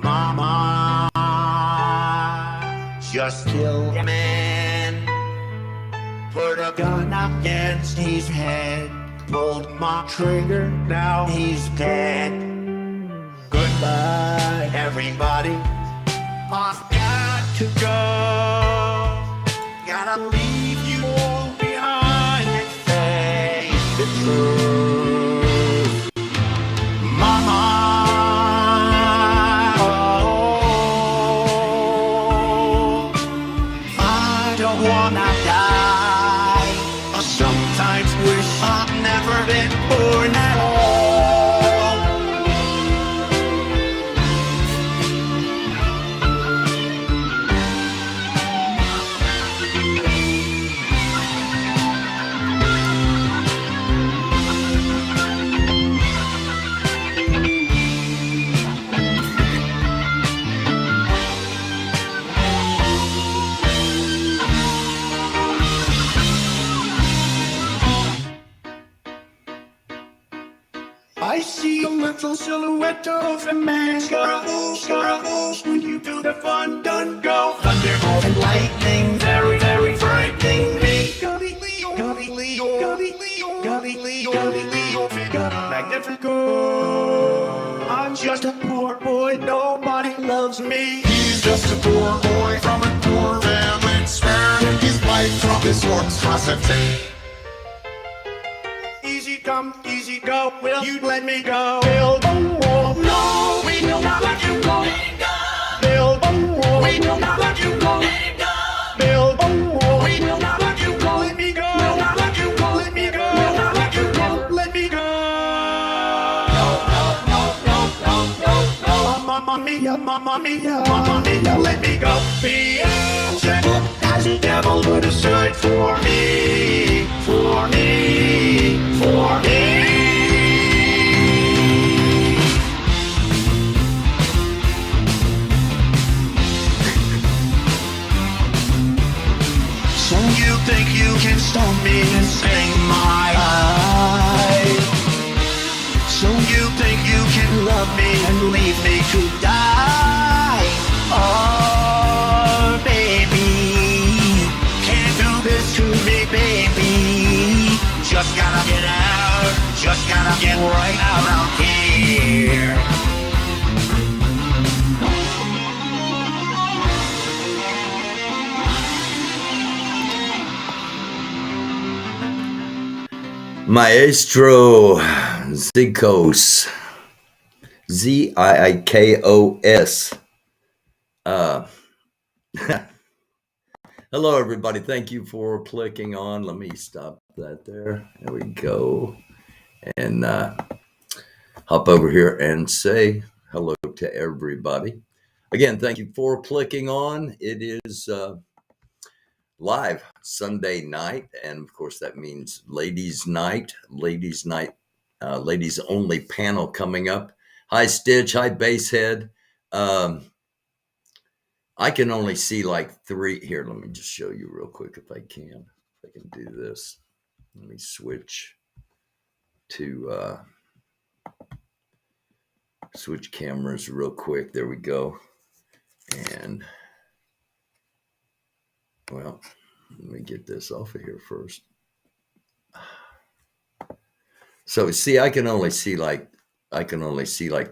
Mama just killed a man, put a gun against his head, pulled my trigger, now he's dead. Goodbye, everybody. I've got to go. Gotta leave you all behind and face the truth. Mama, oh, I don't wanna die. I sometimes wish I'd never been born at all. I see a little silhouette of a man. Scaramouche, when you do the fun, done go. Thunderbolt and lightning, very, very frightening me. Galileo, Galileo, Galileo, Galileo, Galileo, figure magnifico. I'm just a poor boy, nobody loves me. He's just a poor boy from a poor family, sparing his life from this monstrosity. Easy come, easy go, will you let me go? Build a wall, no, we will not let you go. Build a wall, we will not let you go. Build a wall, we will not let you go. Let me go, we'll not let you go. Let me go, we'll not let you go. Let me go. No, no, no, no, no, no, no. Mamma mia, mamma mia, mamma mia, let me go. Beelzebub has a devil put aside for me, for me, for me. So you think you can stone me and sting my eyes? So you think you can love me and leave me to die? Oh, baby, can't do this to me, baby. Just gotta get out, just gotta get right around here. Maestro Zikos, Ziikos. Hello, everybody. Thank you for clicking on. Let me stop that there. There we go. And hop over here and say hello to everybody. Again, thank you for clicking on. It is live Sunday night, and of course that means ladies night, ladies only panel coming up. Hi Stitch, hi Basehead. I can only see like three here. Let me just show you real quick if I can do this. Let me switch to switch cameras real quick. There we go. And well, let me get this off of here first. So see, I can only see like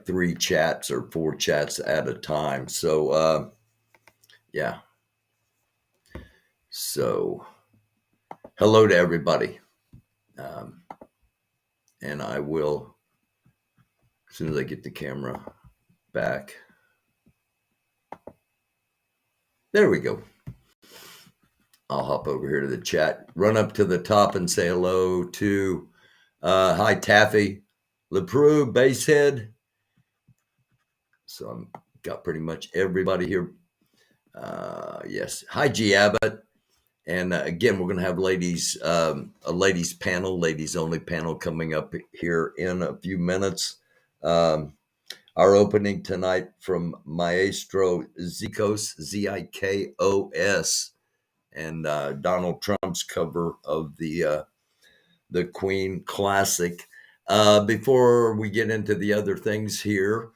three chats or four chats at a time. So yeah. So hello to everybody. And I will, as soon as I get the camera back. There we go. I'll hop over here to the chat, run up to the top and say hello to, hi, Taffy, LePreau, Basehead. So I've got pretty much everybody here. Yes. Hi, G. Abbott. And again, we're going to have ladies, a ladies panel, ladies only panel coming up here in a few minutes. Our opening tonight from Maestro Zikos, Zikos. And Donald Trump's cover of the Queen classic. Before we get into the other things here,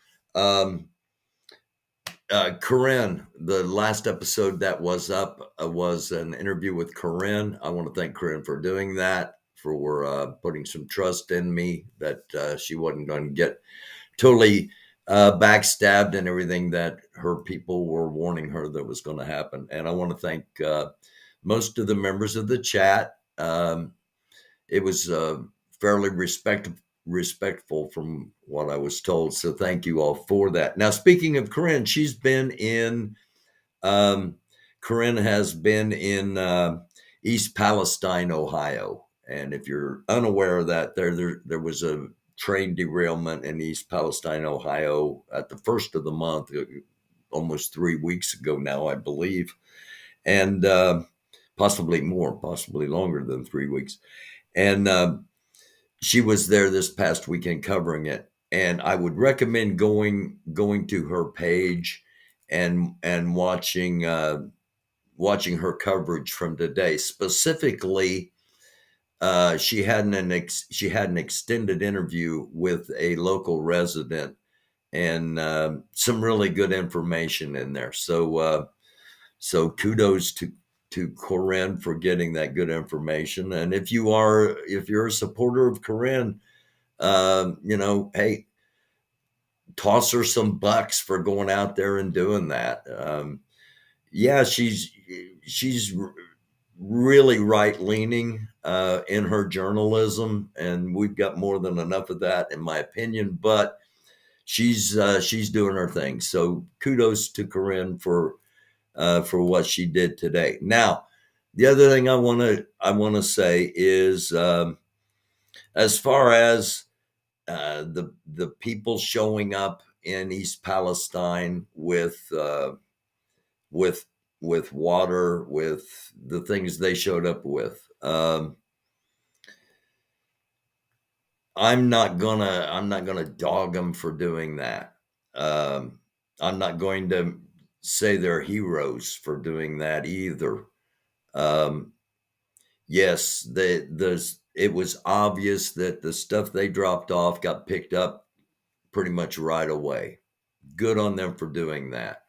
Corinne, the last episode that was up was an interview with Corinne. I want to thank Corinne for doing that, for putting some trust in me that she wasn't going to get totally backstabbed and everything that her people were warning her that was going to happen. And I want to thank most of the members of the chat. It was fairly respectful from what I was told. So thank you all for that. Now, speaking of Corinne, Corinne has been in East Palestine, Ohio. And if you're unaware of that, there was a train derailment in East Palestine, Ohio at the first of the month, almost 3 weeks ago now, I believe. And possibly more, possibly longer than 3 weeks. And she was there this past weekend covering it. And I would recommend going to her page and watching her coverage from today. Specifically, she had an extended interview with a local resident and some really good information in there. So kudos to Corinne for getting that good information. And if you're a supporter of Corinne, hey, toss her some bucks for going out there and doing that. Yeah, she's really right-leaning in her journalism, and we've got more than enough of that, in my opinion. But she's doing her thing. So kudos to Corinne for what she did today. Now, the other thing I want to say is, as far as the people showing up in East Palestine with water, with the things they showed up with, I'm not gonna dog them for doing that. I'm not going to say they're heroes for doing that either. Yes, it was obvious that the stuff they dropped off got picked up pretty much right away. Good on them for doing that.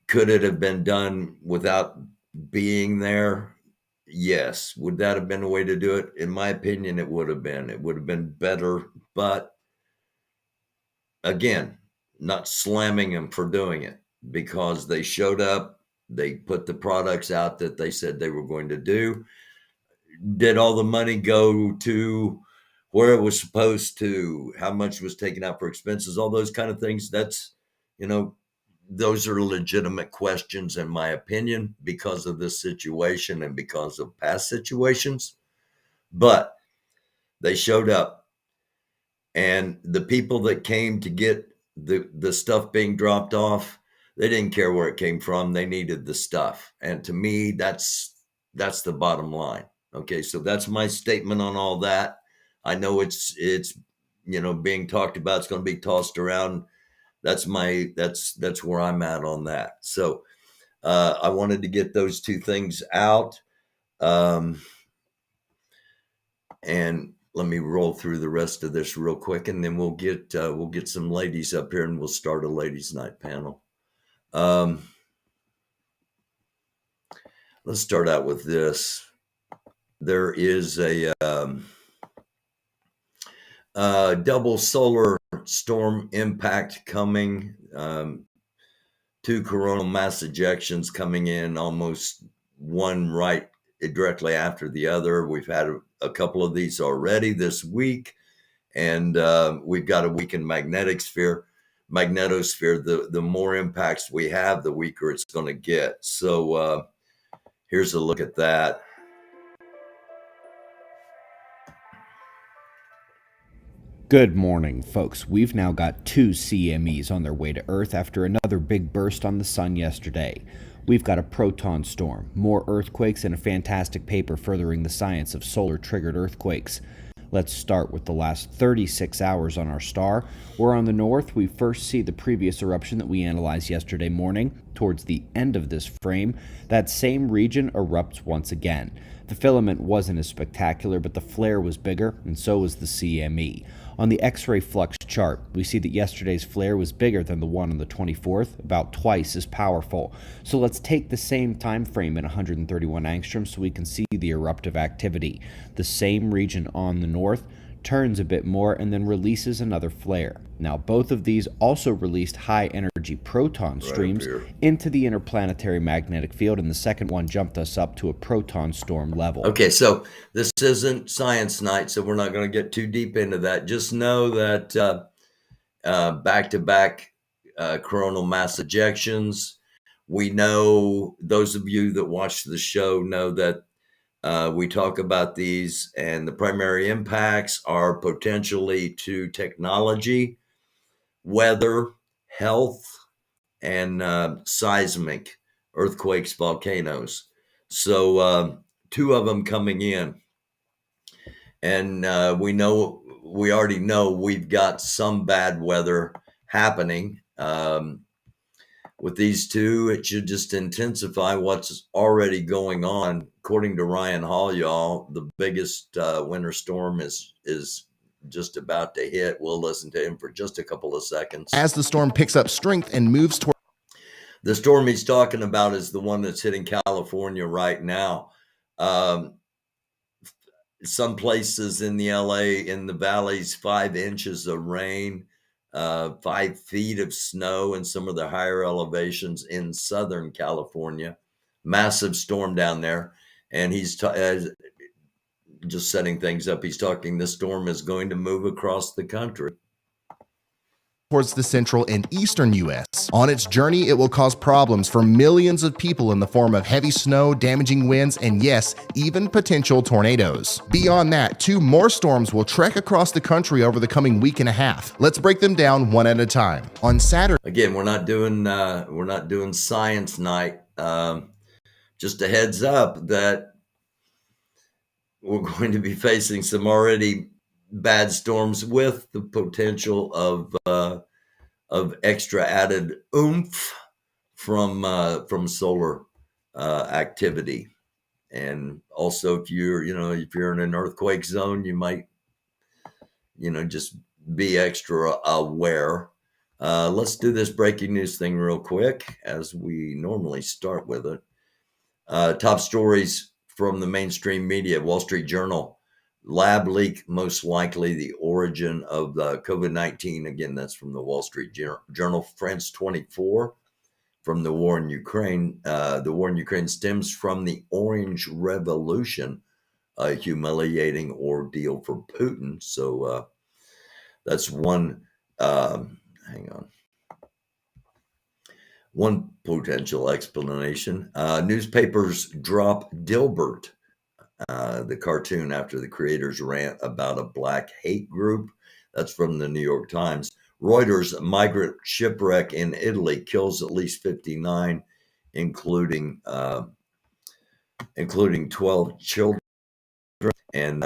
Could it have been done without being there? Yes. Would that have been a way to do it? In my opinion, it would have been. It would have been better, but again, not slamming them for doing it, because they showed up, they put the products out that they said they were going to do. Did all the money go to where it was supposed to? How much was taken out for expenses? All those kind of things. That's, those are legitimate questions, in my opinion, because of this situation and because of past situations. But they showed up, and the people that came to get the stuff being dropped off, they didn't care where it came from. They needed the stuff. And to me, that's the bottom line. Okay, so that's my statement on all that. I know it's being talked about. It's going to be tossed around. That's where I'm at on that. So I wanted to get those two things out. And let me roll through the rest of this real quick, and then we'll get some ladies up here, and we'll start a ladies' night panel. Let's start out with this. There is a double solar storm impact coming. 2 coronal mass ejections coming in, almost one right directly after the other. We've had a couple of these already this week, and we've got a weakened magnetosphere. The more impacts we have, the weaker it's going to get. So here's a look at that. Good morning, folks. We've now got 2 CMEs on their way to Earth after another big burst on the sun yesterday. We've got a proton storm, more earthquakes, and a fantastic paper furthering the science of solar-triggered earthquakes. Let's start with the last 36 hours on our star, where on the north we first see the previous eruption that we analyzed yesterday morning. Towards the end of this frame, that same region erupts once again. The filament wasn't as spectacular, but the flare was bigger, and so was the CME. On the X-ray flux chart, we see that yesterday's flare was bigger than the one on the 24th, about twice as powerful. So let's take the same time frame at 131 angstroms so we can see the eruptive activity. The same region on the north turns a bit more and then releases another flare. Now, both of these also released high-energy proton streams into the interplanetary magnetic field, and the second one jumped us up to a proton storm level. Okay, so this isn't science night, so we're not going to get too deep into that. Just know that back-to-back coronal mass ejections. We know, those of you that watch the show know that we talk about these, and the primary impacts are potentially to technology, weather, health, and seismic, earthquakes, volcanoes. So two of them coming in. And we already know we've got some bad weather happening. With these two, it should just intensify what's already going on. According to Ryan Hall, y'all, the biggest winter storm is just about to hit. We'll listen to him for just a couple of seconds. As the storm picks up strength and moves toward... The storm he's talking about is the one that's hitting California right now. Some places in the LA, in the valleys, 5 inches of rain, 5 feet of snow in some of the higher elevations in Southern California. Massive storm down there. And he's just setting things up. He's talking this storm is going to move across the country towards the central and eastern U.S. On its journey, it will cause problems for millions of people in the form of heavy snow, damaging winds, and yes, even potential tornadoes. Beyond that, 2 more storms will trek across the country over the coming week and a half. Let's break them down one at a time. On Saturday... Again, we're not doing science night. Just a heads up that we're going to be facing some already bad storms with the potential of extra added oomph from solar activity. And also, if you're in an earthquake zone, you might just be extra aware. Let's do this breaking news thing real quick, as we normally start with it. Top stories from the mainstream media. Wall Street Journal: lab leak most likely the origin of the COVID-19. Again, that's from the Wall Street Journal. France 24 from the war in Ukraine. The war in Ukraine stems from the Orange Revolution, a humiliating ordeal for Putin. So that's one. One potential explanation. Newspapers drop Dilbert, the cartoon, after the creators rant about a black hate group. That's from the New York Times. Reuters: migrant shipwreck in Italy kills at least 59, including 12 children. And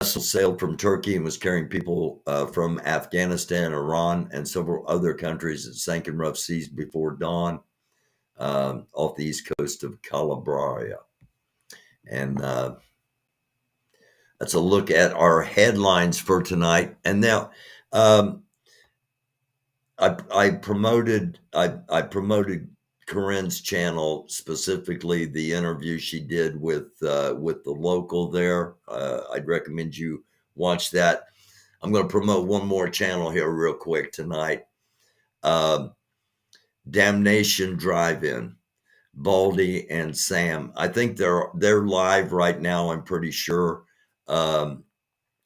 vessel sailed from Turkey and was carrying people from Afghanistan, Iran, and several other countries. It sank in rough seas before dawn off the east coast of Calabria. And that's a look at our headlines for tonight. And now I promoted Corinne's channel, specifically the interview she did with the local there. I'd recommend you watch that. I'm going to promote one more channel here real quick tonight. Damnation Drive-In, Baldy and Sam. I think they're live right now. I'm pretty sure.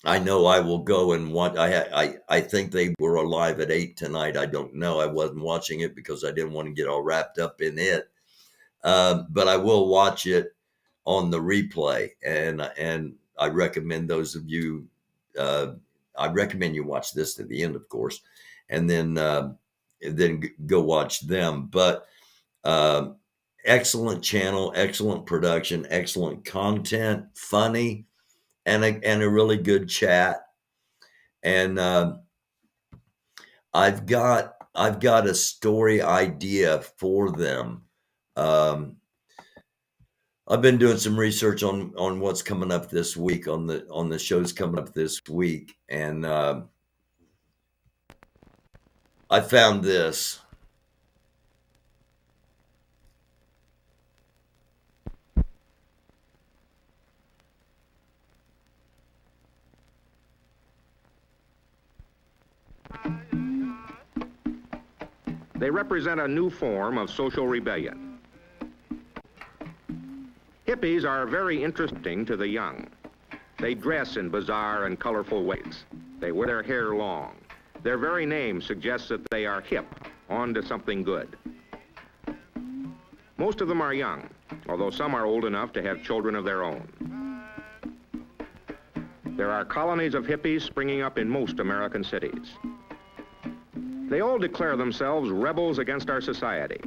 I know I will go and watch. I think they were live at 8 tonight. I don't know. I wasn't watching it because I didn't want to get all wrapped up in it. But I will watch it on the replay, and I recommend those of you. I recommend you watch this to the end, of course, and then go watch them. But excellent channel, excellent production, excellent content, funny. And a really good chat, and I've got a story idea for them. I've been doing some research on what's coming up this week on the shows coming up this week, and I found this. They represent a new form of social rebellion. Hippies are very interesting to the young. They dress in bizarre and colorful ways. They wear their hair long. Their very name suggests that they are hip, on to something good. Most of them are young, although some are old enough to have children of their own. There are colonies of hippies springing up in most American cities. They all declare themselves rebels against our society,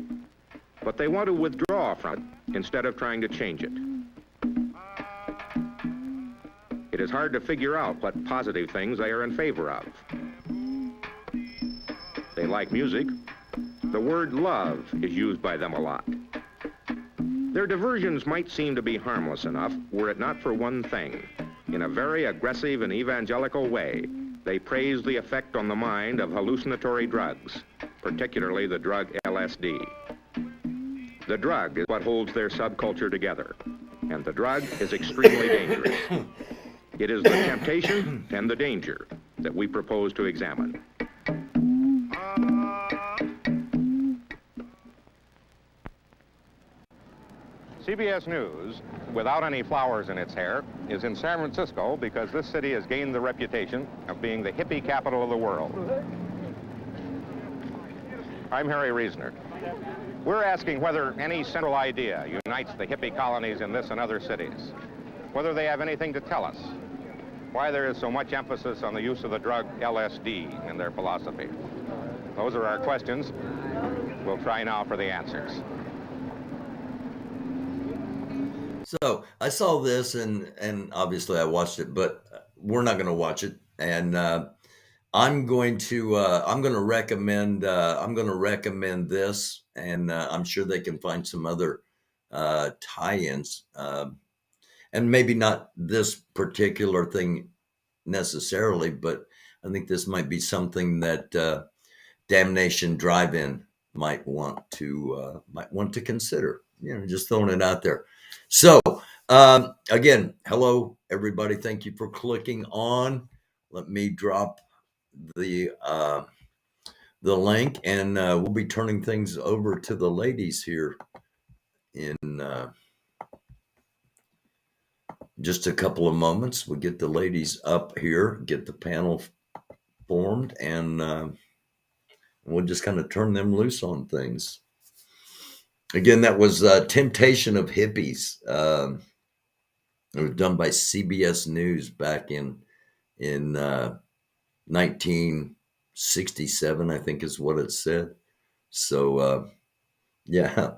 but they want to withdraw from it instead of trying to change it. It is hard to figure out what positive things they are in favor of. They like music. The word love is used by them a lot. Their diversions might seem to be harmless enough were it not for one thing. In a very aggressive and evangelical way, they praise the effect on the mind of hallucinatory drugs, particularly the drug LSD. The drug is what holds their subculture together, and the drug is extremely dangerous. It is the temptation and the danger that we propose to examine. CBS News, without any flowers in its hair, is in San Francisco because this city has gained the reputation of being the hippie capital of the world. I'm Harry Reasoner. We're asking whether any central idea unites the hippie colonies in this and other cities, whether they have anything to tell us, why there is so much emphasis on the use of the drug LSD in their philosophy. Those are our questions. We'll try now for the answers. So I saw this, and obviously I watched it, but we're not going to watch it. And I'm going to recommend this, and I'm sure they can find some other tie-ins, and maybe not this particular thing necessarily, but I think this might be something that Damnation Drive-In might want to consider. Just throwing it out there. So, again, hello, everybody. Thank you for clicking on. Let me drop the link, and we'll be turning things over to the ladies here in just a couple of moments. We'll get the ladies up here, get the panel formed, and we'll just kind of turn them loose on things. Again, that was Temptation of Hippies. It was done by CBS News back in 1967, I think is what it said. So, yeah.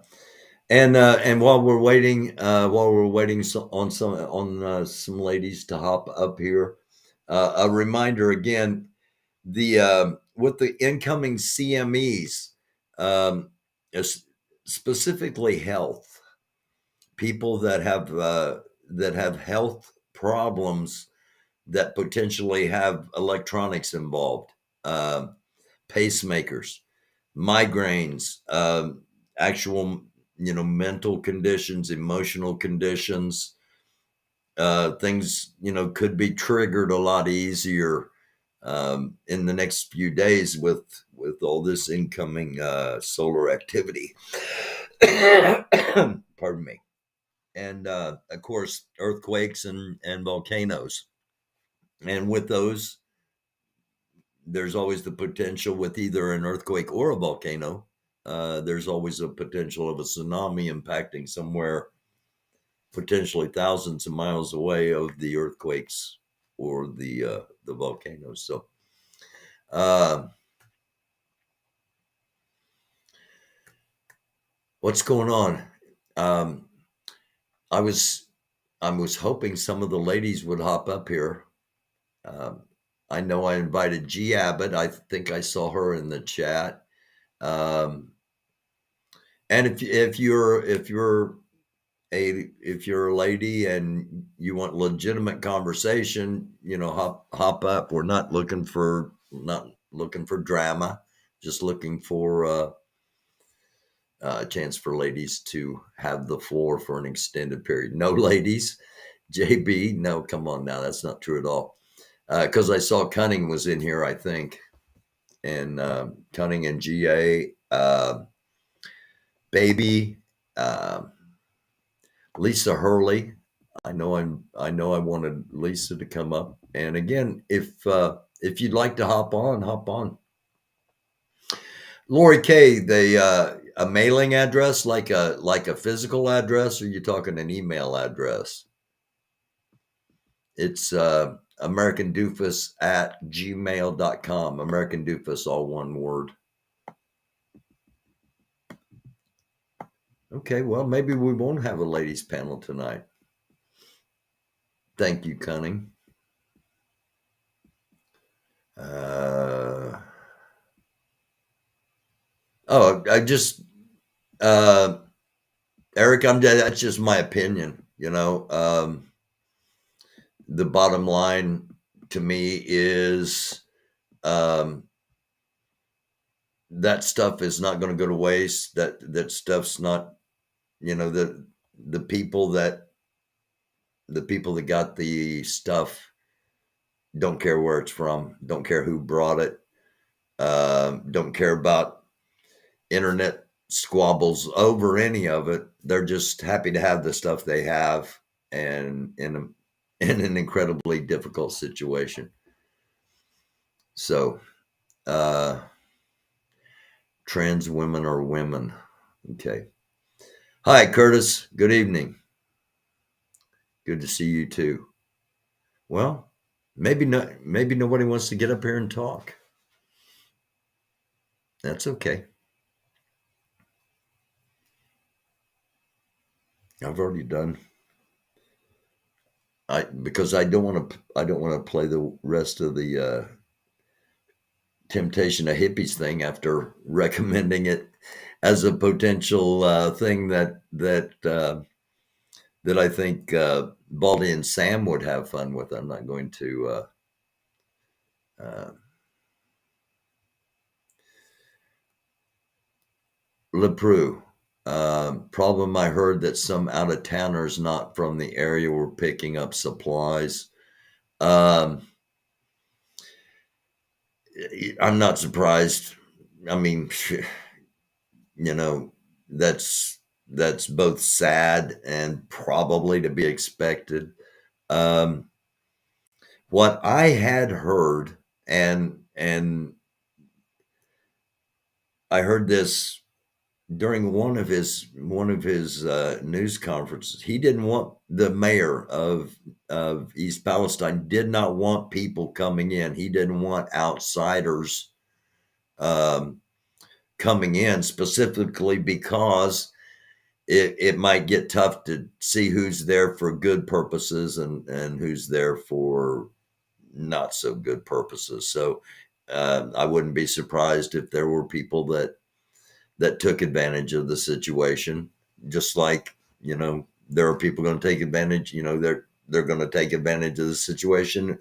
And while we're waiting on some ladies to hop up here, a reminder again, with the incoming CMEs, specifically health, people that have health problems that potentially have electronics involved, pacemakers, migraines, actual mental conditions, emotional conditions, things could be triggered a lot easier in the next few days with all this incoming solar activity. Pardon me. And of course, earthquakes and volcanoes. And with those, there's always the potential with either an earthquake or a volcano. There's always a potential of a tsunami impacting somewhere potentially thousands of miles away of the earthquakes or the volcanoes. So, what's going on? I was hoping some of the ladies would hop up here. I know I invited G Abbott. I think I saw her in the chat. And if you're if you're a lady and you want legitimate conversation, hop up. We're not looking for drama, just looking for a chance for ladies to have the floor for an extended period. No ladies, JB. No, come on now, that's not true at all. Because I saw Cunning was in here, I think, and Cunning and GA, Baby. Lisa Hurley. I know I wanted Lisa to come up. And again, if you'd like to hop on. Lori K, a mailing address, like a physical address, or are you talking an email address? It's americandufus at gmail.com. americandufus, all one word. Okay, well, maybe we won't have a ladies panel tonight. Thank you, Cunning. I just, Eric, that's just my opinion. The bottom line to me is, that stuff is not going to go to waste. That stuff's not, the people that got the stuff don't care where it's from, don't care who brought it, don't care about internet squabbles over any of it. They're just happy to have the stuff they have, and in an incredibly difficult situation. So, trans women are women. Okay. Hi, Curtis. Good evening. Good to see you too. Well, maybe nobody wants to get up here and talk. That's okay. I've already done. Because I don't want to play the rest of the Temptation of Hippies thing after recommending it as a potential thing that I think Baldy and Sam would have fun with. I'm not going to. LeProux. Problem, I heard that some out-of-towners not from the area were picking up supplies. I'm not surprised. I mean, that's both sad and probably to be expected. What I had heard, and I heard this during one of his news conferences. He didn't want, the mayor of East Palestine did not want people coming in. He didn't want outsiders coming in, specifically because it might get tough to see who's there for good purposes and who's there for not so good purposes. So I wouldn't be surprised if there were people that took advantage of the situation, just like, there are people going to take advantage, they're going to take advantage of the situation.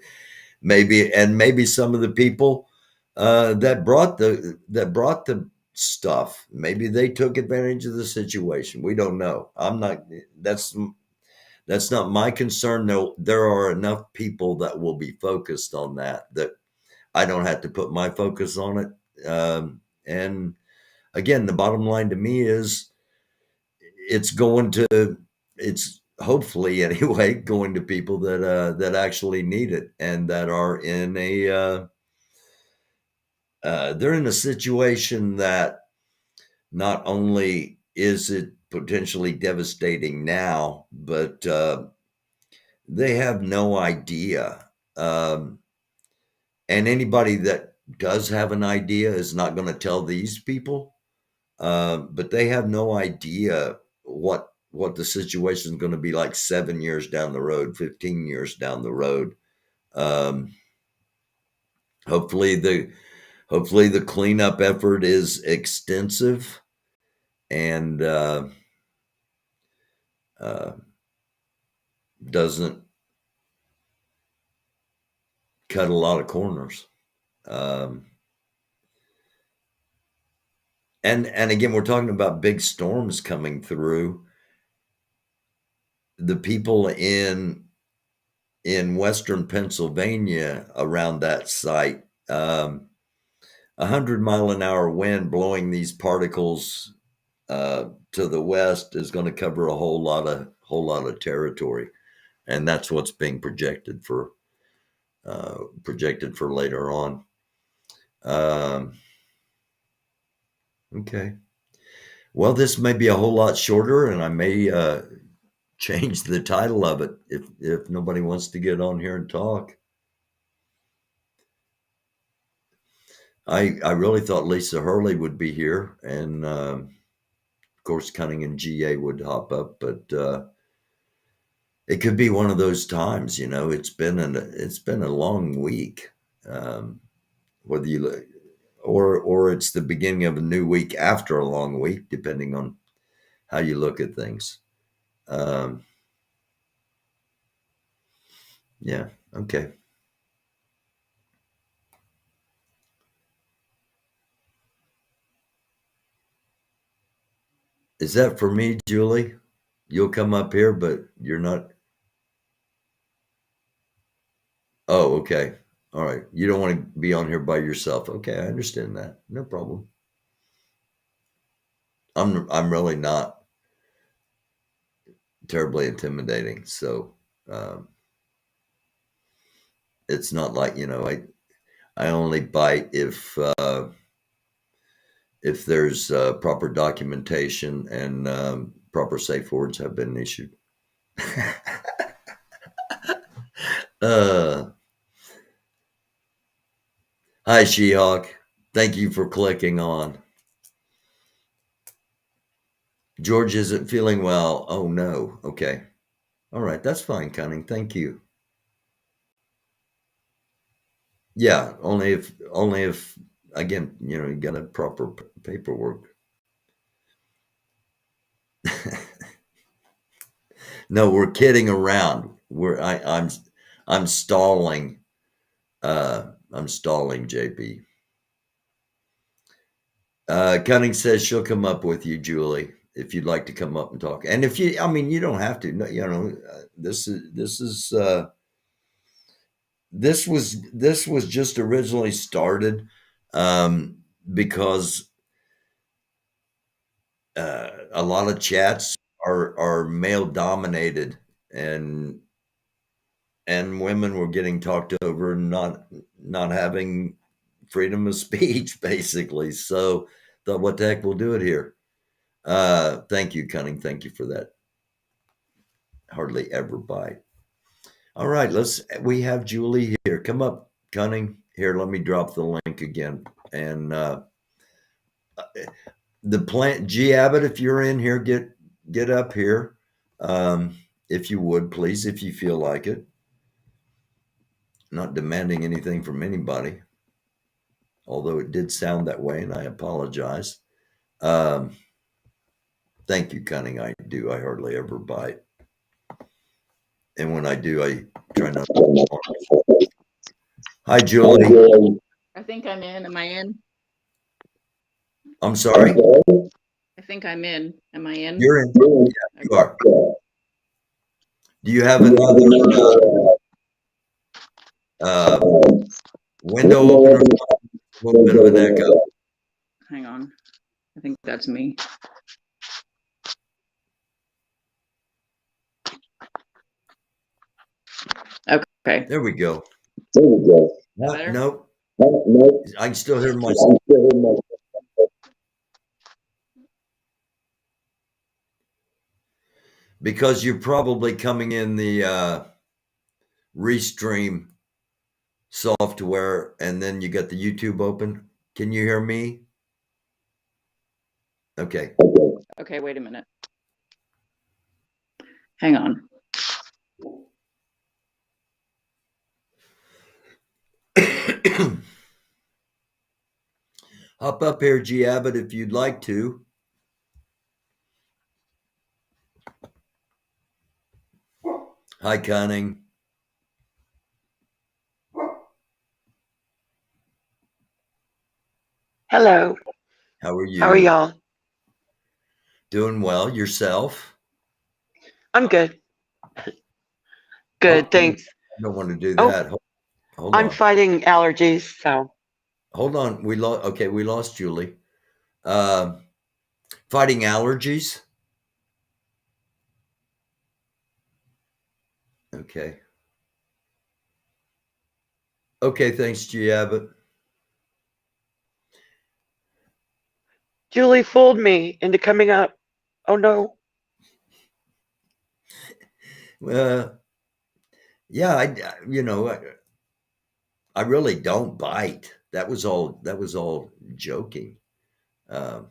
Maybe some of the people that brought the stuff, maybe they took advantage of the situation. We don't know. That's not my concern. There are enough people that will be focused on that I don't have to put my focus on it. And again, the bottom line to me is it's hopefully anyway, going to people that actually need it and that are in they're in a situation that not only is it potentially devastating now, but they have no idea. And anybody that does have an idea is not going to tell these people. But they have no idea what the situation is going to be like 7 years down the road, 15 years down the road. Hopefully the cleanup effort is extensive, and doesn't cut a lot of corners. And again, we're talking about big storms coming through. The people in Western Pennsylvania around that site, 100-mile-an-hour wind blowing these particles to the west is going to cover a whole lot of territory, and that's what's being projected for later on. Okay. Well, this may be a whole lot shorter, and I may change the title of it if nobody wants to get on here and talk. I really thought Lisa Hurley would be here, and of course Cunningham GA would hop up, but it could be one of those times. It's been a long week, whether you or it's the beginning of a new week after a long week, depending on how you look at things. Yeah. Okay. Is that for me, Julie? You'll come up here, but you're not. Oh, okay. All right. You don't want to be on here by yourself. Okay, I understand that. No problem. I'm really not terribly intimidating, so it's not like I only bite if there's proper documentation and proper safe words have been issued. Hi, She-Hawk. Thank you for clicking on. George isn't feeling well. Oh, no. Okay. All right. That's fine, Cunning. Thank you. Yeah, only if again, you got a proper paperwork. No, we're kidding around. I'm stalling. I'm stalling, JP. Cunning says she'll come up with you, Julie, if you'd like to come up and talk. And if you don't have to. This was just originally started because a lot of chats are male dominated, and women were getting talked over and not having freedom of speech, basically. So thought, what the heck, we'll do it here. Thank you, Cunning. Thank you for that. Hardly ever bite. All right, we have Julie here. Come up, Cunning. Here, let me drop the link again. And the plant, G Abbott, if you're in here, get up here. If you would, please, if you feel like it. Not demanding anything from anybody, although it did sound that way, and I apologize. Thank you, Cunning. I hardly ever bite. And when I do, I try not to. Hi, Julie. I think I'm in. Am I in? I'm sorry? I think I'm in. Am I in? You're in. Yeah, you are. Do you have another window opener? A little bit of an echo. Hang on. I think that's me. Okay. There we go. Better? Nope. I can still hear myself. Because you're probably coming in the Restream software, and then you got the YouTube open. Can you hear me? Okay. Okay, wait a minute. Hang on. Hop up here, G Abbott, if you'd like to. Hi, Cunning. Hello. How are you? How are y'all? Doing well. Yourself? I'm good. Good, Oh, thanks. I don't want to do Oh, that. Hold I'm on. fighting allergies, so Hold on. We lost Julie. Fighting allergies. Okay. Okay, thanks, G. Abbott. Julie fooled me into coming up. Oh no. Yeah, I really don't bite. That was all joking. Um,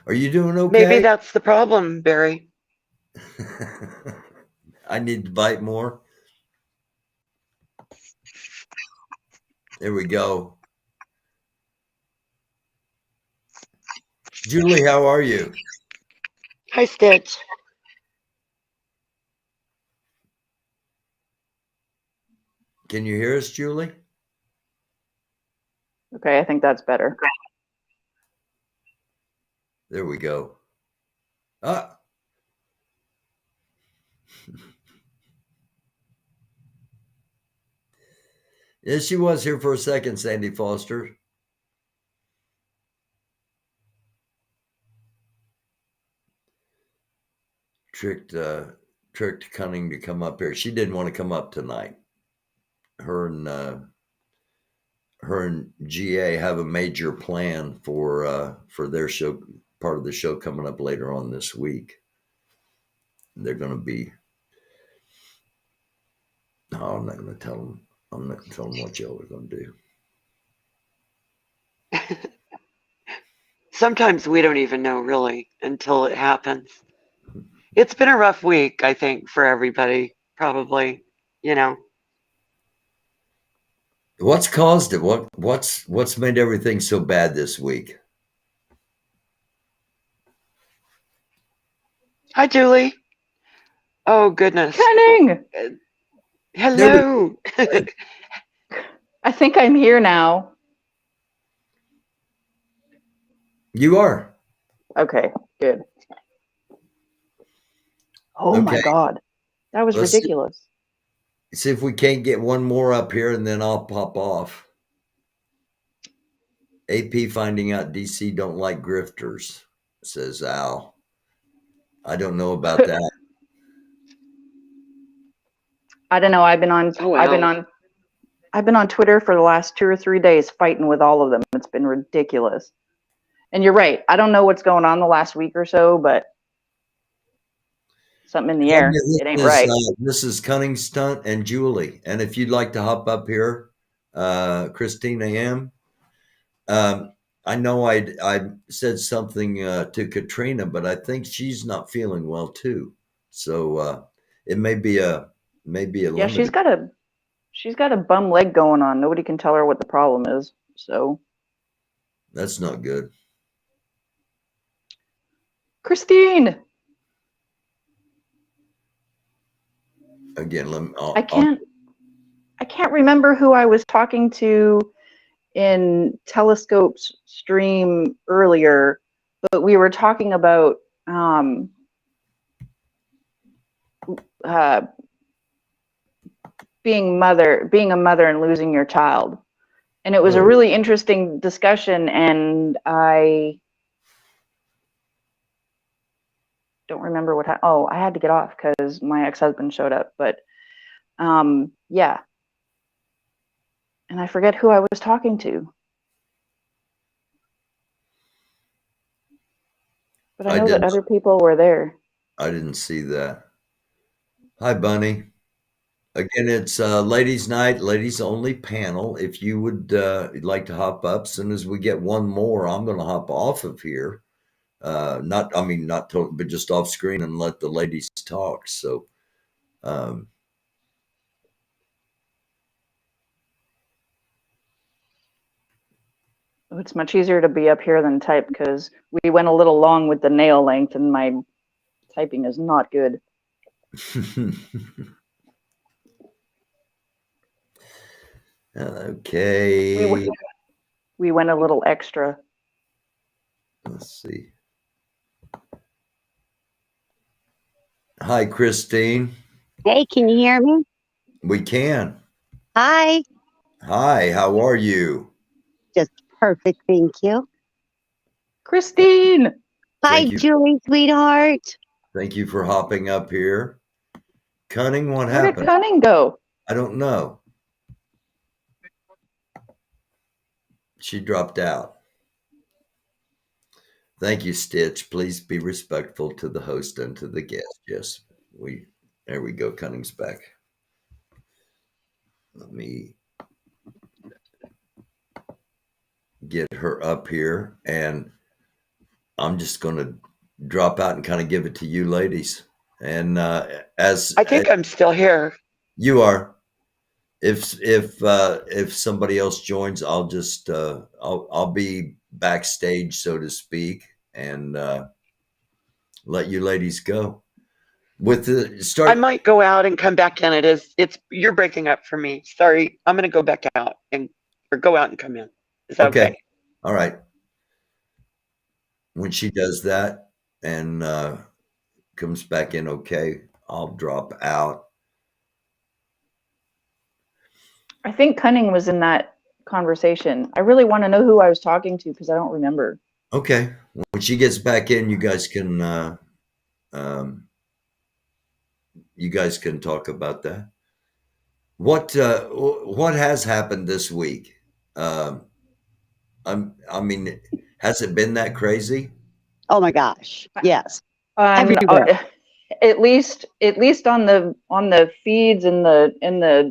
are you doing Maybe okay? that's the problem, Barry. I need to bite more. There we go. Julie, how are you? Hi, Stitch. Can you hear us, Julie? Okay, I think that's better. There we go. Ah. Yeah, she was here for a second, Sandy Foster. Tricked Cunning to come up here. She didn't want to come up tonight. Her and GA have a major plan for their show, part of the show coming up later on this week. They're going to be. No, I'm not going to tell them. I'm not going to tell them what y'all are going to do. Sometimes we don't even know really until it happens. It's been a rough week, I think, for everybody, probably, you know. What's caused it? What's made everything so bad this week? Hi, Julie. Oh, goodness. Cunning! Hello. I think I'm here now. You are. Okay, good. Oh Okay. my God. That was Let's ridiculous. see if we can't get one more up here and then I'll pop off. AP finding out DC don't like grifters, says Al. I don't know about that. I don't know. I've been on Oh, I've been well. on Twitter for the last 2 or 3 days fighting with all of them. It's been ridiculous. And you're right. I don't know what's going on the last week or so, but something in the air. It ain't right. This is Cunning Stunt and Julie. And if you'd like to hop up here, Christina M. I know I said something to Katrina, but I think she's not feeling well too. So it may be a Yeah, limited. she's got a bum leg going on. Nobody can tell her what the problem is. So That's not good. Christine. Again, I can't remember who I was talking to in Telescope's stream earlier, but we were talking about uh, being a mother and losing your child. And it was a really interesting discussion, and I don't remember what I had to get off because my ex-husband showed up, but yeah. And I forget who I was talking to. But I know that other people were there. I didn't see that. Hi, Bunny. Again, it's ladies' night, ladies only panel. If you would like to hop up, as soon as we get one more, I'm going to hop off of here. Not totally, but just off screen and let the ladies talk. So, It's much easier to be up here than type because we went a little long with the nail length and my typing is not good. Okay. We went a little extra. Let's see. Hi, Christine. Hey, can you hear me? We can. Hi. Hi, how are you? Just perfect, thank you. Christine! Hi, Thank you. Julie, sweetheart. Thank you for hopping up here. Cunning, what Where did happened? Cunning go? I don't know. She dropped out. Thank you, Stitch. Please be respectful to the host and to the guest. Yes, there we go. Cunning's back. Let me get her up here, and I'm just going to drop out and kind of give it to you ladies. And as I think I'm still here. you are, if somebody else joins, I'll just I'll be backstage, so to speak, and let you ladies go with the start. I might go out and come back in. You're breaking up for me. Sorry. I'm gonna go back out or go out and come in. Is that okay? All right. When she does that and comes back in, okay, I'll drop out. I think Cunning was in that conversation. I really want to know who I was talking to because I don't remember. Okay. When she gets back in, you guys can talk about that. What has happened this week? I mean, has it been that crazy? Oh my gosh, yes. Everywhere. At least on the feeds and the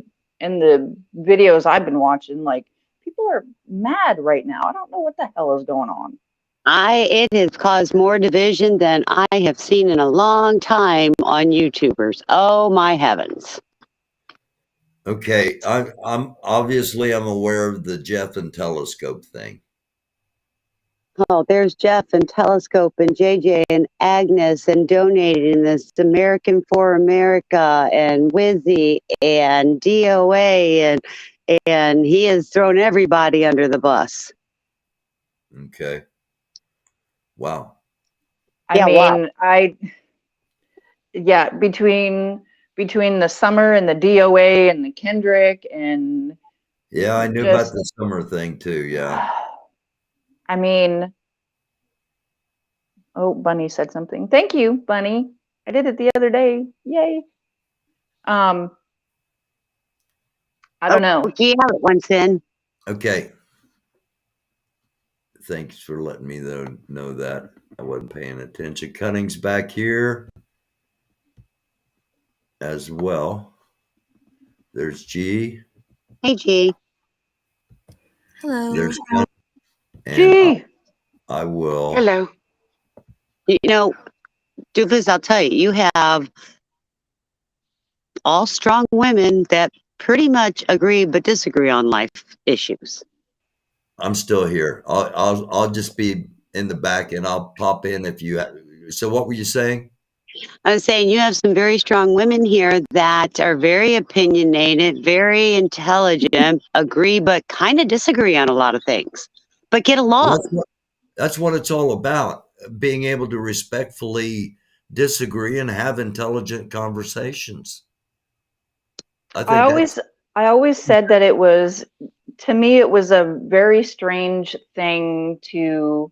videos I've been watching, like people are mad right now. I don't know what the hell is going on. It has caused more division than I have seen in a long time on YouTubers. Oh my heavens. Okay, I'm obviously aware of the Jeff and Telescope thing. Oh, there's Jeff and Telescope and JJ and Agnes and donating this American for America and Wizzy and DOA and he has thrown everybody under the bus. Okay. Wow. I mean, between the Summer and the DOA and the Kendrick and yeah, I knew about the Summer thing too. Yeah. I mean, oh, Bunny said something. Thank you, Bunny. I did it the other day. Yay. I don't know. You have it once in. Okay. Thanks for letting me know that. I wasn't paying attention. Cunning's back here as well. There's G. Hey, G. Hello. There's Cunning. G. I will. Hello. You know, Dufus, I'll tell you, you have all strong women that pretty much agree but disagree on life issues. I'm still here. I'll just be in the back and I'll pop in if you. So what were you saying? I was saying you have some very strong women here that are very opinionated, very intelligent, agree but kind of disagree on a lot of things, but get along. That's what it's all about. Being able to respectfully disagree and have intelligent conversations. I always said that it was, to me, it was a very strange thing to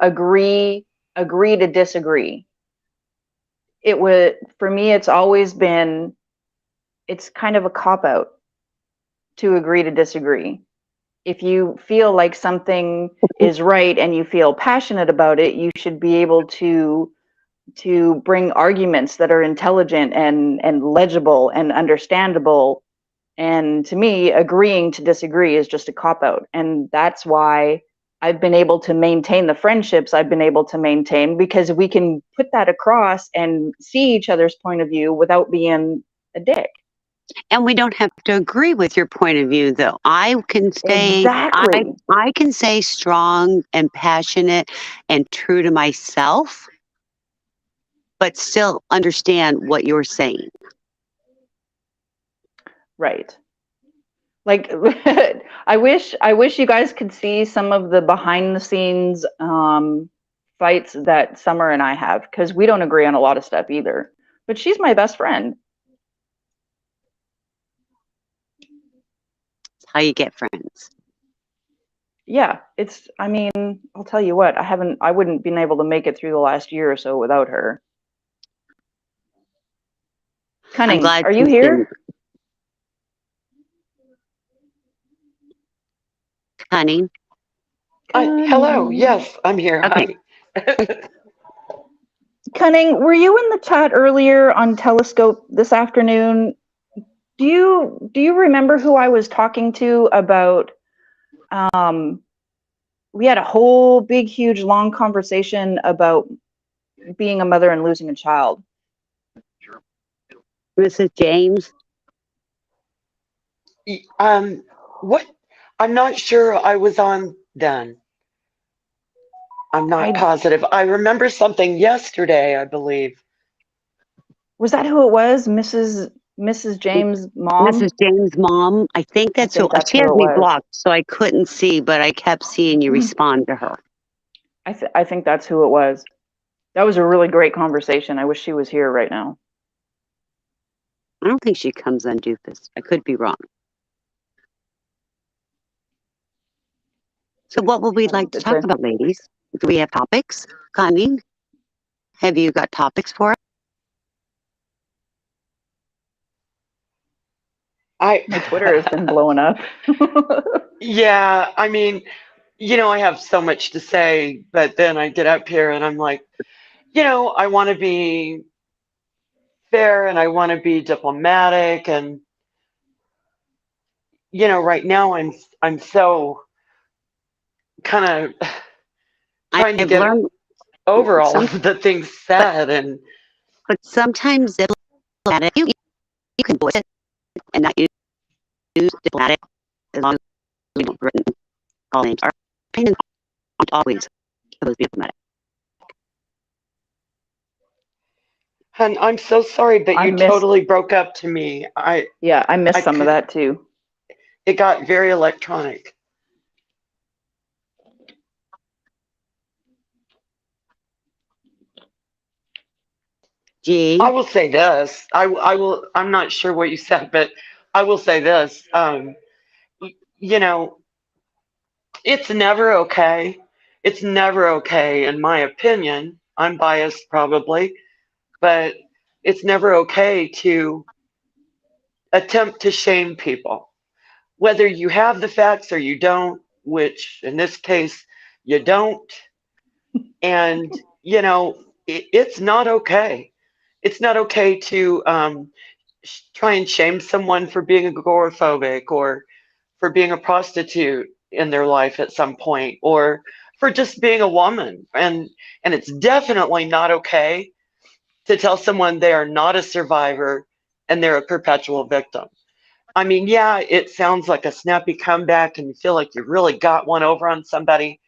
agree to disagree. It was, for me, it's always been, it's kind of a cop-out to agree to disagree. If you feel like something is right and you feel passionate about it, you should be able to bring arguments that are intelligent and legible and understandable. And to me, agreeing to disagree is just a cop-out. And that's why I've been able to maintain the friendships I've been able to maintain, because we can put that across and see each other's point of view without being a dick. And we don't have to agree with your point of view, though. I can stay, exactly. I can say strong and passionate and true to myself but still understand what you're saying. Right. Like, I wish you guys could see some of the behind the scenes fights that Summer and I have, because we don't agree on a lot of stuff either. But she's my best friend. It's how you get friends. Yeah, I mean, I'll tell you what, I wouldn't been able to make it through the last year or so without her. I'm Cunning, glad are you she's here? Cunning. Hello. Yes, I'm here. Okay. Hi. Cunning, were you in the chat earlier on Telescope this afternoon? Do you remember who I was talking to about we had a whole big huge long conversation about being a mother and losing a child. Mrs. James? What? I'm not sure I was on then. I'm not positive. I remember something yesterday, I believe. Was that who it was? Mrs. James' mom? Mrs. James' mom. I think that's who. She has me blocked, so I couldn't see, but I kept seeing you respond to her. I think that's who it was. That was a really great conversation. I wish she was here right now. I don't think she comes on DUFUS. I could be wrong. So what would we like to talk about, ladies? Do we have topics? Connie, have you got topics for us? My Twitter has been blowing up. Yeah, I mean, I have so much to say, but then I get up here and I'm like, I want to be fair and I want to be diplomatic, and right now I'm so kind of trying to get over all of the things said, but sometimes diplomatic, you can voice it and not use diplomatic as long as we don't written all names. Our opinions aren't always supposed to be diplomatic. And I'm so sorry, but you totally broke up to me. I missed some of that too. It got very electronic. Gee. I will say this. I'm not sure what you said, but I will say this. It's never okay. It's never okay, in my opinion. I'm biased probably, but it's never okay to attempt to shame people. Whether you have the facts or you don't, which in this case you don't. And, it's not okay. It's not okay to try and shame someone for being agoraphobic or for being a prostitute in their life at some point, or for just being a woman. And it's definitely not okay to tell someone they are not a survivor and they're a perpetual victim. I mean, yeah, it sounds like a snappy comeback and you feel like you really got one over on somebody,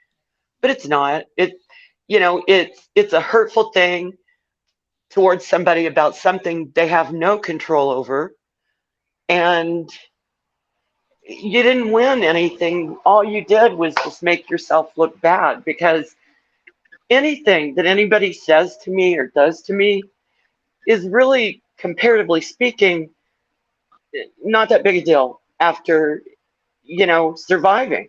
but it's not. It's a hurtful thing towards somebody about something they have no control over. And you didn't win anything. All you did was just make yourself look bad, because anything that anybody says to me or does to me is really, comparatively speaking, not that big a deal after, surviving.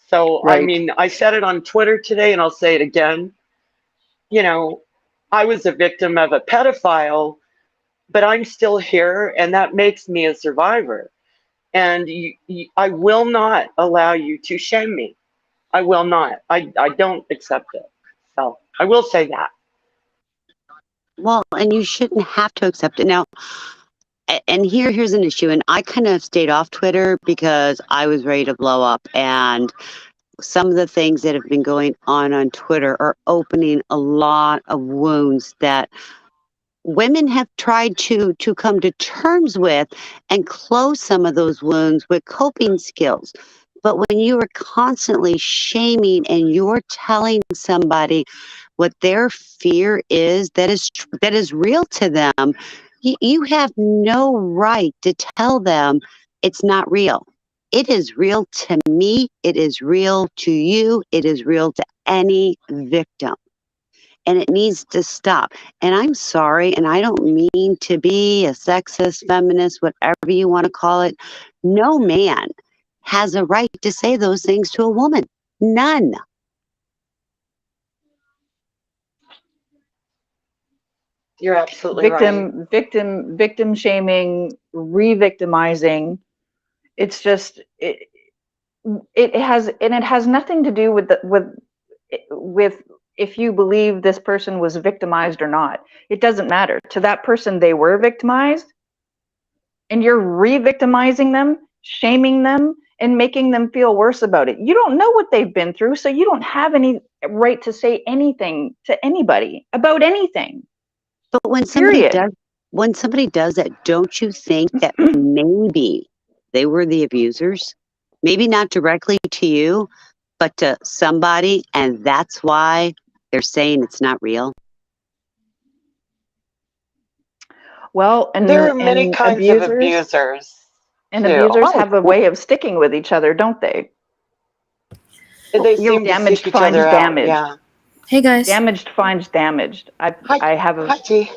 So, right. I mean, I said it on Twitter today and I'll say it again. I was a victim of a pedophile, but I'm still here, and that makes me a survivor. And I will not allow you to shame me. I will not. I don't accept it. So I will say that. Well, and you shouldn't have to accept it. Now, and here's an issue. And I kind of stayed off Twitter because I was ready to blow up. And some of the things that have been going on Twitter are opening a lot of wounds that women have tried to come to terms with and close some of those wounds with coping skills. But when you are constantly shaming and you're telling somebody what their fear is that is real to them. You have no right to tell them it's not real. It is real to me. It is real to you. It is real to any victim. And it needs to stop. And I'm sorry, and I don't mean to be a sexist, feminist, whatever you want to call it. No man has a right to say those things to a woman. None. You're absolutely right. Victim shaming, re-victimizing. It's just it has nothing to do with if you believe this person was victimized or not. It doesn't matter. To that person, they were victimized, and you're re-victimizing them, shaming them, and making them feel worse about it. You don't know what they've been through, so you don't have any right to say anything to anybody about anything. But when somebody does that, don't you think that maybe they were the abusers? Maybe not directly to you, but to somebody, and that's why they're saying it's not real. Well, and There are many kinds of abusers. And too. abusers have a way of sticking with each other, don't they? They seem to seek each other out. Yeah. Hey guys. Damaged finds damaged. Hi, G.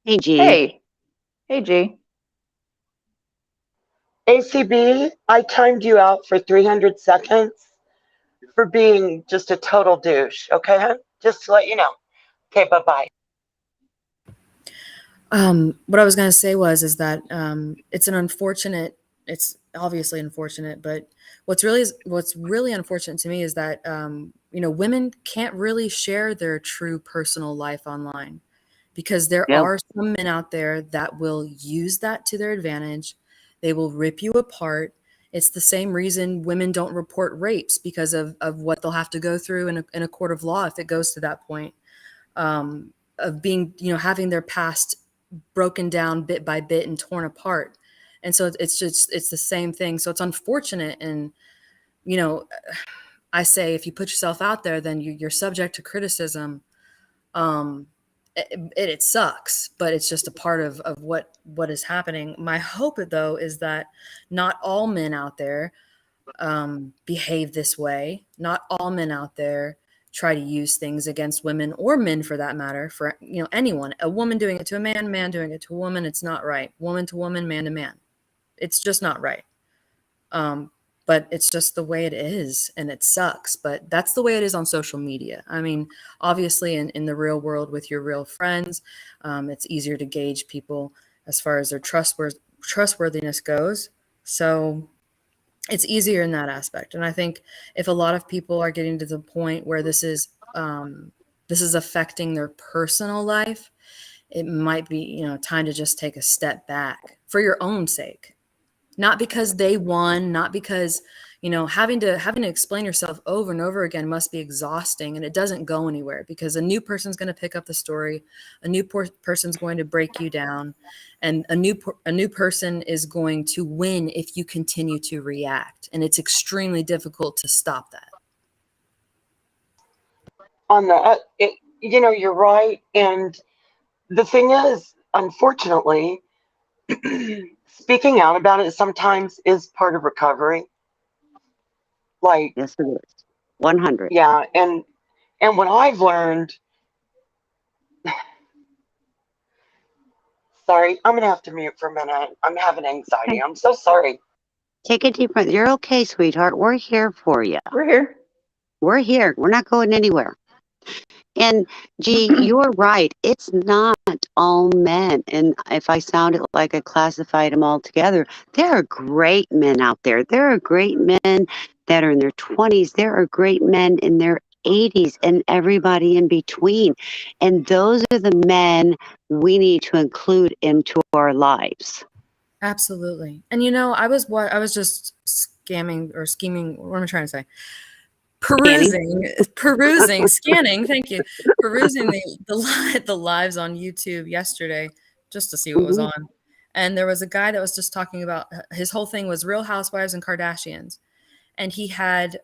Hey, G. Hey, G. ACB, I timed you out for 300 seconds for being just a total douche, okay? Just to let you know. Okay, bye-bye. What I was going to say is that it's obviously unfortunate, but what's really unfortunate to me is that, women can't really share their true personal life online, because there are some men out there that will use that to their advantage. They will rip you apart. It's the same reason women don't report rapes, because of what they'll have to go through in a court of law if it goes to that point, of being, having their past broken down bit by bit and torn apart. And so it's the same thing. So it's unfortunate. And, I say, if you put yourself out there, then you're subject to criticism. It sucks, but it's just a part of what is happening. My hope, though, is that not all men out there behave this way. Not all men out there try to use things against women, or men for that matter, for anyone. A woman doing it to a man doing it to a woman, it's not right. Woman to woman, man to man, it's just not right. But it's just the way it is, and it sucks, but that's the way it is on social media. I mean, obviously in the real world with your real friends, it's easier to gauge people as far as their trustworthiness goes. So it's easier in that aspect. And I think if a lot of people are getting to the point where this is affecting their personal life, it might be, time to just take a step back for your own sake. Not because they won, not because, having to explain yourself over and over again must be exhausting, and it doesn't go anywhere, because a new person's going to pick up the story, a new person's going to break you down, and a new person is going to win if you continue to react, and it's extremely difficult to stop that. On the, you're right, and the thing is, unfortunately, speaking out about it sometimes is part of recovery. Like, yes, it is. 100. Yeah, and what I've learned. Sorry, I'm gonna have to mute for a minute. I'm having anxiety. Okay. I'm so sorry. Take a deep breath. You're okay, sweetheart. We're here for you. We're here. We're here. We're not going anywhere. And G, you're right. It's not all men. And if I sounded like I classified them all together, there are great men out there. There are great men that are in their 20s. There are great men in their 80s, and everybody in between. And those are the men we need to include into our lives. Absolutely. And I was just scheming. What am I trying to say? Scanning, thank you. Perusing the lives on YouTube yesterday, just to see what was on. And there was a guy that was just talking about, his whole thing was Real Housewives and Kardashians. And he had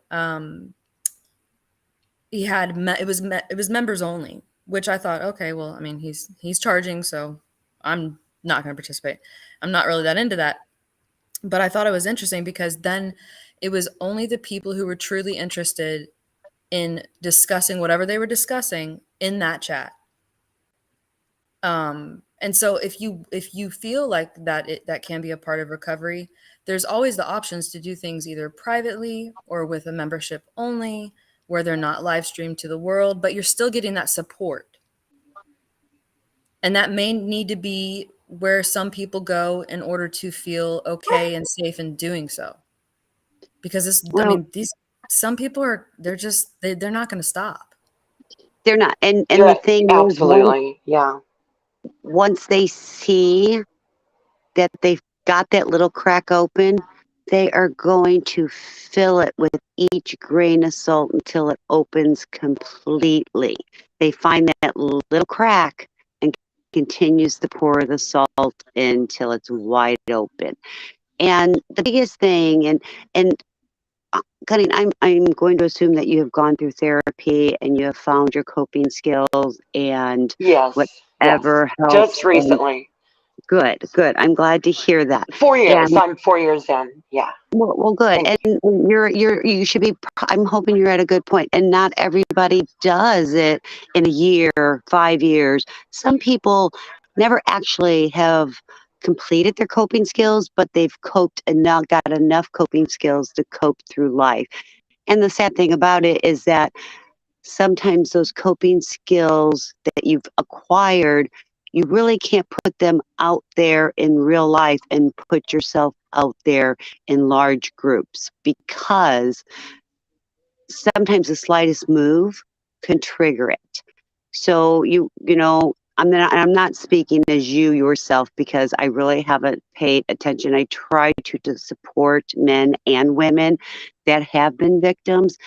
it was members only, which I thought, okay, well, I mean, he's charging, so I'm not going to participate. I'm not really that into that. But I thought it was interesting because then it was only the people who were truly interested in discussing whatever they were discussing in that chat. And so if you feel like that can be a part of recovery, there's always the options to do things either privately or with a membership only, where they're not live streamed to the world, but you're still getting that support. And that may need to be where some people go in order to feel okay and safe in doing so. Because some people they're not going to stop. They're not. And Yeah, the thing absolutely. Yeah. once they see that they've got that little crack open, they are going to fill it with each grain of salt until it opens completely. They find that little crack and continues to pour the salt until it's wide open. And the biggest thing, and Cutting, I'm going to assume that you have gone through therapy and you have found your coping skills and Yes. whatever helps. Just recently. Good. I'm glad to hear that. 4 years. And, I'm 4 years in. Yeah. well, good. Thank And you should be. I'm hoping you're at a good point. And not everybody does it in a year, 5 years. Some people never actually have completed their coping skills, but they've got enough coping skills to cope through life. And the sad thing about it is that sometimes those coping skills that you've acquired, you really can't put them out there in real life and put yourself out there in large groups, because sometimes the slightest move can trigger it. So I'm not speaking as you yourself, because I really haven't paid attention. I try to support men and women that have been victims.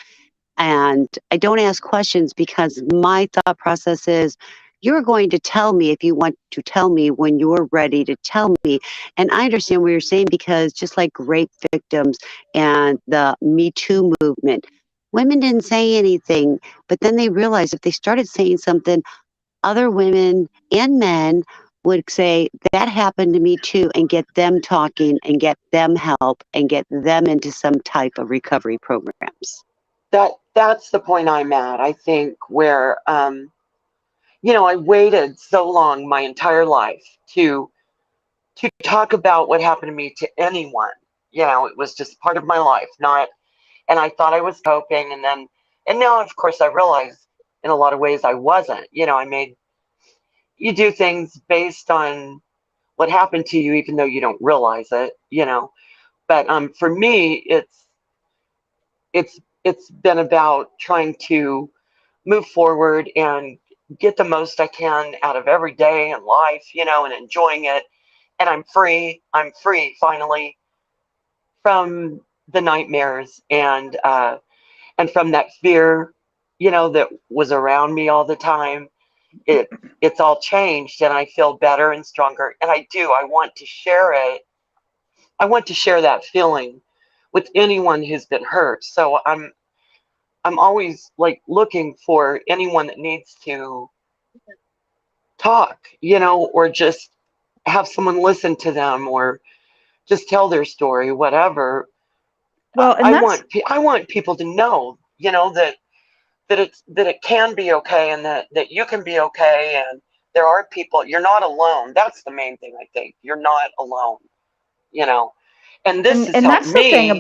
And I don't ask questions because my thought process is, you're going to tell me if you want to tell me when you're ready to tell me. And I understand what you're saying, because just like rape victims and the Me Too movement, women didn't say anything, but then they realized if they started saying something, other women and men would say, that happened to me too, and get them talking and get them help and get them into some type of recovery programs. That's the point I'm at, I think, where I waited so long my entire life to talk about what happened to me to anyone. It was just part of my life, and I thought I was coping, and now of course I realize in a lot of ways I wasn't. You do things based on what happened to you, even though you don't realize it, But for me, it's been about trying to move forward and get the most I can out of every day in life, and enjoying it. And I'm free finally from the nightmares and from that fear, that was around me all the time. It's all changed, and I feel better and stronger. And I want to share it. I want to share that feeling with anyone who's been hurt. So I'm always looking for anyone that needs to talk, or just have someone listen to them, or just tell their story, whatever. Well, and I want people to know, that it can be okay, and that you can be okay, and there are people. You're not alone. That's the main thing, I think. You're not alone. And this has helped that's me.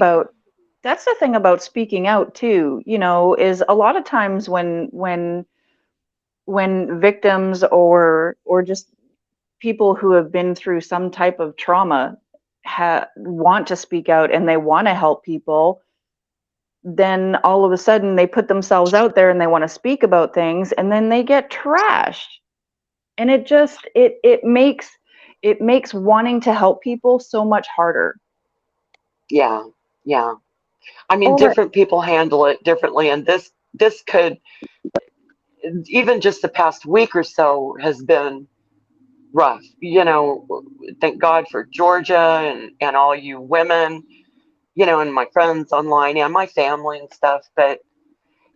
That's the thing about speaking out too, is a lot of times when victims or just people who have been through some type of trauma want to speak out and they want to help people, then all of a sudden they put themselves out there and they want to speak about things, and then they get trashed. And it makes wanting to help people so much harder. Yeah. I mean, different people handle it differently, and this could, even just the past week or so, has been rough. Thank God for Georgia and all you women, and my friends online and my family and stuff. But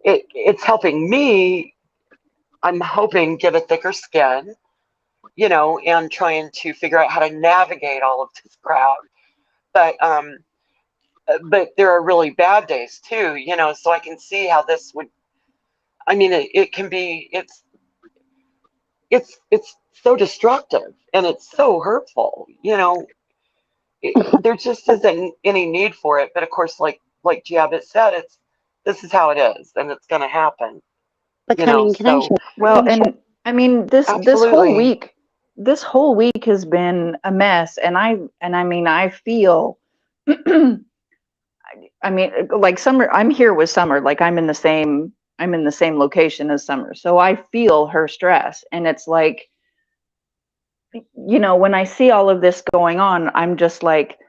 it's helping me. I'm hoping get a thicker skin, and trying to figure out how to navigate all of this crowd. But there are really bad days too, so I can see how this would. I mean, it can be. It's so destructive and it's so hurtful. There just isn't any need for it. But of course, like Giabit said, this is how it is, and it's going to happen. But Connie, can I So share? Well, and I mean this Absolutely. this whole week has been a mess, and I mean I feel I mean like Summer, I'm here with Summer, like I'm in the same location as Summer. So I feel her stress, and it's like, when I see all of this going on, I'm just like,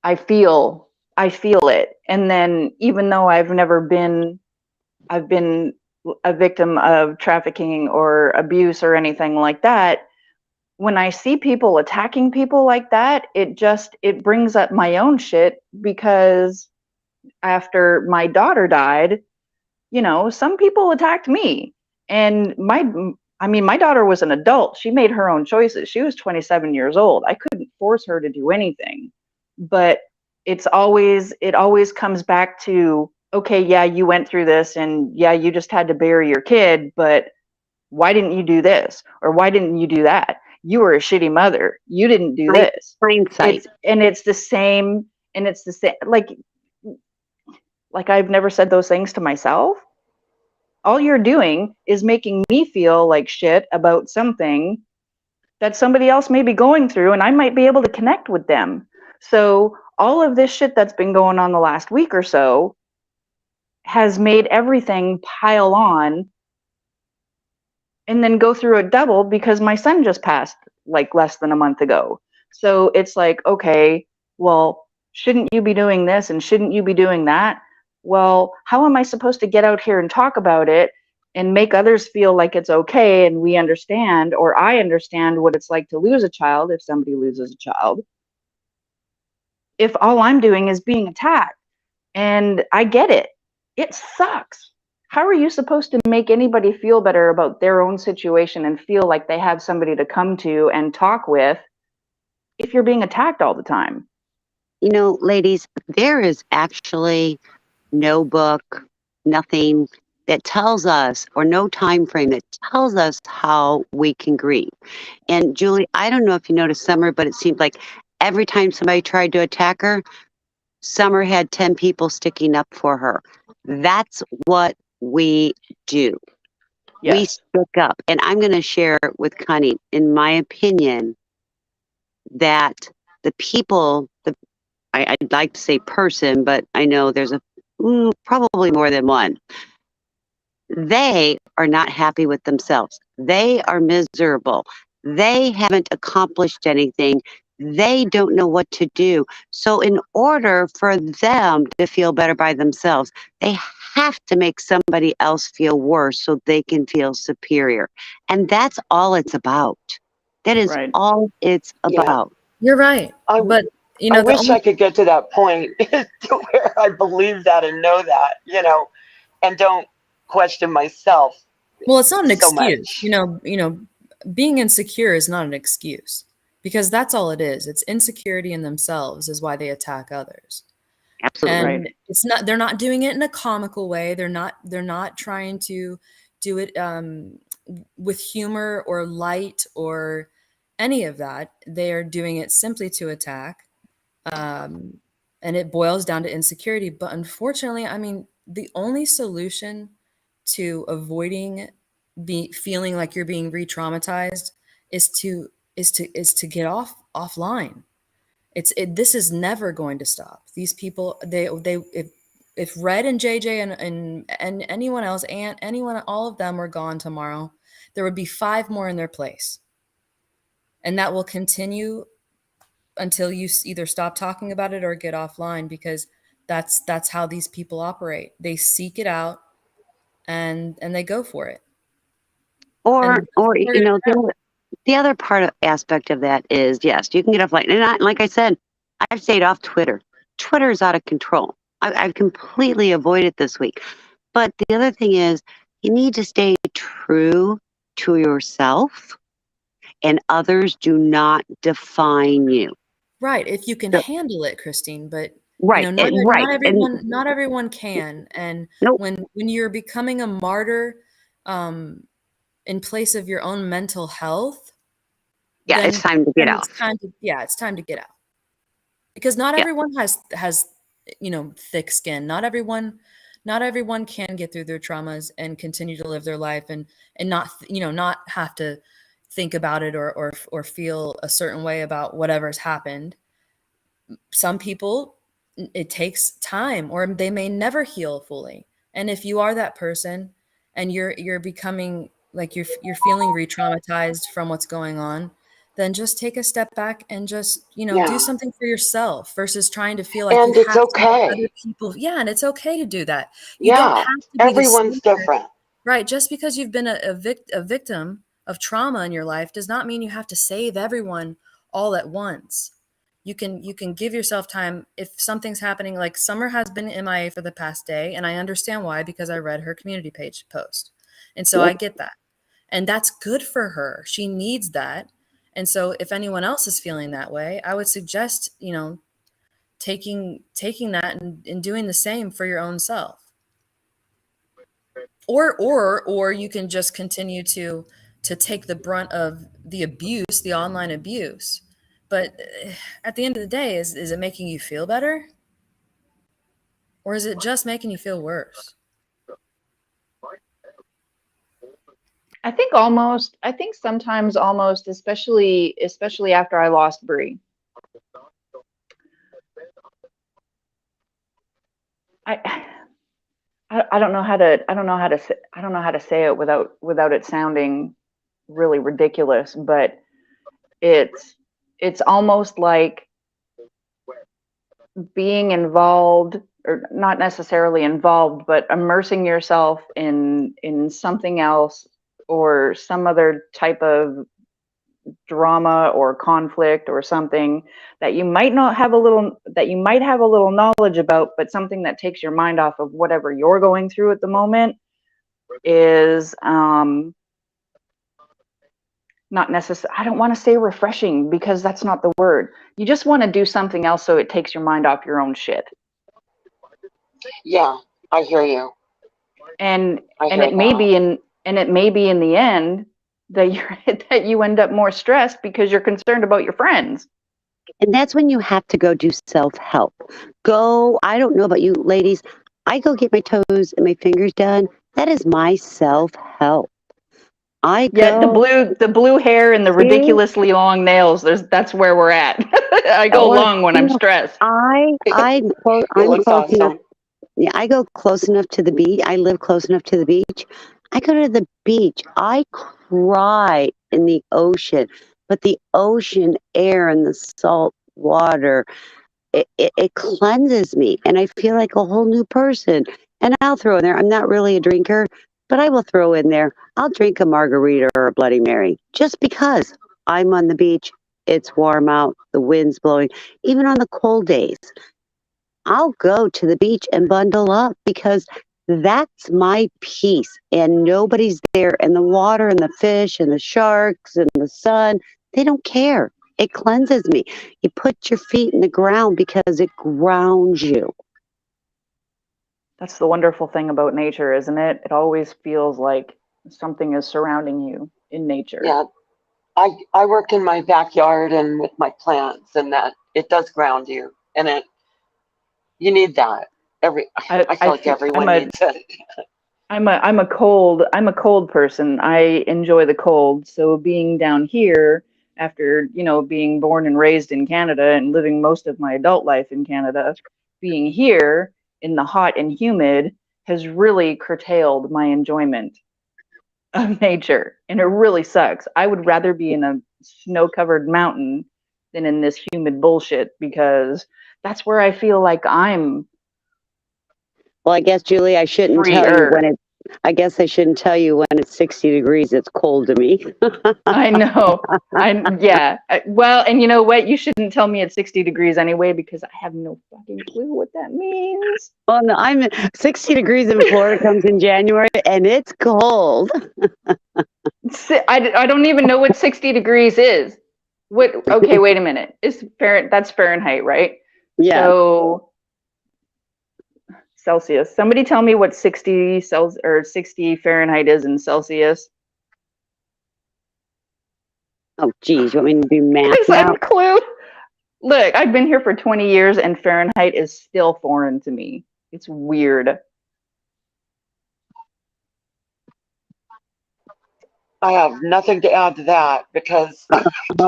I feel it. And then even though I've been a victim of trafficking or abuse or anything like that, when I see people attacking people like that, it brings up my own shit, because after my daughter died, some people attacked me. And my daughter was an adult. She made her own choices. She was 27 years old. I couldn't force her to do anything. But it always comes back to, okay, yeah, you went through this, and yeah, you just had to bury your kid, but why didn't you do this? Or why didn't you do that? You were a shitty mother. You didn't do this. Hindsight. It's the same, like I've never said those things to myself. All you're doing is making me feel like shit about something that somebody else may be going through, and I might be able to connect with them. So all of this shit that's been going on the last week or so has made everything pile on, and then go through it double because my son just passed like less than a month ago. So it's like, okay, well, shouldn't you be doing this and shouldn't you be doing that? Well, how am I supposed to get out here and talk about it and make others feel like it's okay and we understand, or I understand what it's like to lose a child if somebody loses a child, if all I'm doing is being attacked? And I get it. It sucks. How are you supposed to make anybody feel better about their own situation and feel like they have somebody to come to and talk with if you're being attacked all the time? Ladies, there is actually no book, nothing that tells us, or no time frame that tells us how we can grieve. And Julie, I don't know if you noticed Summer, but it seemed like every time somebody tried to attack her, Summer had 10 people sticking up for her. That's what we do. Yes. We stick up. And I'm going to share with Connie, in my opinion, that the people, I'd like to say person, but I know there's probably more than one. They are not happy with themselves. They are miserable. They haven't accomplished anything. They don't know what to do. So in order for them to feel better by themselves, they have to make somebody else feel worse so they can feel superior. And that's all it's about. That is Right. all it's about. You're right. But I wish I could get to that point to where I believe that and know that, and don't question myself. Well, it's not an so excuse. much. Being insecure is not an excuse, because that's all it is. It's insecurity in themselves is why they attack others. Absolutely. And it's not, they're not doing it in a comical way. They're not trying to do it with humor or light or any of that. They are doing it simply to attack. And it boils down to insecurity. But unfortunately, I mean, the only solution to avoiding feeling like you're being re-traumatized is to get offline. This is never going to stop. These people, if Red and JJ and anyone else, all of them were gone tomorrow, there would be 5 more in their place. And that will continue until you either stop talking about it or get offline, because that's how these people operate. They seek it out and they go for it. Or the other aspect of that is, yes, you can get offline. And like I said, I've stayed off Twitter. Twitter is out of control. I've completely avoided this week. But the other thing is, you need to stay true to yourself, and others do not define you. Right, if you can So, handle it, Christine, but right, and right, and not everyone can. And nope, when you're becoming a martyr, in place of your own mental health, yeah, it's time to get then out. it's time to get out. Because not Yeah, everyone has thick skin. Not everyone can get through their traumas and continue to live their life and not not have to think about it or feel a certain way about whatever's happened. Some people, it takes time, or they may never heal fully. And if you are that person and you're becoming like you're feeling re-traumatized from what's going on, then just take a step back and just do Yeah. something for yourself versus trying to feel like you And it's have to make other okay. people. Yeah, and it's okay to do that. You don't Yeah. have to be the Everyone's savior. different. Right, just because you've been a victim of trauma in your life does not mean you have to save everyone all at once. You can give yourself time. If something's happening, like Summer has been MIA for the past day, and I understand why, because I read her community page post. And so I yep. get that. And that's good for her. She needs that. And so if anyone else is feeling that way, I would suggest, taking that and doing the same for your own self. Or you can just continue to take the brunt of the abuse, the online abuse. But at the end of the day, is it making you feel better? Or is it just making you feel worse? I think sometimes almost, especially after I lost Bree. I don't know how to say it without it sounding really ridiculous, but it's almost like being involved, or not necessarily involved, but immersing yourself in something else or some other type of drama or conflict or something that you might have a little knowledge about, but something that takes your mind off of whatever you're going through at the moment is not necessary. I don't want to say refreshing, because that's not the word. You just want to do something else so it takes your mind off your own shit. Yeah, I hear you. And I hear it may that. be in the end that you end up more stressed because you're concerned about your friends. And that's when you have to go do self-help. I don't know about you ladies, I go get my toes and my fingers done. That is my self-help. Yeah, the blue hair and the See? ridiculously long nails. That's where we're at. I go Or, long when I'm stressed. I'm It close looks enough. awesome. Yeah, I go close enough to the beach. I live close enough to the beach. I go to the beach. I cry in the ocean, but the ocean air and the salt water, it cleanses me, and I feel like a whole new person. And I'll throw in there, I'm not really a drinker, but I will throw in there, I'll drink a margarita or a Bloody Mary just because I'm on the beach. It's warm out, the wind's blowing. Even on the cold days, I'll go to the beach and bundle up because that's my peace, and nobody's there. And the water and the fish and the sharks and the sun, they don't care. It cleanses me. You put your feet in the ground because it grounds you. That's the wonderful thing about nature, isn't it? It always feels like something is surrounding you in nature. Yeah, I work in my backyard and with my plants, and that it does ground you, and you need that. I feel like everyone needs it. I'm a cold person. I enjoy the cold. So being down here after, being born and raised in Canada and living most of my adult life in Canada, being here in the hot and humid has really curtailed my enjoyment of nature. And it really sucks. I would rather be in a snow-covered mountain than in this humid bullshit, because that's where I feel like I'm Well, I guess, Julie, I shouldn't tell you freer. I guess I shouldn't tell you when it's 60 degrees. It's cold to me. I know. Well, and you know what? You shouldn't tell me it's 60 degrees anyway, because I have no fucking clue what that means. Well, no, 60 degrees in Florida comes in January, and it's cold. I don't even know what 60 degrees is. What? Okay, wait a minute. That's Fahrenheit, right? Yeah. So Celsius. Somebody tell me what 60 Celsius or 60 Fahrenheit is in Celsius. Oh, geez, you want me to do math Because now? I'm clued. Look, I've been here for 20 years and Fahrenheit is still foreign to me. It's weird. I have nothing to add to that because I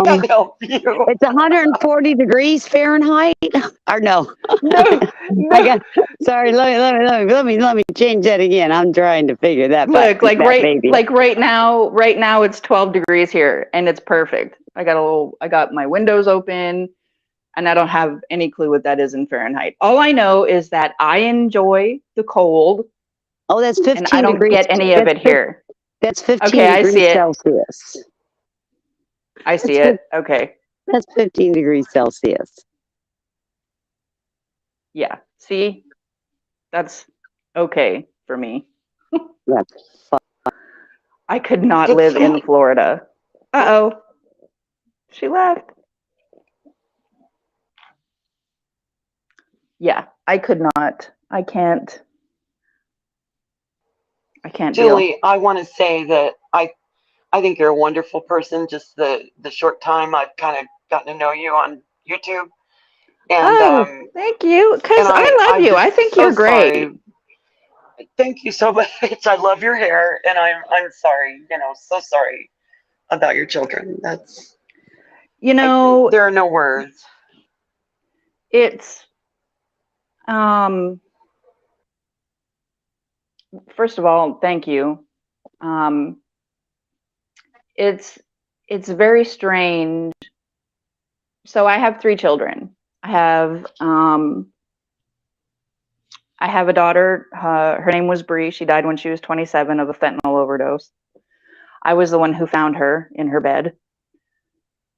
can't help you. It's 140 degrees Fahrenheit. Or no. No. Sorry, let me change that again. I'm trying to figure that. Look, right now it's 12 degrees here and it's perfect. I got my windows open and I don't have any clue what that is in Fahrenheit. All I know is that I enjoy the cold. Oh, that's 15 and I don't degrees. get any of it here. That's 15 Okay, degrees I see it. Celsius. I see it. Okay. That's 15 degrees Celsius. Yeah. See? That's okay for me. That's fun. I could not live in Florida. Uh-oh. She left. Yeah, I could not. I can't Julie, deal. I want to say that I think you're a wonderful person. Just the short time I've kind of gotten to know you on YouTube. And thank you. Because I love you. I think you're great. Sorry. Thank you so much. I love your hair, and I'm sorry. So sorry about your children. That's there are no words. It's first of all, thank you. It's very strange. So I have 3 children. I have a daughter. Her name was Bree. She died when she was 27 of a fentanyl overdose. I was the one who found her in her bed.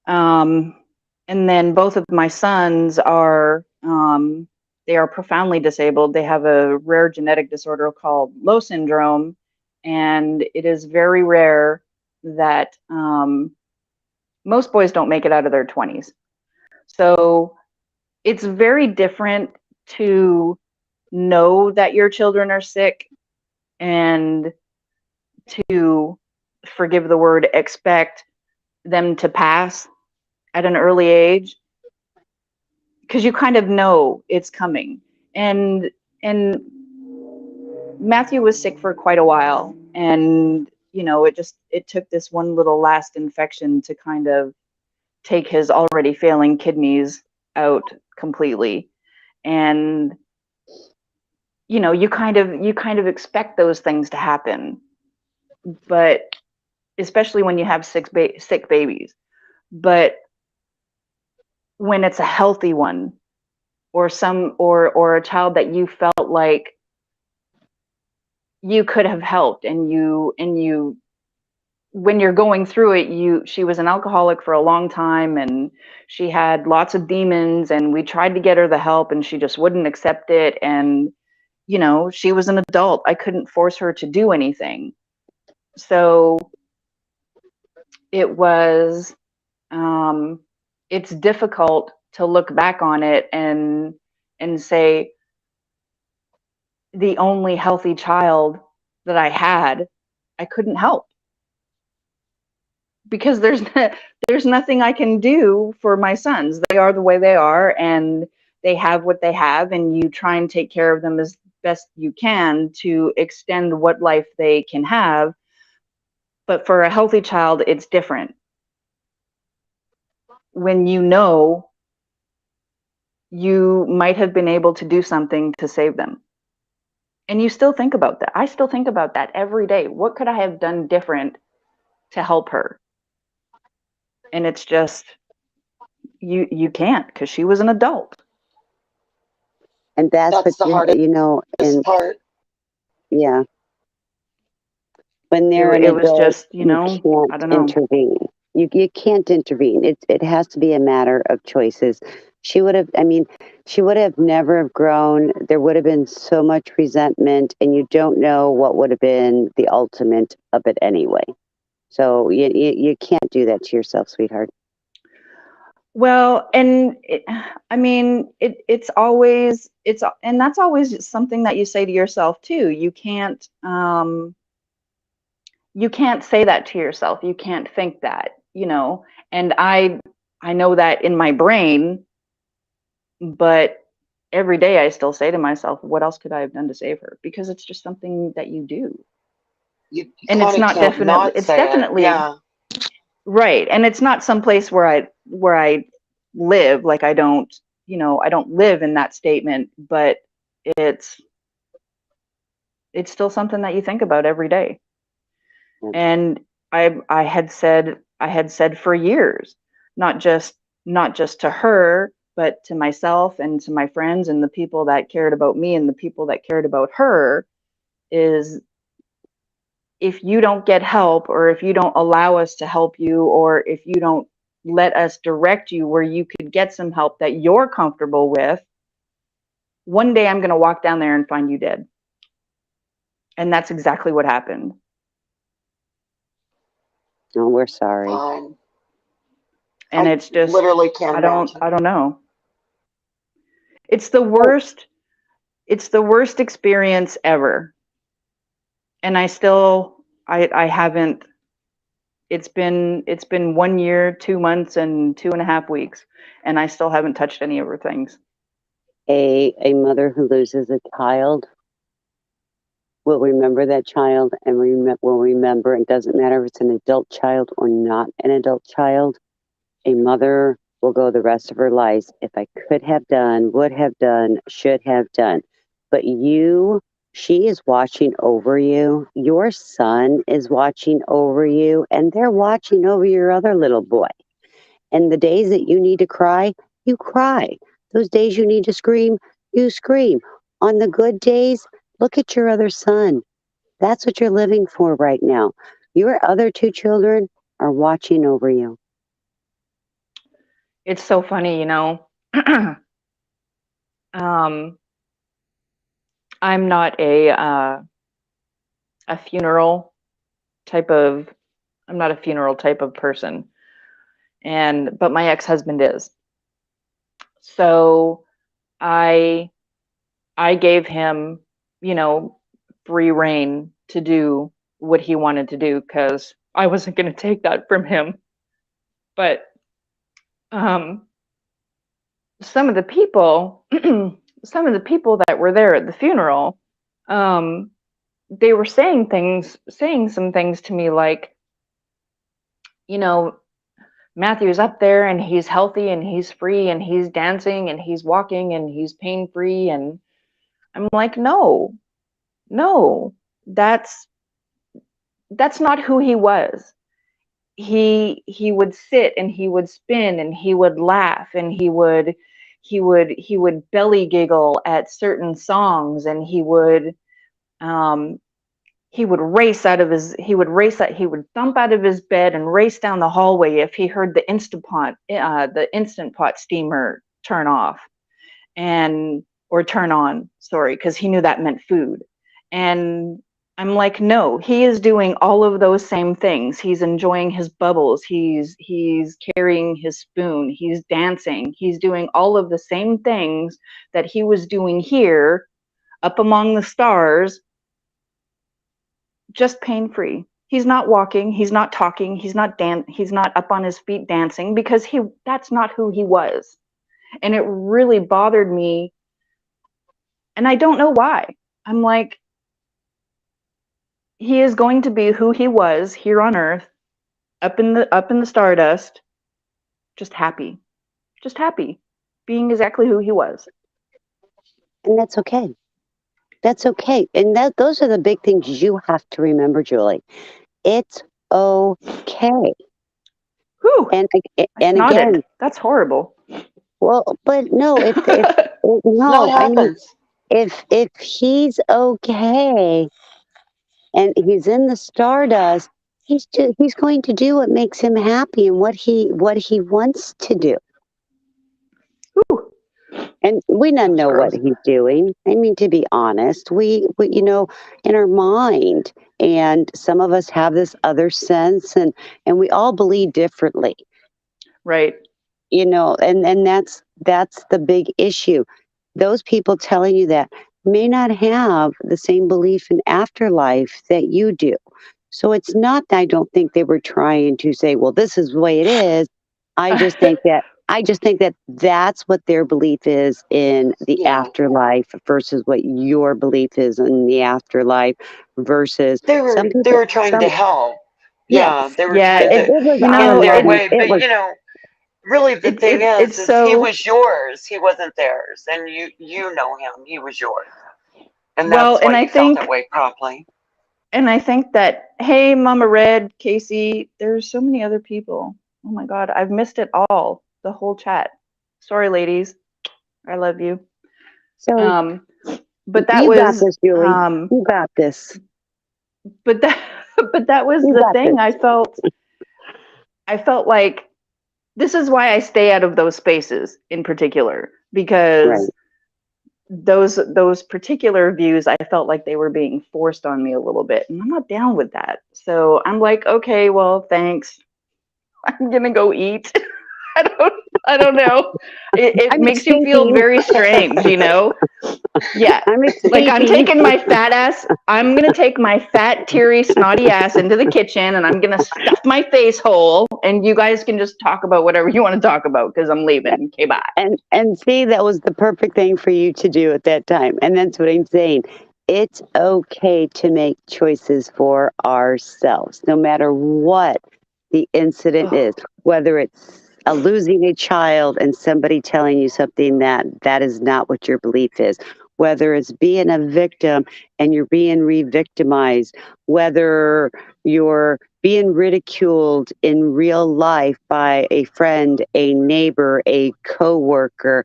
And then both of my sons are they are profoundly disabled. They have a rare genetic disorder called Lowe syndrome, and it is very rare that most boys don't make it out of their 20s. So it's very different to know that your children are sick and to, forgive the word, expect them to pass at an early age, because you kind of know it's coming. And Matthew was sick for quite a while, and it took this one little last infection to kind of take his already failing kidneys out completely. And you kind of expect those things to happen, but especially when you have sick babies. But when it's a healthy one, or a child that you felt like you could have helped, and you when you're going through it, she was an alcoholic for a long time, and she had lots of demons, and we tried to get her the help and she just wouldn't accept it. And she was an adult. I couldn't force her to do anything. So it was it's difficult to look back on it and say, the only healthy child that I had, I couldn't help, because there's nothing I can do for my sons. They are the way they are, and they have what they have, and you try and take care of them as best you can to extend what life they can have. But for a healthy child, it's different. When you might have been able to do something to save them. And you still think about that. I still think about that every day. What could I have done different to help her? And it's just, you can't, because she was an adult. And that's the hardest and part. yeah. When they're an It was adult, just, you I can't don't know. intervene. You can't intervene. It has to be a matter of choices. She would have, I mean, she would have never have grown. There would have been so much resentment, and you don't know what would have been the ultimate of it anyway. So you can't do that to yourself, sweetheart. Well, and I mean, it's always, and that's always something that you say to yourself too. You can't say that to yourself. You can't think that, and I know that in my brain, but every day I still say to myself, what else could I have done to save her? Because it's just something that you do. You And it's kind of not can't definitely, not it's say it. definitely Yeah. right. And it's not someplace where I live. Like I don't live in that statement, but it's still something that you think about every day. And I had said for years, not just to her, but to myself and to my friends and the people that cared about me and the people that cared about her, is if you don't get help, or if you don't allow us to help you, or if you don't let us direct you where you could get some help that you're comfortable with, one day I'm going to walk down there and find you dead. And that's exactly what happened. Oh, we're sorry. And I it's just, literally can't I imagine. don't know. It's the worst experience ever. And I haven't, it's been 1 year, 2 months, and 2.5 weeks, and I still haven't touched any of her things. A mother who loses a child will remember that child, and will remember, it doesn't matter if it's an adult child or not an adult child. A mother will go the rest of her life, if I could have done, would have done, should have done. But she is watching over you. Your son is watching over you, and they're watching over your other little boy. And the days that you need to cry, you cry. Those days you need to scream, you scream. On the good days, look at your other son. That's what you're living for right now. Your other two children are watching over you. It's so funny, I'm not a funeral type of I'm not a funeral type of person, but my ex-husband is. So I gave him, free reign to do what he wanted to do, because I wasn't going to take that from him. But some of the people that were there at the funeral, they were saying some things to me like, Matthew's up there and he's healthy and he's free and he's dancing and he's walking and he's pain free. And I'm like, no, that's not who he was. He would sit and he would spin and he would laugh and he would belly giggle at certain songs, and he would thump out of his bed and race down the hallway if he heard the Instant Pot steamer turn off or turn on, sorry, because he knew that meant food. And I'm like, no, he is doing all of those same things. He's enjoying his bubbles. He's carrying his spoon. He's dancing. He's doing all of the same things that he was doing here up among the stars, just pain-free. He's not walking, he's not talking, he's not up on his feet dancing, because that's not who he was. And it really bothered me. And I don't know why. I'm like, he is going to be who he was here on Earth, up in the stardust, just happy, being exactly who he was. And that's okay. That's okay. And those are the big things you have to remember, Julie. It's okay. Whew, and again, that's horrible. Well, but no, no, I mean, if he's okay, and he's in the stardust. He's going to do what makes him happy and what he wants to do. Ooh. And we don't know what gross. he's doing. I mean, to be honest, we in our mind, and some of us have this other sense, and we all believe differently. Right. And that's the big issue. Those people telling you that may not have the same belief in afterlife that you do. So it's not that I don't think they were trying to say, well, this is the way it is. I just think that that's what their belief is in the Yeah. afterlife versus what your belief is in the afterlife versus They some were people. trying to help. Yes, Yeah, they were Yeah, trying it to was in their honorable. way. It But was really the thing it's is he so was yours. He wasn't theirs. And you know him. He was yours. And well, that's why you felt that way probably. and I think that, hey, Mama Red, Casey, there's so many other people. Oh my God, I've missed it all, the whole chat. Sorry, ladies, I love you. so. But that You got was, this, Julie. You got this. but that, but that was You the got thing. this. I felt like this is why I stay out of those spaces in particular, because Right. those particular views, I felt like they were being forced on me a little bit, and I'm not down with that. So I'm like, okay, well, thanks. I'm gonna go eat. I don't know. It I'm makes you feel escaping. very strange, Yeah. I'm Like I'm escaping. taking my fat ass, I'm gonna take my fat, teary, snotty ass into the kitchen and I'm gonna stuff my face hole and you guys can just talk about whatever you want to talk about because I'm leaving. Okay, bye. And see, that was the perfect thing for you to do at that time. And that's what I'm saying. It's okay to make choices for ourselves, no matter what the incident Oh, is, whether it's losing a child and somebody telling you something that is not what your belief is, whether it's being a victim and you're being re-victimized, whether you're being ridiculed in real life by a friend, a neighbor, a coworker,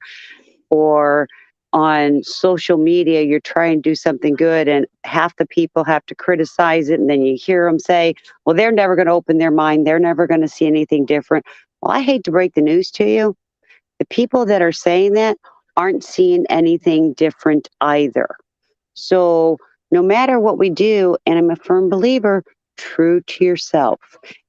or on social media, you're trying to do something good and half the people have to criticize it. And then you hear them say, well, they're never going to open their mind. They're never going to see anything different. Well, I hate to break the news to you. The people that are saying that aren't seeing anything different either. So no matter what we do, and I'm a firm believer, true to yourself.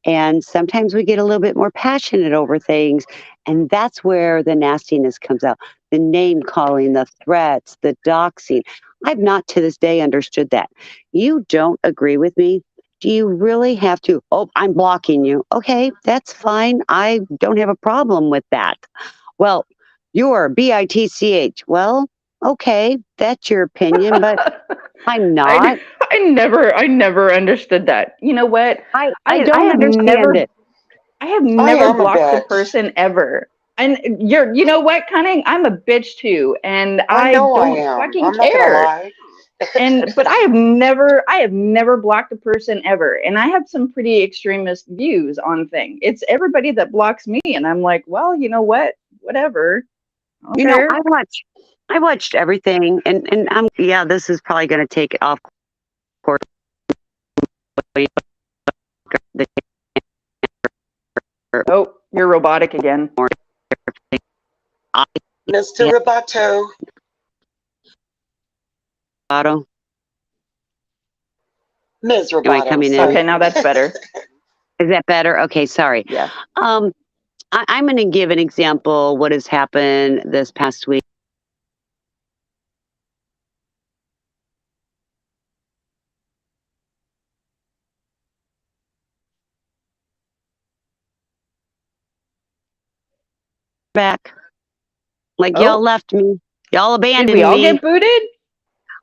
And sometimes we get a little bit more passionate over things. And that's where the nastiness comes out. The name calling, the threats, the doxing. I've not to this day understood that. You don't agree with me. Do you really have to? Oh, I'm blocking you. Okay, that's fine. I don't have a problem with that. Well, you're BITCH. Well, okay, that's your opinion, but I'm not. I never understood that. You know what? I don't understand it. I have I never am a blocked a bitch. person ever. And you know what, Cunning? I'm a bitch too, and I I know I don't am. fucking I'm not gonna care. lie. But I have never blocked a person ever, and I have some pretty extremist views on things. It's everybody that blocks me, and I'm like, well, you know what? Whatever. I don't You know, care. I watched everything, and yeah, this is probably going to take it off course. Oh, you're robotic again. Mr. Yeah, Roboto. Otto, Ms. am I Roboto, coming in? Okay, sorry. now that's better. Is that better? Okay, sorry. Yeah. I'm going to give an example what has happened this past week. Back, like y'all Oh, left me, y'all did we abandoned all me. get booted?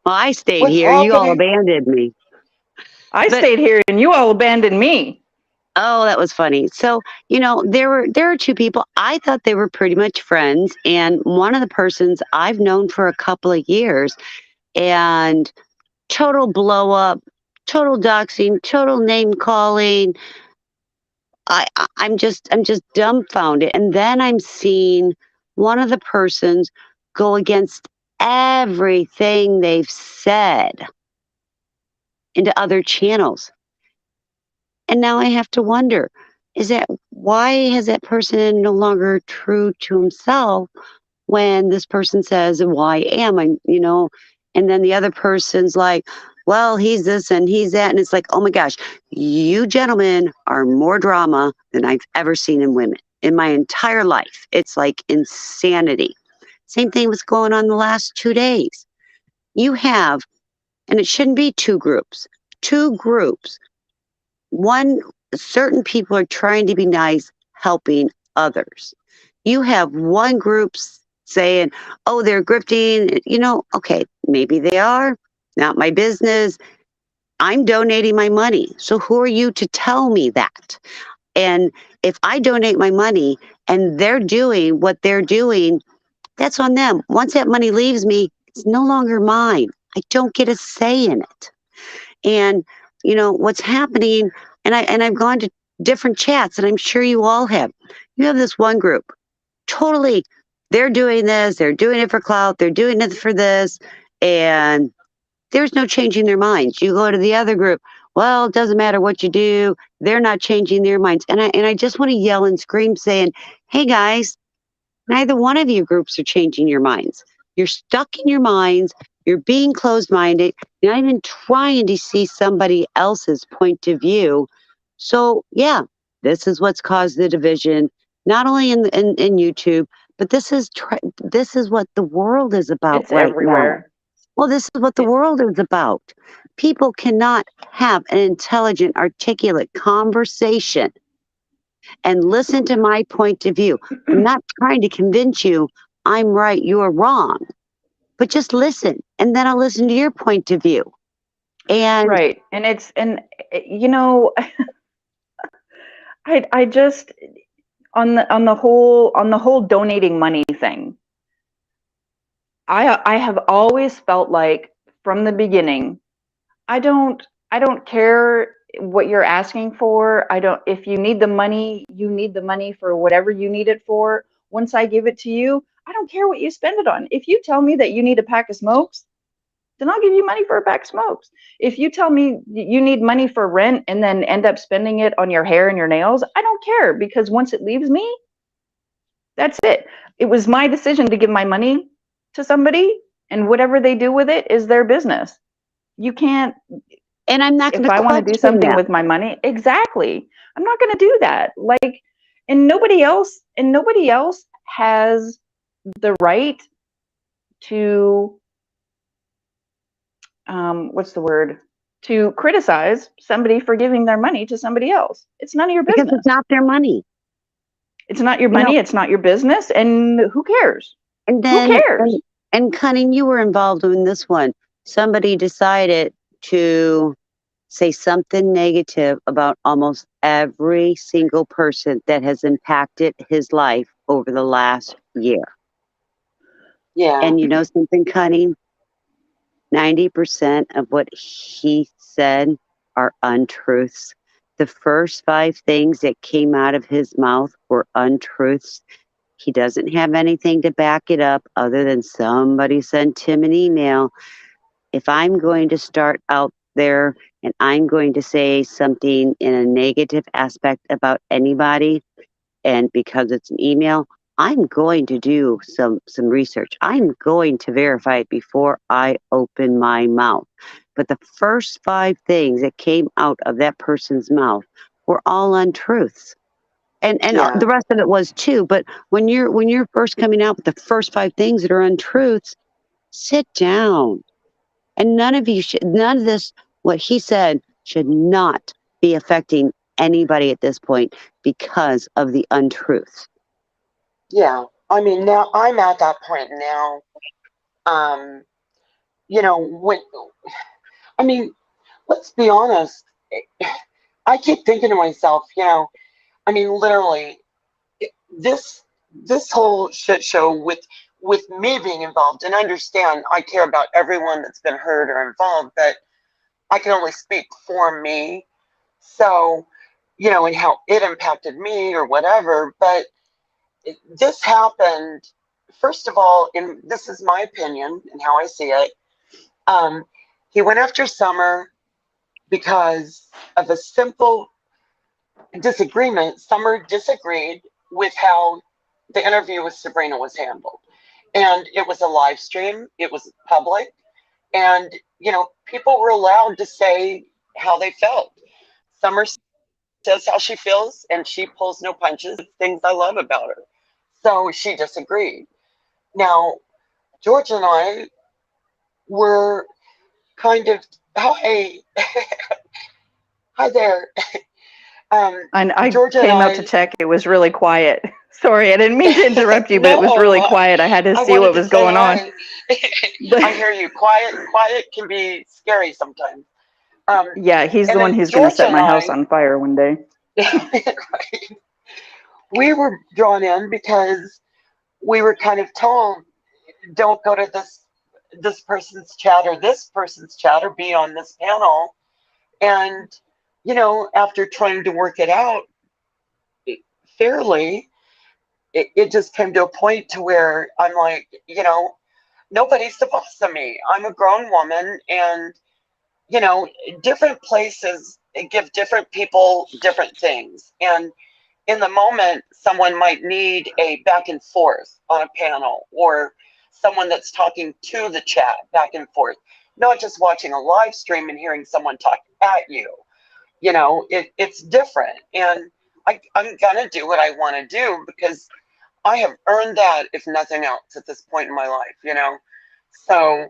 Well, I stayed What's here. You all happening? abandoned me. I But stayed here, and you all abandoned me. oh, that was funny. So, there were two people. I thought they were pretty much friends, and one of the persons I've known for a couple of years, and total blow up, total doxing, total name calling. I'm just dumbfounded. And then I'm seeing one of the persons go against everything they've said. into other channels. And now I have to wonder, why has that person no longer true to himself when this person says, well, I am, and then the other person's like, well, he's this and he's that. And it's like, oh my gosh, you gentlemen are more drama than I've ever seen in women in my entire life. It's like insanity. Same thing was going on the last 2 days. You have, and it shouldn't be two groups. One, certain people are trying to be nice, helping others. You have one group saying, oh, they're grifting, okay, maybe they are, not my business. I'm donating my money. So who are you to tell me that? And if I donate my money and they're doing what they're doing, that's on them. Once that money leaves me, it's no longer mine. I don't get a say in it. And what's happening, and I've gone to different chats, and I'm sure you all have. You have this one group, totally, they're doing this, they're doing it for clout, they're doing it for this, and there's no changing their minds. You go to the other group, well, it doesn't matter what you do, they're not changing their minds. And I just want to yell and scream saying, hey guys, neither one of your groups are changing your minds. You're stuck in your minds. You're being closed-minded. You're not even trying to see somebody else's point of view. So, yeah, this is what's caused the division, not only in YouTube, but this is what the world is about It's right everywhere. now. Well, this is what the world is about. People cannot have an intelligent, articulate conversation and listen to my point of view. I'm not trying to convince you I'm right, you're wrong, but just listen, and then I'll listen to your point of view. And right. And I just, on the whole donating money thing, I have always felt like from the beginning, I don't care what you're asking for. If you need the money, you need the money for whatever you need it for. Once I give it to you, I don't care what you spend it on. If you tell me that you need a pack of smokes, then I'll give you money for a pack of smokes. If you tell me you need money for rent and then end up spending it on your hair and your nails, I don't care, because once it leaves me, that's it. It was my decision to give my money to somebody, and whatever they do with it is their business. You can't, and I'm not going if to I want to do something with my money, exactly. I'm not going to do that. Like, and nobody else has the right to what's the word? To criticize somebody for giving their money to somebody else. It's none of your business. Because it's not their money. It's not your money. It's not your business. And who cares? And then, who cares? And Cunning, you were involved in this one. Somebody decided to say something negative about almost every single person that has impacted his life over the last year. Yeah. And you know something, Cunning? 90% of what he said are untruths. The first 5 things that came out of his mouth were untruths. He doesn't have anything to back it up other than somebody sent him an email. If I'm going to start out there and I'm going to say something in a negative aspect about anybody, and because it's an email, I'm going to do some research. I'm going to verify it before I open my mouth. But the first 5 things that came out of that person's mouth were all untruths. And Yeah. the rest of it was too. But when you're first coming out with the first 5 things that are untruths, sit down. And none of this, what he said, should not be affecting anybody at this point because of the untruths. Yeah. I mean, now I'm at that point now. Let's be honest. I keep thinking to myself, literally, this whole shit show with me being involved, and understand I care about everyone that's been hurt or involved, but I can only speak for me. So, and how it impacted me or whatever. But this happened, first of all, and this is my opinion and how I see it. He went after Summer because of a simple disagreement. Summer disagreed with how the interview with Sabrina was handled. And it was a live stream, it was public, and people were allowed to say how they felt. Summer says how she feels, and she pulls no punches. Things I love about her. So she disagreed. Now, George and I were kind of, hi, hi there. And I Georgia came and out to check. It was really quiet. Sorry, I didn't mean to interrupt you, but it was really No, quiet. I had to I see what wanted to was say going on. hi. I hear you. Quiet can be scary sometimes. Yeah, he's the And one then who's going to Georgia set and my house I, on fire one day. right, we were drawn in because we were kind of told, don't go to this person's chat or this person's chat or be on this panel. And after trying to work it out fairly, it just came to a point to where I'm like, nobody's the boss of me. I'm a grown woman, and different places give different people different things. And in the moment, someone might need a back and forth on a panel, or someone that's talking to the chat back and forth, not just watching a live stream and hearing someone talk at you. It's different. And I'm going to do what I want to do because I have earned that, if nothing else, at this point in my life. So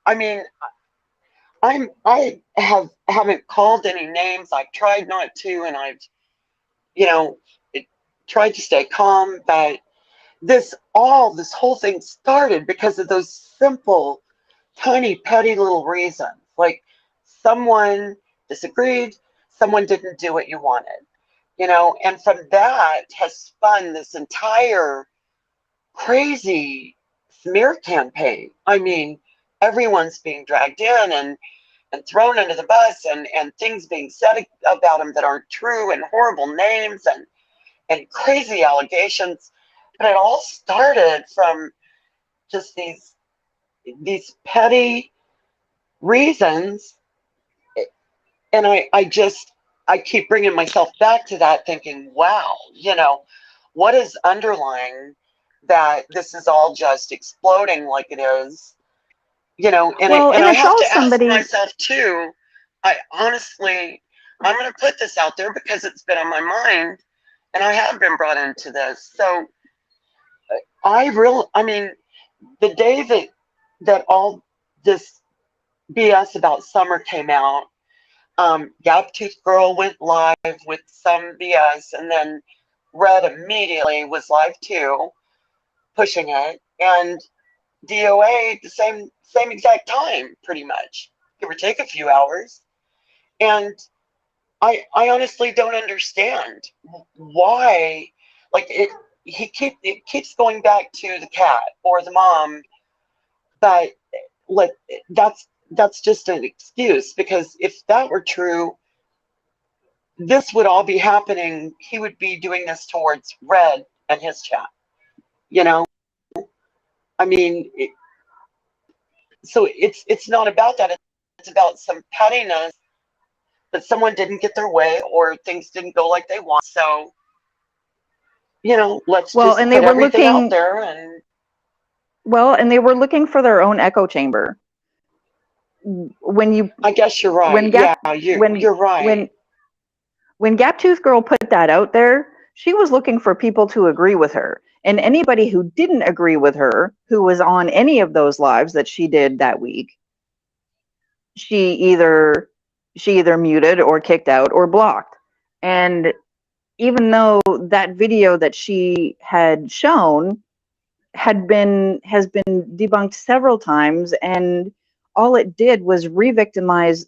I mean, I haven't called any names. I've tried not to, and I've, tried to stay calm. But this whole thing started because of those simple, tiny, petty little reasons. Like someone disagreed, someone didn't do what you wanted, and from that has spun this entire crazy smear campaign. I mean, everyone's being dragged in and thrown under the bus, and things being said about them that aren't true, and horrible names and crazy allegations. But it all started from just these petty reasons. And I keep bringing myself back to that, thinking, wow, what is underlying that this is all just exploding like it is, and And I it's have all to ask somebody. myself too. I honestly, I'm going to put this out there because it's been on my mind, and I have been brought into this. So I mean, the day that all this BS about Summer came out, Gap Tooth Girl went live with some BS, and then Red immediately was live too, pushing it, and DOA the same exact time, pretty much, give or take a few hours. And I honestly don't understand why, like it keeps going back to the cat or the mom, but that's just an excuse, because if that were true, this would all be happening. He would be doing this towards Red and his chat, I mean, so it's not about that. It's about some pettiness that someone didn't get their way, or things didn't go like they want. So, let's Well, just and they put were everything out looking. there. And Well, and they were looking for their own echo chamber. When I guess you're right. when Gap Yeah, when you're right. when Gap Tooth Girl put that out there, she was looking for people to agree with her. And anybody who didn't agree with her, who was on any of those lives that she did that week, she either muted or kicked out or blocked. And even though that video that she had shown has been debunked several times, and all it did was re-victimize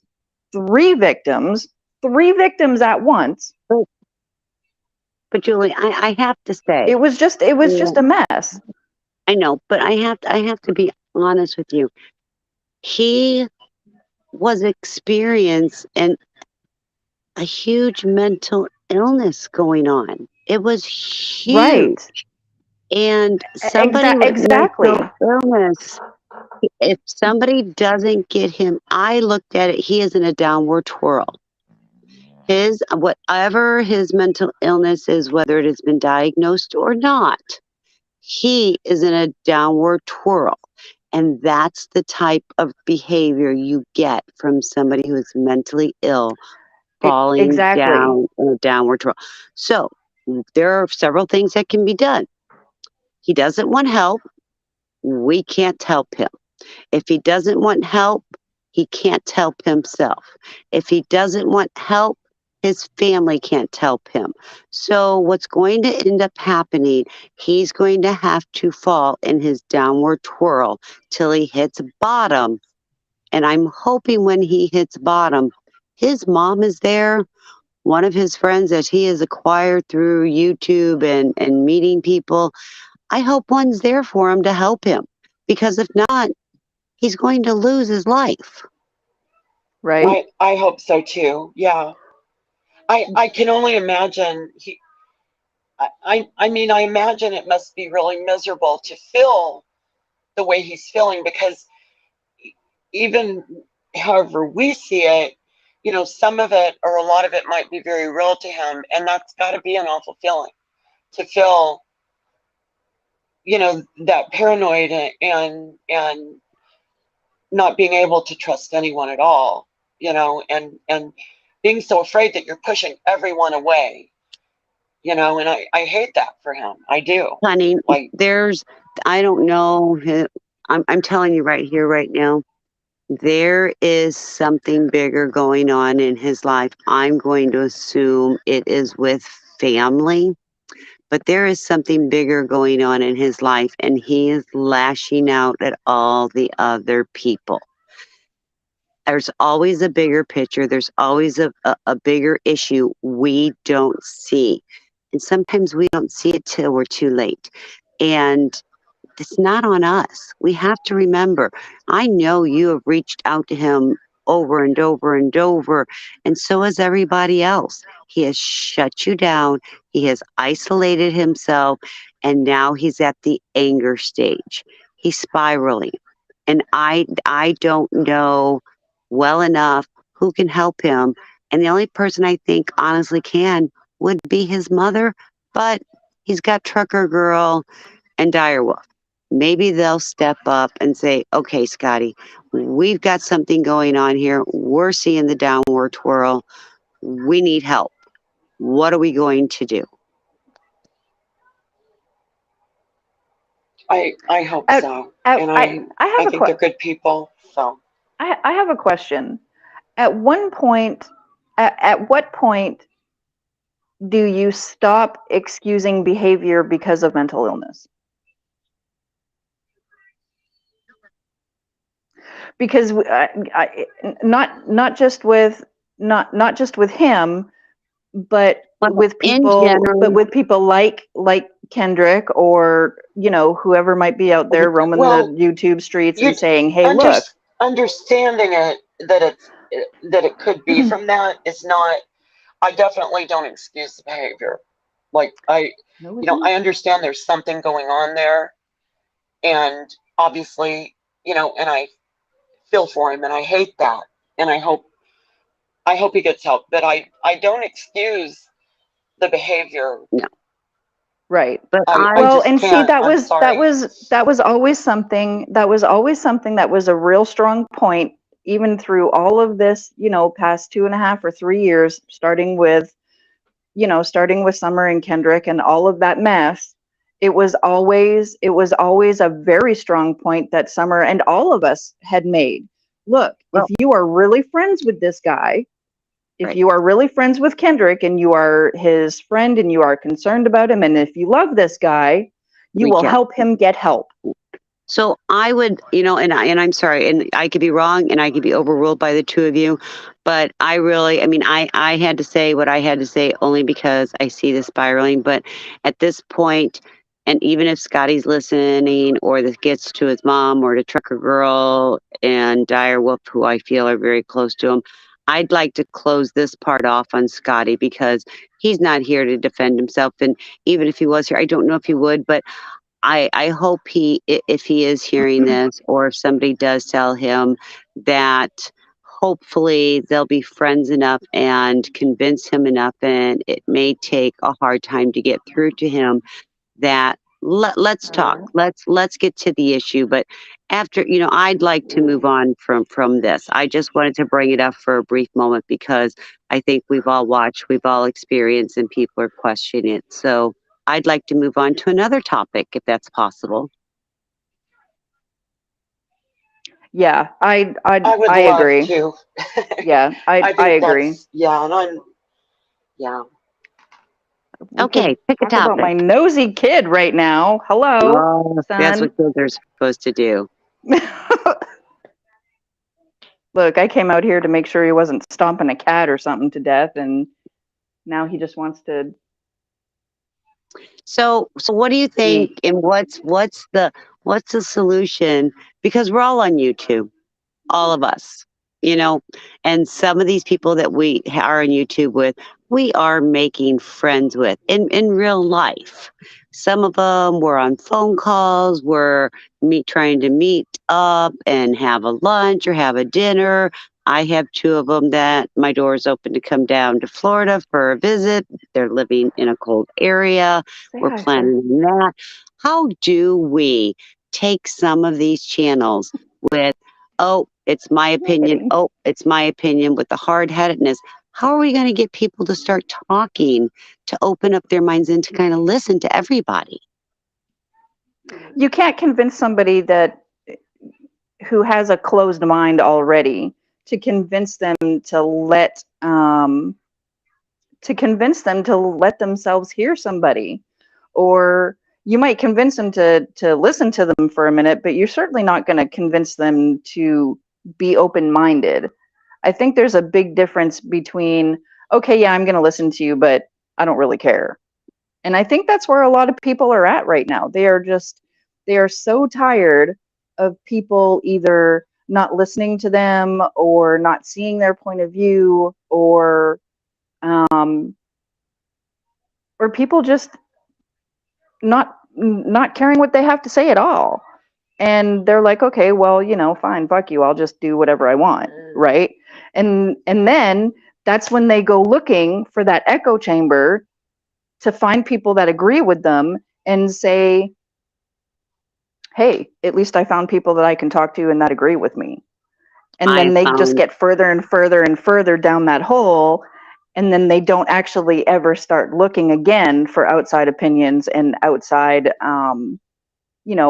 three victims at once. But Julie, I have to say, It was just a mess. I know, but I have to be honest with you. He was experiencing a huge mental illness going on. It was huge. Right. And somebody with Exactly. mental illness If somebody doesn't get him, I looked at it, he is in a downward twirl. Whatever his mental illness is, whether it has been diagnosed or not, he is in a downward twirl. And that's the type of behavior you get from somebody who is mentally ill, falling Exactly. down in a downward twirl. So there are several things that can be done. He doesn't want help. We can't help him. If he doesn't want help, he can't help himself. If he doesn't want help, his family can't help him. So what's going to end up happening, he's going to have to fall in his downward twirl till he hits bottom. And I'm hoping when he hits bottom, his mom is there. One of his friends that he has acquired through YouTube and meeting people, I hope one's there for him to help him. Because if not, he's going to lose his life. Right. I hope so too. Yeah. I can only imagine I mean, I imagine it must be really miserable to feel the way he's feeling, because even however we see it, you know, some of it or a lot of it might be very real to him, and that's got to be an awful feeling to feel, you know, that paranoid and not being able to trust anyone at all, you know, and being so afraid that you're pushing everyone away, you know, and I hate that for him. I do. Honey, Like, I don't know, I'm telling you right here, right now, there is something bigger going on in his life. I'm going to assume it is with family, but there is something bigger going on in his life, and he is lashing out at all the other people. There's always a bigger picture. There's always a bigger issue we don't see. And sometimes we don't see it till we're too late. And it's not on us. We have to remember, I know you have reached out to him over and over and over, and so has everybody else. He has shut you down. He has isolated himself, and now he's at the anger stage. He's spiraling. And I don't know well enough who can help him. And the only person I think honestly can would be his mother, but he's got Trucker Girl and Direwolf. Maybe they'll step up and say, okay, Scotty, we've got something going on here. We're seeing the downward twirl. We need help. What are we going to do? I hope so. And I have think they're good people. So I have a question. At one point, at what point do you stop excusing behavior because of mental illness? Because not just with him, but with people like Kendrick, or you know, whoever might be out there roaming the YouTube streets and saying, "Hey, look." Understanding it that it could be from that is not. I definitely don't excuse the behavior. Like I understand there's something going on there, and obviously, you know, and I feel for him, and I hate that, and I hope he gets help, but I don't excuse the behavior. No. Right. But that was always something that was a real strong point, even through all of this, you know, past 2.5 or 3 years, starting with Summer and Kendrick and all of that mess. It was always a very strong point that Summer and all of us had made. Look, if you are really friends with this guy, if you are really friends with Kendrick and you are his friend and you are concerned about him, and if you love this guy, you will help him get help. So I would, you know, and I'm sorry, and I could be wrong and I could be overruled by the two of you, but I had to say what I had to say only because I see the spiraling. But at this point, and even if Scotty's listening, or this gets to his mom or to Trucker Girl and Direwolf, who I feel are very close to him, I'd like to close this part off on Scotty, because he's not here to defend himself. And even if he was here, I don't know if he would, but I hope if he is hearing this, or if somebody does tell him, that hopefully they'll be friends enough and convince him enough, and it may take a hard time to get through to him, that let's talk. Let's get to the issue. But after, I'd like to move on from this. I just wanted to bring it up for a brief moment because I think we've all watched, we've all experienced, and people are questioning it. So I'd like to move on to another topic, if that's possible. Yeah, I would love agree. to. Yeah, I think agree. Yeah, and yeah. Okay, pick a Talk about my topic. nosy kid right now. Hello, Oh, that's son. what kids are supposed to do. Look, I came out here to make sure he wasn't stomping a cat or something to death, and now he just wants to. So what do you think? And what's the solution? Because we're all on YouTube, all of us, and some of these people that we are on YouTube with, we are making friends with in real life. Some of them we're on phone calls, we're trying to meet up and have a lunch or have a dinner. I have two of them that my door is open to come down to Florida for a visit. They're living in a cold area. We're planning on that. How do we take some of these channels with, oh, it's my opinion. Oh, it's my opinion, with the hard-headedness? How are we going to get people to start talking, to open up their minds and to kind of listen to everybody? You can't convince somebody who has a closed mind already to convince them to let themselves hear somebody. Or you might convince them to listen to them for a minute, but you're certainly not going to convince them to be open-minded. I think there's a big difference between, okay, yeah, I'm going to listen to you, but I don't really care. And I think that's where a lot of people are at right now. They are so tired of people either not listening to them or not seeing their point of view, or people just not caring what they have to say at all. And they're like, okay, well, fine, fuck you, I'll just do whatever I want, right? And then that's when they go looking for that echo chamber to find people that agree with them and say, hey, at least I found people that I can talk to and that agree with me. And then they just get further and further and further down that hole, and then they don't actually ever start looking again for outside opinions and outside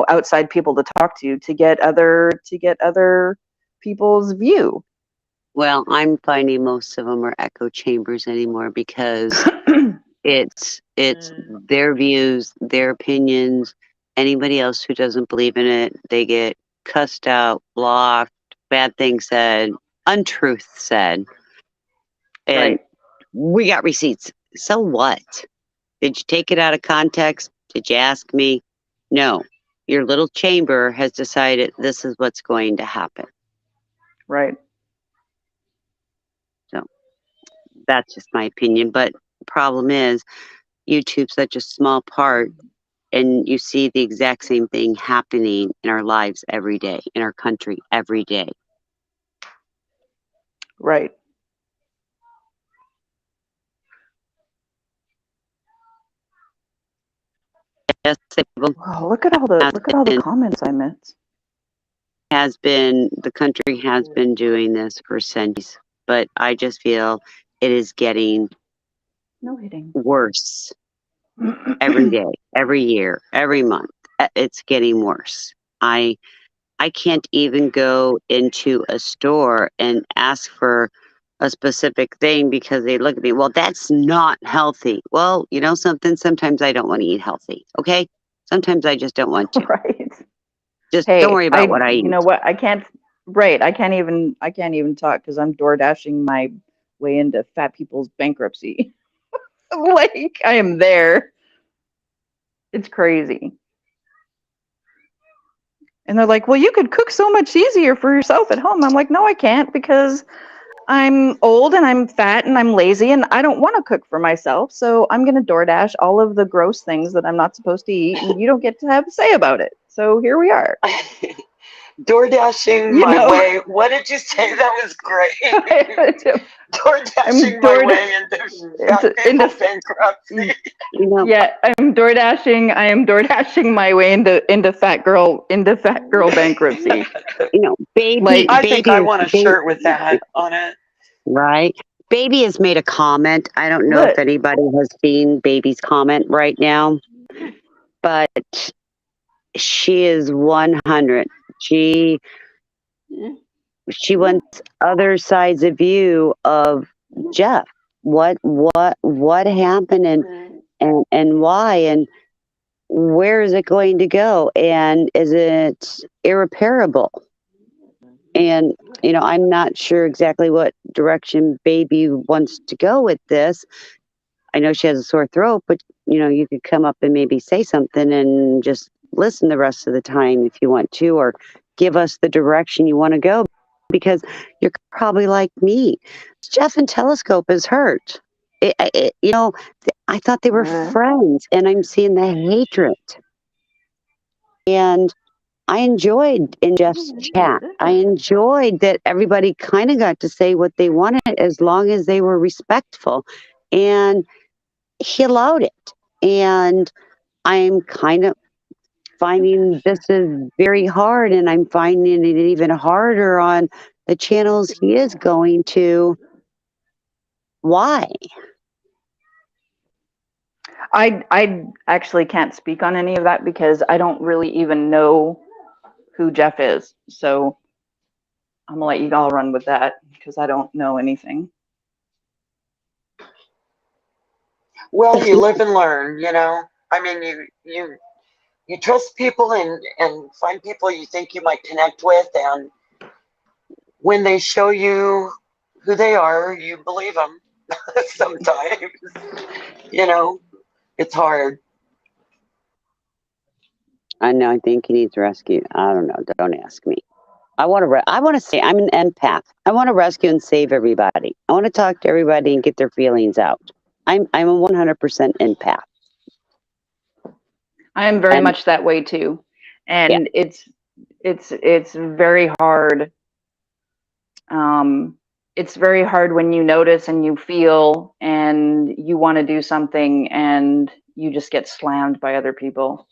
outside people to talk to get other people's view. Well, I'm finding most of them are echo chambers anymore, because it's their views, their opinions. Anybody else who doesn't believe in it, they get cussed out, blocked, bad things said, untruth said. And Right. We got receipts. So what? Did you take it out of context? Did you ask me? No. Your little chamber has decided this is what's going to happen. Right. So that's just my opinion. But the problem is, YouTube's such a small part, and you see the exact same thing happening in our lives every day, in our country every day. Right. Yes, Oh, look at all the comments I missed. The country has been doing this for centuries, but I just feel it is getting worse every day, every year, every month. It's getting worse. I can't even go into a store and ask for a specific thing because they look at me, well, that's not healthy. Well, you know something? Sometimes I don't want to eat healthy. Okay? Sometimes I just don't want to. Right. Just don't worry about what I eat. You know what? I can't even talk because I'm door dashing my way into fat people's bankruptcy. Like, I am there. It's crazy. And they're like, well, you could cook so much easier for yourself at home. I'm like, no, I can't, because I'm old and I'm fat and I'm lazy and I don't want to cook for myself, so I'm going to DoorDash all of the gross things that I'm not supposed to eat, and you don't get to have a say about it. So here we are. Door dashing You my know. way. What did you say? That was great. Door I'm dashing my way into into bankruptcy. You know, yeah, I'm DoorDashing. I am DoorDashing my way into fat girl bankruptcy. you know, Like, I think I want a shirt with that on it. right? Baby has made a comment. I don't know if look, anybody has seen Baby's comment right now, but she is 100. She wants other sides of view of Jeff. What happened and why and where is it going to go and is it irreparable? And I'm not sure exactly what direction Baby wants to go with this. I know she has a sore throat, but you could come up and maybe say something and just listen the rest of the time if you want to, or give us the direction you want to go, because you're probably like me. Jeff and Telescope is hurt. I thought they were friends, and I'm seeing the hatred. And I enjoyed in Jeff's chat. I enjoyed that everybody kind of got to say what they wanted as long as they were respectful. And he allowed it. And I'm kind of finding this is very hard, and I'm finding it even harder on the channels he is going to. Why? I actually can't speak on any of that because I don't really even know who Jeff is. So I'm gonna let you all run with that because I don't know anything. Well, you live and learn, I mean, you trust people and find people you think you might connect with, and when they show you who they are, you believe them. Sometimes, it's hard. I know. I think he needs rescued. I don't know. Don't ask me. I want to say I'm an empath. I want to rescue and save everybody. I want to talk to everybody and get their feelings out. I'm a 100% empath. I am very much that way too, and it's very hard. It's very hard when you notice and you feel and you want to do something and you just get slammed by other people.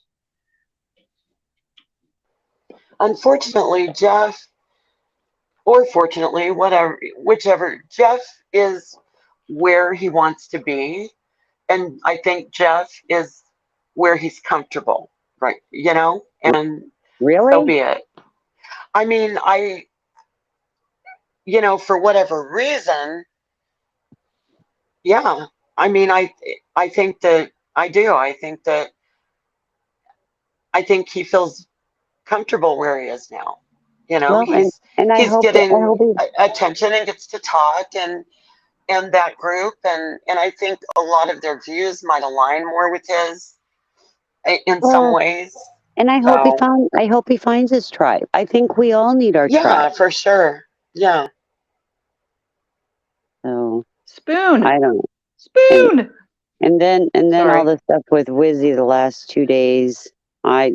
Unfortunately, Jeff, or fortunately, whichever, Jeff is where he wants to be. And I think Jeff is where he's comfortable, right? And really, so be it. I mean, for whatever reason, yeah. I mean, I think that I do. I think he feels comfortable where he is now. well, he's I hope getting attention and gets to talk and that group, and I think a lot of their views might align more with his in some ways. And I hope he finds his tribe. I think we all need our tribe. Yeah, for sure. Yeah. So Spoon. I don't know. Spoon. And then Sorry. all the stuff with Wizzy the last 2 days. I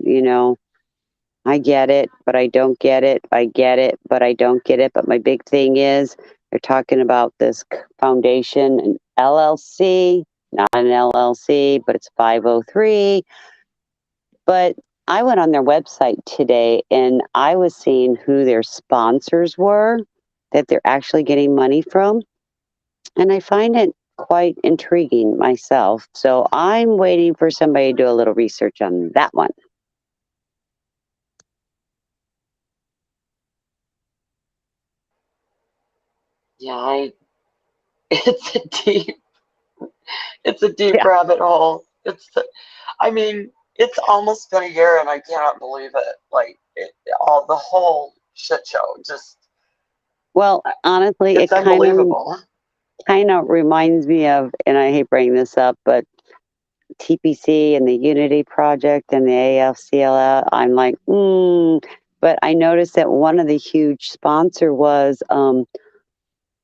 get it, but I don't get it. I get it, but I don't get it. But my big thing is they're talking about this foundation, an LLC, not an LLC, but it's 503. But I went on their website today and I was seeing who their sponsors were that they're actually getting money from. And I find it quite intriguing myself. So I'm waiting for somebody to do a little research on that one. Yeah, it's a deep rabbit hole. It's almost been a year and I cannot believe it. Like the whole shit show just. Well, honestly, it's unbelievable. Kind of reminds me of, and I hate bringing this up, but TPC and the Unity Project and the AFCL. I'm like, but I noticed that one of the huge sponsor was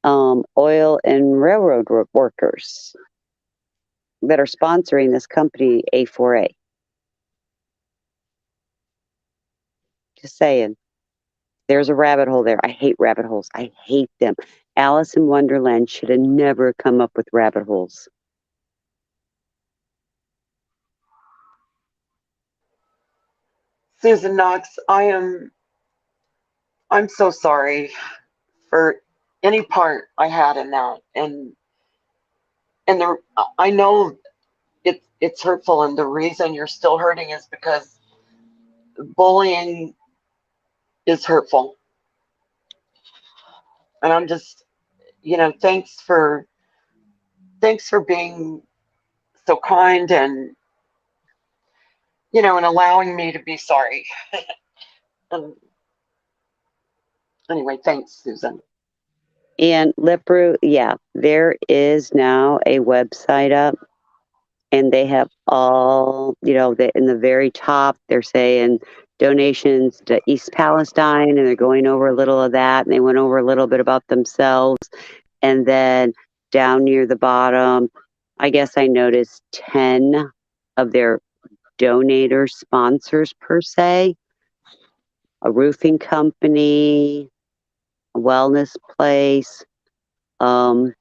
oil and railroad workers that are sponsoring this company, A4A. Just saying. There's a rabbit hole there. I hate rabbit holes. I hate them. Alice in Wonderland should have never come up with rabbit holes. Susan Knox, I'm so sorry for any part I had in that, and I know it's hurtful, and the reason you're still hurting is because bullying is hurtful. And I'm just, thanks for being so kind and and allowing me to be sorry. Anyway, thanks, Susan. And Lipru, yeah, there is now a website up, and they have all, in the very top, they're saying donations to East Palestine, and they're going over a little of that, and they went over a little bit about themselves. And then down near the bottom, I guess I noticed 10 of their donator sponsors per se, a roofing company, a wellness place, A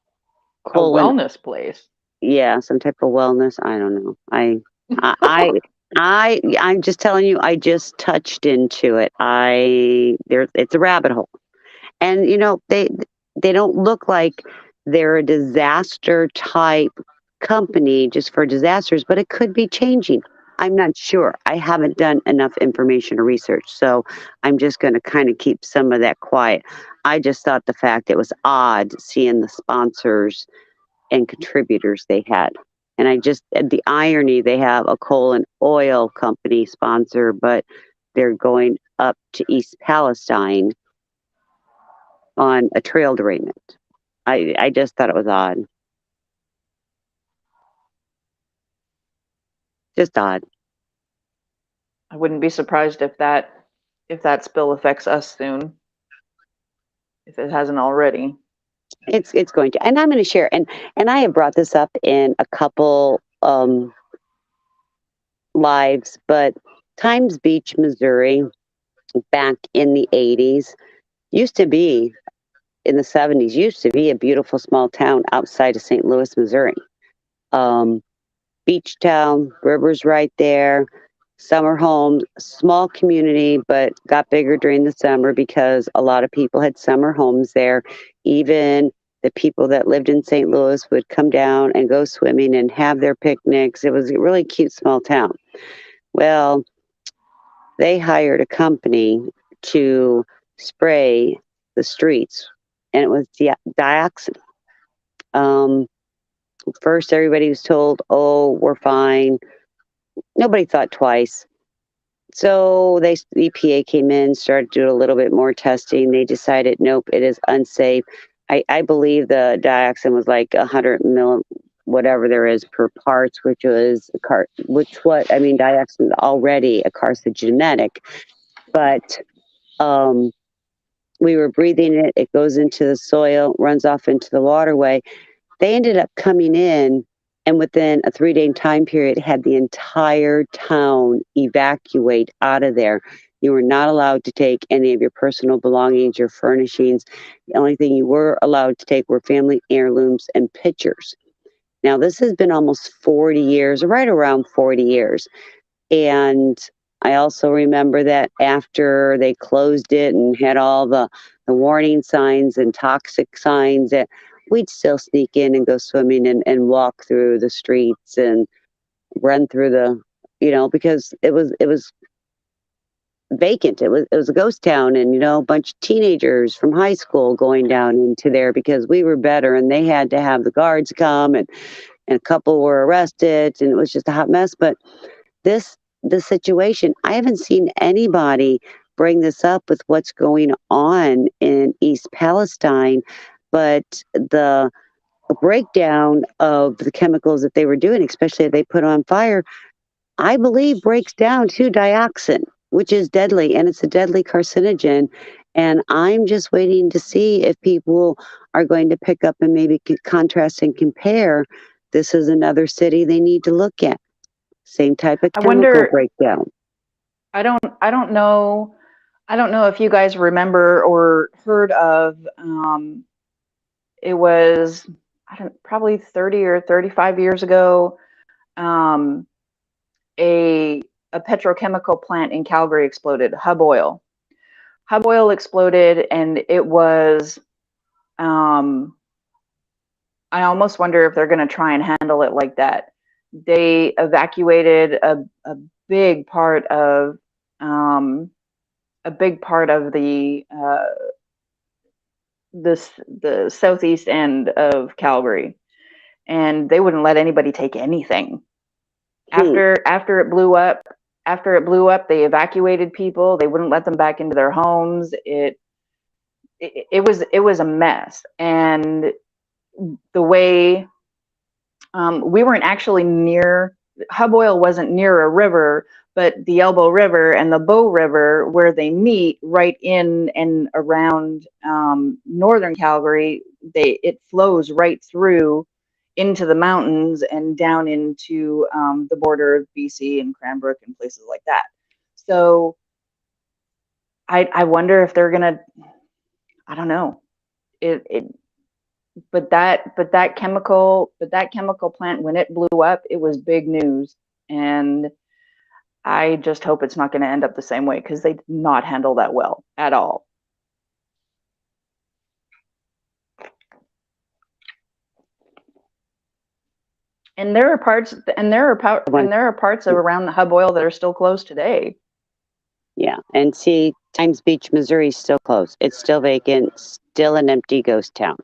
wellness place. yeah, some type of wellness. I don't know. I'm just telling you, I just touched into it. It's a rabbit hole. And they don't look like they're a disaster type company just for disasters, but it could be changing. I'm not sure. I haven't done enough information or research, so I'm just going to kind of keep some of that quiet. I just thought the fact it was odd seeing the sponsors and contributors they had. And the irony, they have a coal and oil company sponsor, but they're going up to East Palestine on a trail derailment. I just thought it was odd. Just odd. I wouldn't be surprised if that spill affects us soon, if it hasn't already. It's going to, and I'm going to share. And I have brought this up in a couple lives, but Times Beach, Missouri, back in the 80s, used to be, in the 70s, used to be a beautiful small town outside of St. Louis, Missouri. Beach town, rivers right there, summer homes, small community, but got bigger during the summer because a lot of people had summer homes there. Even the people that lived in St. Louis would come down and go swimming and have their picnics. It was a really cute small town. Well, they hired a company to spray the streets, and it was dioxin. First, everybody was told, "Oh, we're fine." Nobody thought twice. So the EPA came in, started doing a little bit more testing. They decided, nope, it is unsafe. I believe the dioxin was like 100 whatever there is per parts, which was dioxin is already a carcinogenic, but we were breathing it. It goes into the soil, runs off into the waterway. They ended up coming in, and within a 3-day time period, had the entire town evacuate out of there. You were not allowed to take any of your personal belongings, your furnishings. The only thing you were allowed to take were family heirlooms and pictures. Now, this has been almost 40 years, right around 40 years. And I also remember that after they closed it and had all the warning signs and toxic signs, that we'd still sneak in and go swimming and walk through the streets and run through the, because it was vacant. It was a ghost town, and a bunch of teenagers from high school going down into there because we were better, and they had to have the guards come, and a couple were arrested, and it was just a hot mess. But the situation, I haven't seen anybody bring this up with what's going on in East Palestine, but the breakdown of the chemicals that they were doing, especially if they put on fire, I believe breaks down to dioxin, which is deadly, and it's a deadly carcinogen. And I'm just waiting to see if people are going to pick up and maybe contrast and compare. This is another city they need to look at. Same type of I chemical wonder, breakdown. I don't know. I don't know if you guys remember or heard of, it was, I don't, probably 30 or 35 years ago, um, a petrochemical plant in Calgary exploded, Hub Oil. Hub Oil exploded, and it was, um, I almost wonder if they're going to try and handle it like that. They evacuated a big part of, um, the southeast end of Calgary, and they wouldn't let anybody take anything. After it blew up, they evacuated people. They wouldn't let them back into their homes. It was a mess. And the way, we weren't actually near, Hub Oil wasn't near a river, but the Elbow River and the Bow River, where they meet right in and around, northern Calgary, it flows right through into the mountains and down into, the border of BC and Cranbrook and places like that. So I wonder if they're gonna, I don't know. It but that chemical plant, when it blew up, it was big news. And I just hope it's not going to end up the same way, because they did not handle that well at all. And there are parts of around the Hub Oil that are still closed today. Yeah, and see, Times Beach, Missouri is still closed. It's still vacant, still an empty ghost town.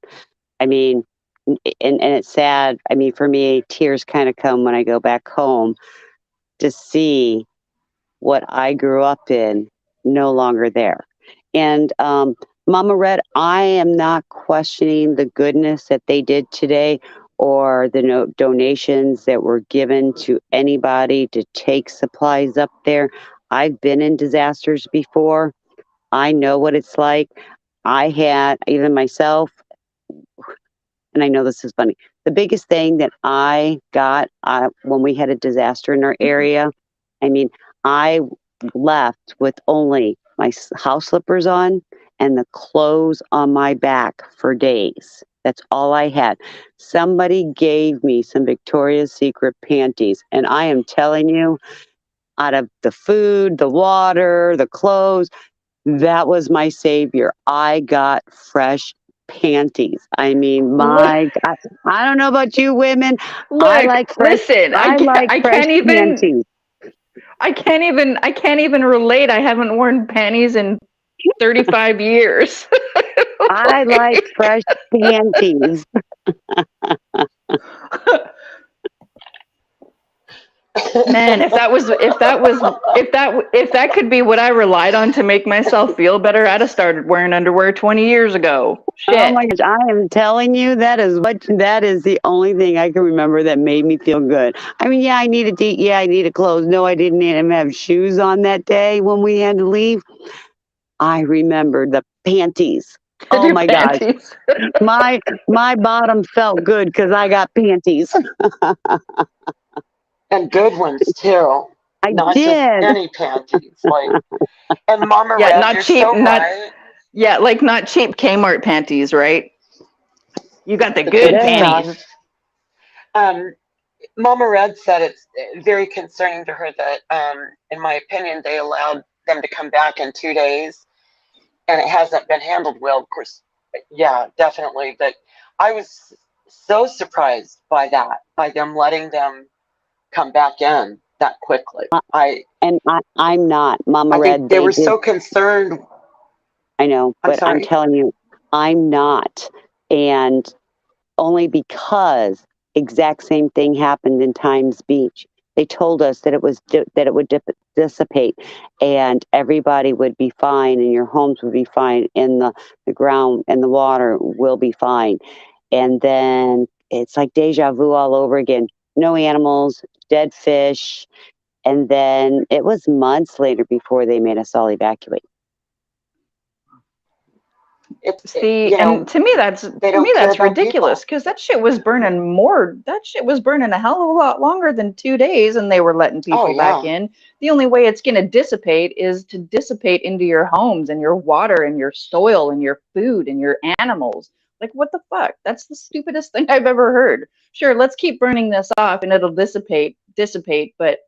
I mean, and it's sad. I mean, for me, tears kind of come when I go back home to see what I grew up in no longer there. And Mama Red, I am not questioning the goodness that they did today or the donations that were given to anybody to take supplies up there. I've been in disasters before. I know what it's like. I had, even myself, and I know this is funny, the biggest thing that I got when we had a disaster in our area, I mean, I left with only my house slippers on and the clothes on my back for days. That's all I had. Somebody gave me some Victoria's Secret panties, and I am telling you, out of the food, the water, the clothes, that was my savior. I got fresh panties. I mean, my God, I don't know about you women. I like fresh. Listen, I like fresh panties. I can't even relate. I haven't worn panties in 35 years. I like fresh panties. Man, if that could be what I relied on to make myself feel better, I'd have started wearing underwear 20 years ago. Shit. Oh my gosh, I am telling you, that is the only thing I can remember that made me feel good. I mean, yeah, I needed to eat, yeah, I needed clothes. No, I didn't even have shoes on that day when we had to leave. I remember the panties. Oh my gosh. My bottom felt good because I got panties. And good ones too. I Not did. just any panties. Like, and Mama Yeah, Red, not you're cheap, so not right. yeah, like not cheap Kmart panties, right? You got the good panties. Mama Red said it's very concerning to her that, in my opinion, they allowed them to come back in 2 days, and it hasn't been handled well. Of course, yeah, definitely. But I was so surprised by that, by them letting them come back in that quickly. I'm not, Mama I Red. think they were so concerned. I know, I'm but sorry. I'm telling you, I'm not. And only because exact same thing happened in Times Beach. They told us that it would dissipate and everybody would be fine and your homes would be fine and the ground and the water will be fine. And then it's like deja vu all over again. No animals, dead fish. And then it was months later before they made us all evacuate. See, you know, and to me they don't care that's about people. ridiculous because that shit was burning a hell of a lot longer than 2 days, and they were letting Oh people back yeah. in. The only way it's going to dissipate is to dissipate into your homes and your water and your soil and your food and your animals. Like, what the fuck? That's the stupidest thing I've ever heard. Sure, let's keep burning this off and it'll dissipate, but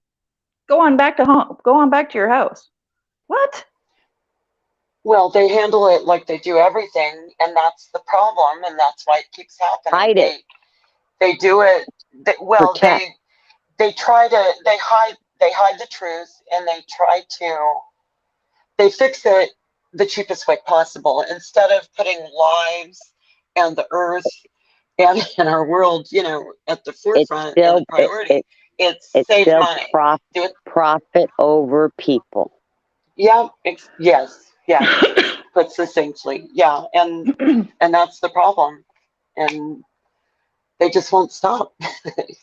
go on back to home. Go on back to your house. What? Well, they handle it like they do everything, and that's the problem, and that's why it keeps happening. Hide it. They do it. Well, Protect. they try to they hide the truth, and they fix it the cheapest way possible instead of putting lives and the earth and our world, you know, at the It's forefront still and priority. It's it's save still money. Do it. profit over people. Yeah. Yes. Put succinctly. Yeah. And that's the problem. And they just won't stop. They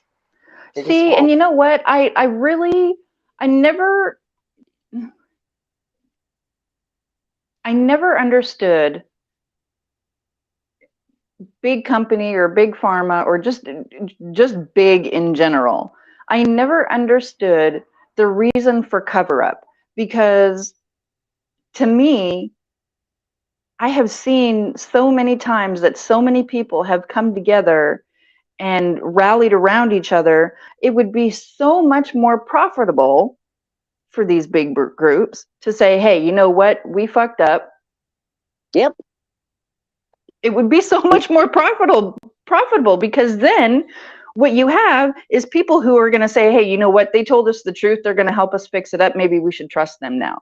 just See, and won't. you know what? I never understood big company or big pharma or just big in general. I never understood the reason for cover up because to me, I have seen so many times that so many people have come together and rallied around each other. It would be so much more profitable for these big groups to say, hey, you know what? We fucked up. Yep. It would be so much more profitable because then what you have is people who are going to say, hey, you know what? They told us the truth. They're going to help us fix it up. Maybe we should trust them now.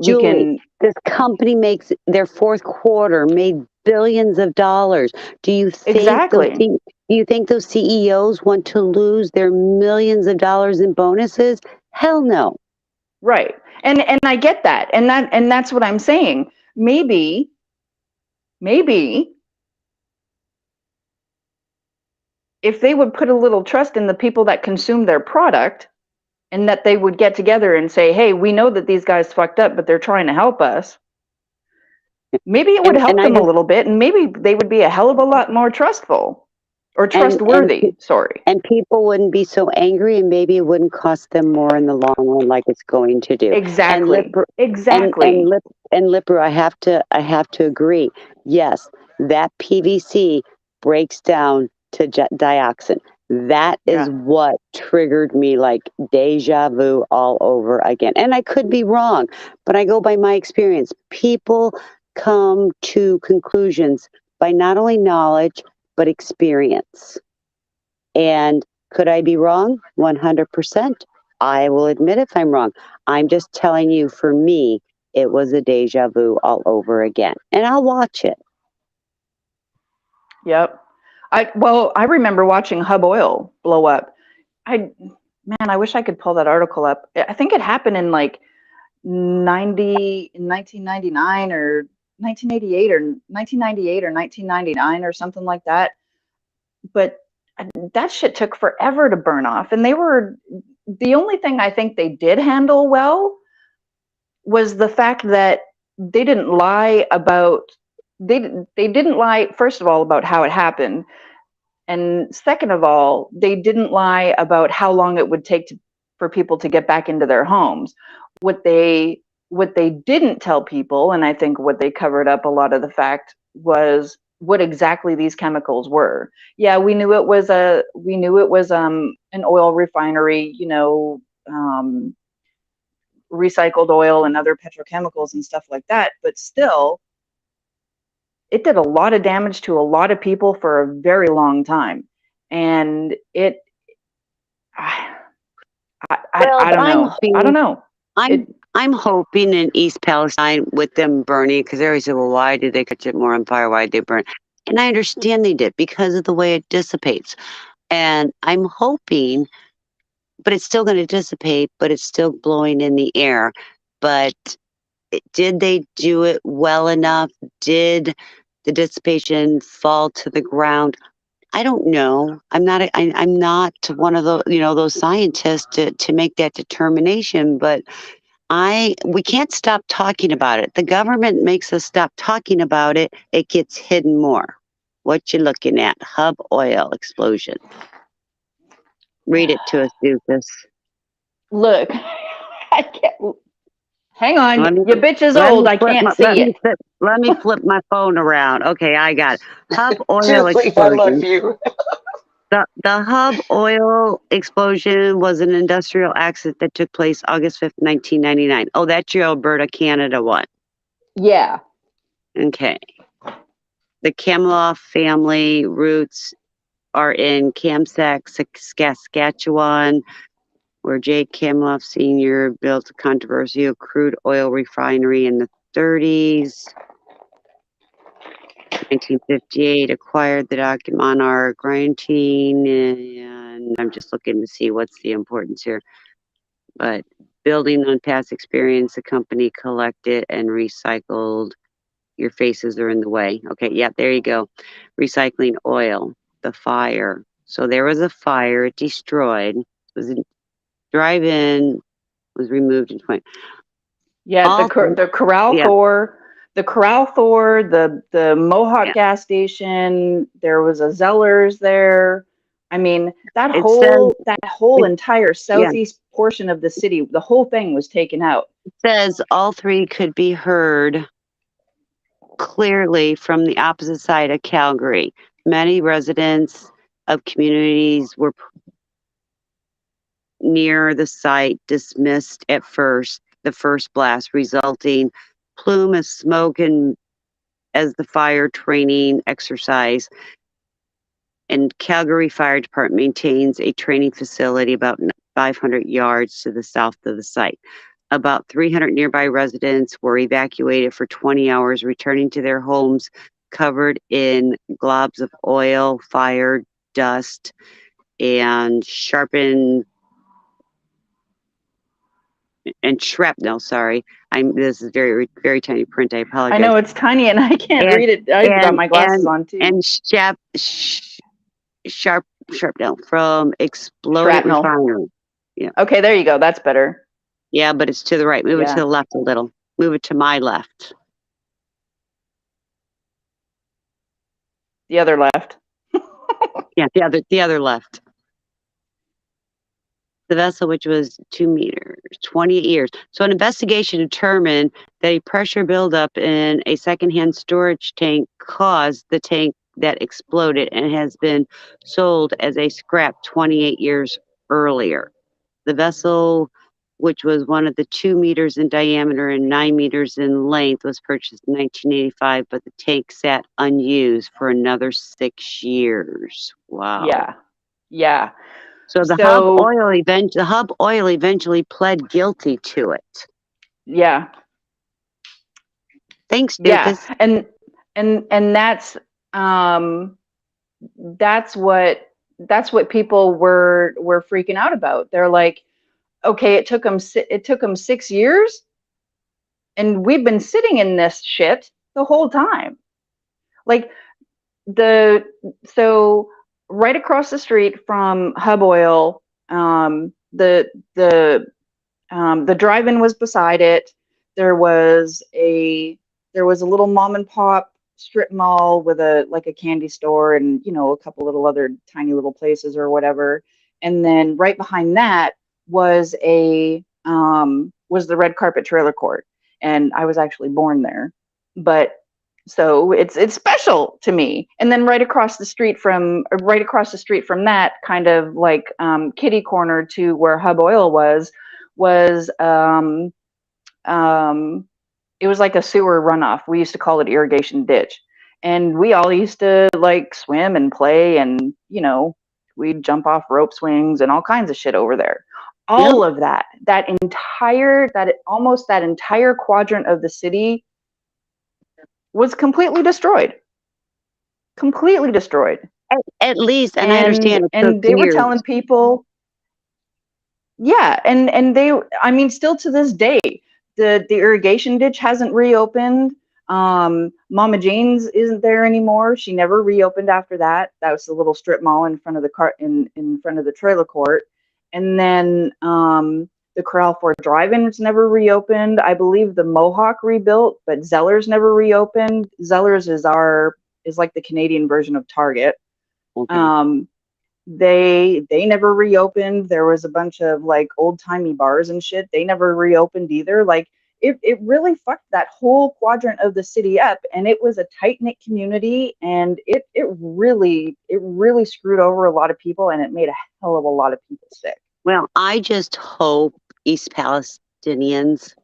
Julie, this company makes their fourth quarter made billions of dollars. Do you think Exactly. do you think those CEOs want to lose their millions of dollars in bonuses? Hell no. Right. And I get that. And that's what I'm saying. Maybe if they would put a little trust in the people that consume their product and that they would get together and say, hey, we know that these guys fucked up, but they're trying to help us. Maybe it would help them a little bit, and maybe they would be a hell of a lot more trustful or trustworthy. Sorry. And people wouldn't be so angry, and maybe it wouldn't cost them more in the long run, like it's going to do. Exactly. And Lipper, I have to agree. Yes, that PVC breaks down to dioxin. That is what triggered me like deja vu all over again. And I could be wrong, but I go by my experience. People come to conclusions by not only knowledge, but experience. And could I be wrong? 100%. I will admit if I'm wrong. I'm just telling you, for me, it was a deja vu all over again. And I'll watch it. Yep. I remember watching Hub Oil blow up. I wish I could pull that article up. I think it happened in like 1999 or 1988 or 1998 or 1999 or something like that. But that shit took forever to burn off. And the only thing I think they did handle well was the fact that they didn't lie first of all about how it happened, and second of all, they didn't lie about how long it would take for people to get back into their homes. What they didn't tell people, and I think what they covered up a lot of the fact, was what exactly these chemicals were. Yeah, we knew it was an oil refinery, recycled oil and other petrochemicals and stuff like that, but still, it did a lot of damage to a lot of people for a very long time. And I don't know. I'm hoping in East Palestine with them burning, because they always say, well, why did they catch it more on fire? Why did they burn? And I understand they did because of the way it dissipates. And I'm hoping, but it's still going to dissipate, but it's still blowing in the air. But did they do it well enough? Did the dissipation fall to the ground? I don't know. I'm not one of those scientists to make that determination, but We can't stop talking about it. The government makes us stop talking about it. It gets hidden more. What you looking at? Hub oil explosion. Read it to us, DUFUS. Look, I can't. Hang on, Let me- your bitch is let me old. I flip can't my- see let me it. flip- Let me flip my phone around. Okay, I got it. Hub oil Julie, I love explosion. you. The hub oil explosion was an industrial accident that took place August 5th, 1999. Oh, that's your Alberta, Canada one. Yeah. Okay. The Kamloff family roots are in Kamsack, Saskatchewan, where Jake Kamloff Sr. built a controversial crude oil refinery in the 30s. 1958, acquired the Dock Monarch Grantine, and I'm just looking to see what's the importance here. But building on past experience, the company collected and recycled. Your faces are in the way. Okay, yeah, there you go. Recycling oil, the fire. So there was a fire, it destroyed. It was a drive-in, was removed in 20. Yeah, All the Corral yeah. Thor, the Mohawk Yeah. gas station. There was a Zellers there. I mean, that It whole entire yeah. southeast portion of the city, the whole thing was taken out. It says all three could be heard clearly from the opposite side of Calgary. Many residents of communities were near the site dismissed at first the first blast, resulting plume of smoke and as the fire training exercise. And Calgary Fire Department maintains a training facility about 500 yards to the south of the site. About 300 nearby residents were evacuated for 20 hours, returning to their homes covered in globs of oil, fire, dust, and sharpened and shrapnel. Sorry, this is very, very tiny print. I apologize. I know it's tiny and I can't read it. I've got my glasses on too. And sharpnel from exploded Shrapnel. refinery. Yeah. Okay, there you go. That's better. Yeah, but it's to the right. Move it to the left a little. Move it to my left. The other left. Yeah, the other left. The vessel, which was 2 meters, 28 years. So an investigation determined that a pressure buildup in a secondhand storage tank caused the tank that exploded and has been sold as a scrap 28 years earlier. The vessel, which was one of the 2 meters in diameter and 9 meters in length, was purchased in 1985, but the tank sat unused for another 6 years. Wow. Yeah. So the hub oil eventually pled guilty to it. Yeah. Thanks, DUFUS. Yeah. And that's what people were freaking out about. They're like, okay, it took them 6 years, and we've been sitting in this shit the whole time. Like so right across the street from Hub Oil, the drive-in was beside it. There was a little mom and pop strip mall with a candy store and a couple little other tiny little places or whatever. And then right behind that was the red carpet trailer court, and I was actually born there. But so it's special to me. And then right across the street from that, kind of like kitty corner to where Hub Oil was it was like a sewer runoff. We used to call it irrigation ditch, and we all used to like swim and play, and we'd jump off rope swings and all kinds of shit over there. All of that entire quadrant of the city was completely destroyed. At least, and I understand. And they were telling people, yeah, and they, I mean, still to this day, the irrigation ditch hasn't reopened. Mama Jane's isn't there anymore. She never reopened after that. That was the little strip mall in front of the in front of the trailer court. And then The Corral 4 Drive-In was never reopened. I believe the Mohawk rebuilt, but Zeller's never reopened. Zeller's is like the Canadian version of Target. Okay. They never reopened. There was a bunch of like old timey bars and shit. They never reopened either. Like it really fucked that whole quadrant of the city up, and it was a tight knit community, and it really screwed over a lot of people, and it made a hell of a lot of people sick. Well, I just hope East Palestinians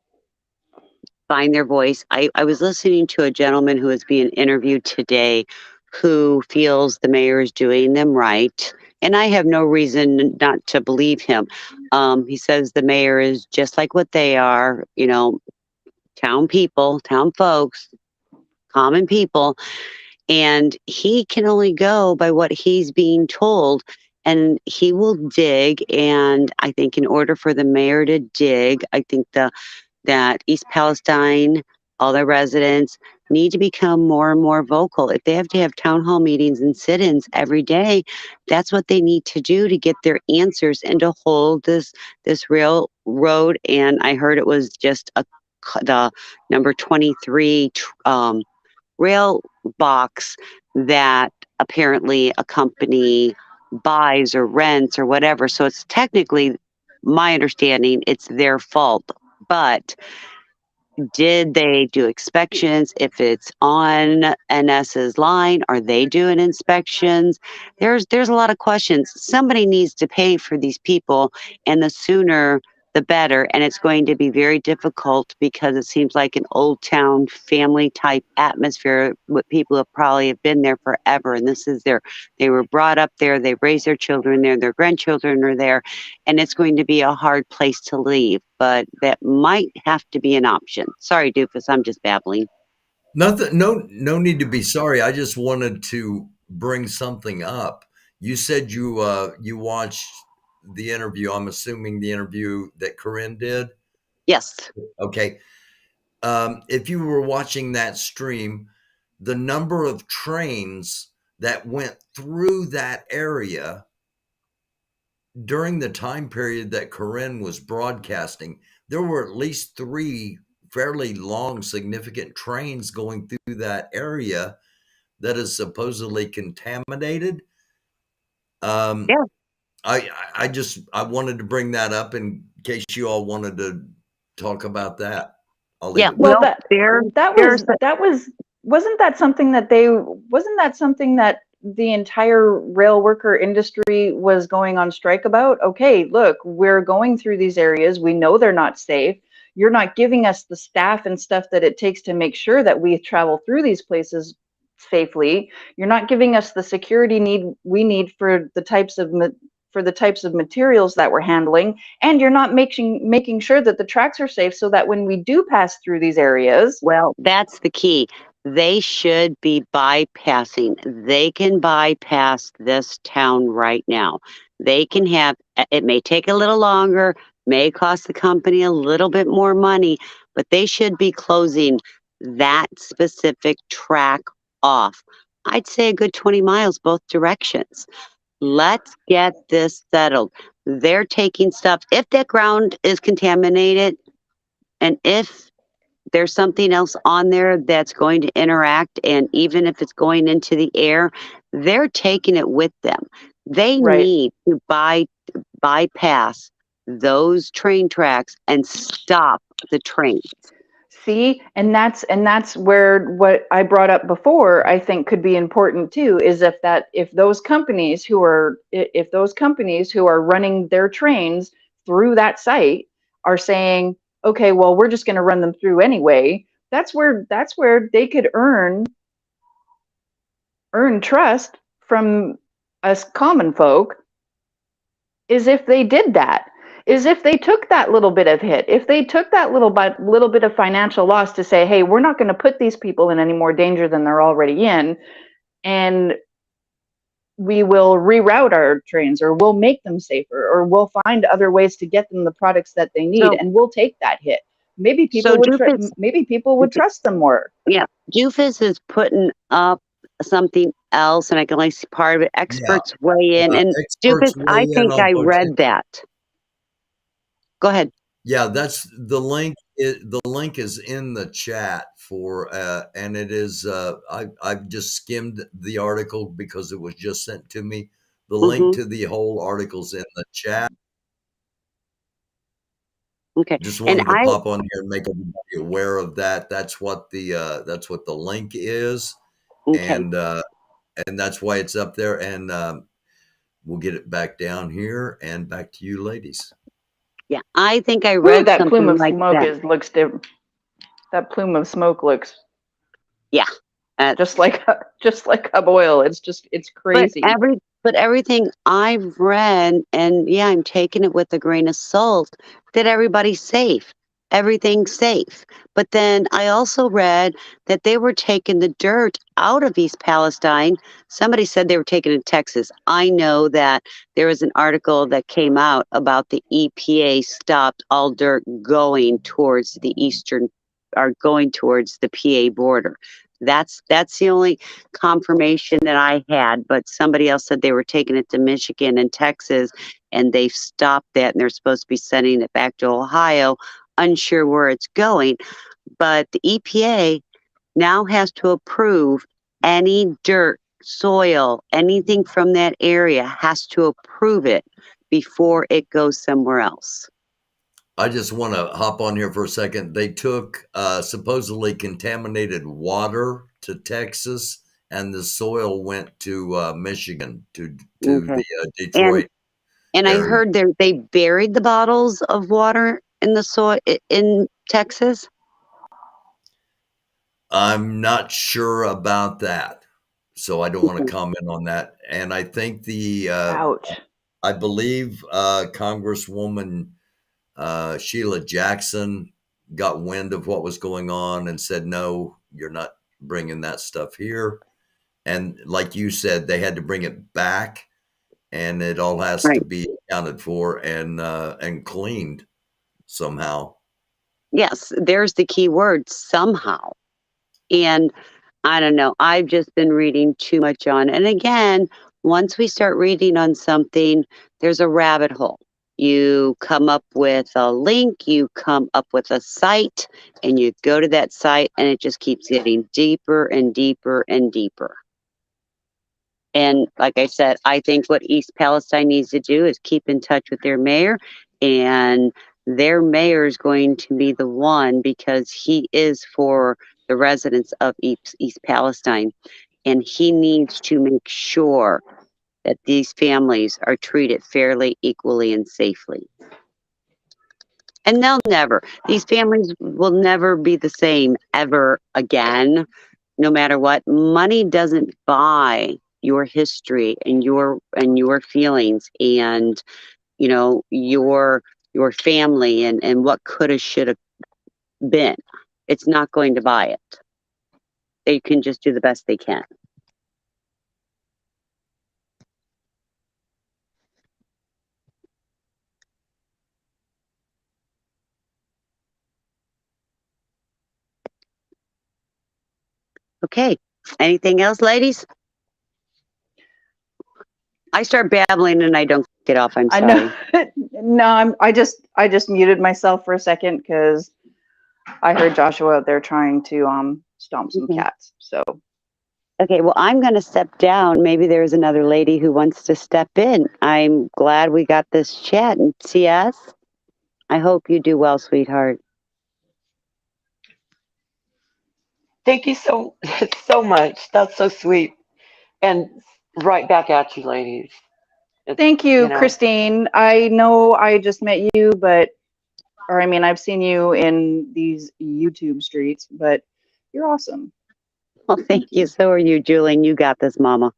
find their voice. I was listening to a gentleman who was being interviewed today who feels the mayor is doing them right. And I have no reason not to believe him. He says the mayor is just like what they are, you know, town people, town folks, common people. And he can only go by what he's being told. And he will dig. And I think in order for the mayor to dig, I think that East Palestine, all their residents need to become more and more vocal. If they have to have town hall meetings and sit-ins every day, that's what they need to do to get their answers and to hold this railroad. And I heard it was just the number 23 rail box that apparently a company buys or rents or whatever. So it's technically, my understanding, it's their fault. But did they do inspections? If it's on NS's line, are they doing inspections? There's a lot of questions. Somebody needs to pay for these people, and the sooner the better. And it's going to be very difficult because it seems like an old town family type atmosphere with people who probably have been there forever. And this is they were brought up there, they raised their children there, their grandchildren are there, and it's going to be a hard place to leave. But that might have to be an option. Sorry, Doofus, I'm just babbling. Nothing. No need to be sorry. I just wanted to bring something up. You said you watched the interview. I'm assuming the interview that Corinne did. Yes. Okay. If you were watching that stream, the number of trains that went through that area during the time period that Corinne was broadcasting, there were at least 3 fairly long, significant trains going through that area that is supposedly contaminated. Yeah. I wanted to bring that up in case you all wanted to talk about that. I'll leave Yeah. it. Well, wasn't that something that the entire rail worker industry was going on strike about? Okay, look, we're going through these areas. We know they're not safe. You're not giving us the staff and stuff that it takes to make sure that we travel through these places safely. You're not giving us the security we need for the types of materials that we're handling, and you're not making sure that the tracks are safe so that when we do pass through these areas. Well, that's the key. They should be bypassing. They can bypass this town right now. They can have, it may take a little longer, may cost the company a little bit more money, but they should be closing that specific track off. I'd say a good 20 miles both directions. Let's get this settled. They're taking stuff. If that ground is contaminated, and if there's something else on there that's going to interact, and even if it's going into the air, they're taking it with them. They need to bypass those train tracks and stop the trains. See, and that's where what I brought up before I think could be important too, is if those companies who are running their trains through that site are saying, okay, well, we're just going to run them through anyway. That's where they could earn trust from us common folk, is if they did that. Is if they took that little bit of hit, if they took that little bit of financial loss to say, hey, we're not going to put these people in any more danger than they're already in, and we will reroute our trains, or we'll make them safer, or we'll find other ways to get them the products that they need, and we'll take that hit. Maybe people would trust them more. Yeah, DUFUS is putting up something else, and I can only see part of it. Experts weigh in, and DUFUS, I think I read that. Go ahead. Yeah, that's the link. The link is in the chat for, and it is. I've just skimmed the article because it was just sent to me. The link Hmm. to the whole article's in the chat. Okay. Just And wanted to pop on here and make everybody aware of that. That's what the link is, okay. and that's why it's up there. And we'll get it back down here and back to you, ladies. Yeah. I think I Ooh, read that plume something of like smoke that. looks different. That plume of smoke looks Yeah. just like hub oil. It's But crazy. everything I've read, and yeah, I'm taking it with a grain of salt, that everybody's safe. Everything's safe. But then I also read that they were taking the dirt out of East Palestine. Somebody said they were taking it to Texas. I know that there was an article that came out about the EPA stopped all dirt going towards the eastern, or going towards the PA border. That's the only confirmation that I had, but somebody else said they were taking it to Michigan and Texas, and they've stopped that, and they're supposed to be sending it back to Ohio. Unsure where it's going, but the EPA now has to approve any dirt, soil, anything from that area has to approve it before it goes somewhere else. I just want to hop on here for a second. They took supposedly contaminated water to Texas, and the soil went to Michigan, to Okay. the And Detroit and I area. heard they buried the bottles of water in the soil in Texas. I'm not sure about that, so I don't want to Okay. comment on that. And I think Ouch. I believe Congresswoman Sheila Jackson got wind of what was going on and said, "No, you're not bringing that stuff here." And like you said, they had to bring it back, and it all has to Right. be accounted for and cleaned somehow. Yes, there's the key word, somehow. And I don't know. I've just been reading too much on. And again, once we start reading on something, there's a rabbit hole. You come up with a link, you come up with a site, and you go to that site, and it just keeps getting deeper and deeper and deeper. And like I said, I think what East Palestine needs to do is keep in touch with their mayor, and their mayor is going to be the one, because he is for the residents of East Palestine, and he needs to make sure that these families are treated fairly, equally, and safely. And these families will never be the same ever again, no matter what. Money doesn't buy your history and your feelings, and your family, and what could have, should have been. It's not going to buy it. They can just do the best they can. Okay. Anything else, ladies? I start babbling and I don't get off. I'm I sorry. know. No, I just muted myself for a second because I heard Joshua out there trying to stomp some Okay. cats. So Okay, well, I'm going to step down. Maybe there's another lady who wants to step in. I'm glad we got this chat. And CS, I hope you do well, sweetheart. Thank you so much. That's so sweet. And right back at you, ladies. thank you, Christine. I know I just met you, or I mean, I've seen you in these YouTube streets, but you're awesome. Well, thank you. So are you, Julian. You got this, Mama.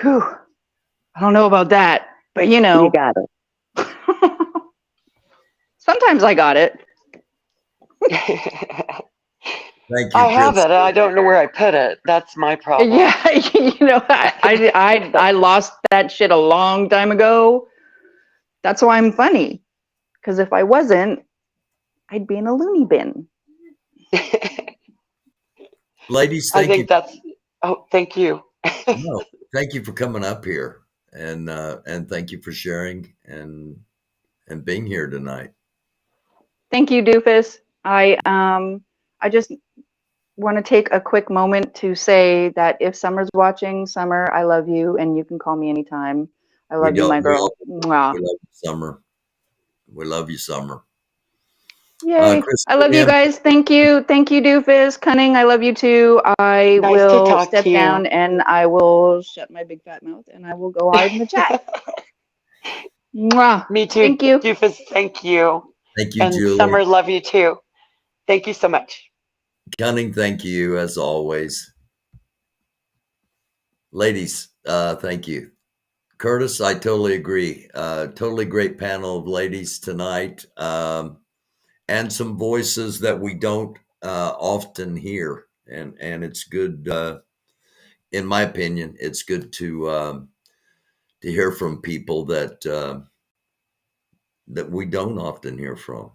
Whew. I don't know about that, but You got it. sometimes I got it. Thank you, I have Chris. it. I don't know where I put it. That's my problem. Yeah, I lost that shit a long time ago. That's why I'm funny. Because if I wasn't, I'd be in a loony bin. Ladies, I thank think you. that's. Oh, thank you. No, thank you for coming up here, and thank you for sharing and being here tonight. Thank you, Doofus. I just want to take a quick moment to say that if Summer's watching, Summer, I love you, and you can call me anytime. I love you, my girl. Mwah. We love you, Summer. We love you, Summer. Yay. I love you guys. Thank you. Thank you, Doofus. Cunning, I love you too. I Nice to will talk step to you. down and I will shut my big fat mouth and I will go hide in the chat. Mwah. Me too. Thank you. Doofus, thank you. Thank you, And Julie. Summer, love you too. Thank you so much. Cunning, thank you as always. Ladies, thank you. Curtis, I totally agree. Totally great panel of ladies tonight. And some voices that we don't often hear. And it's good, in my opinion, it's good to hear from people that that we don't often hear from.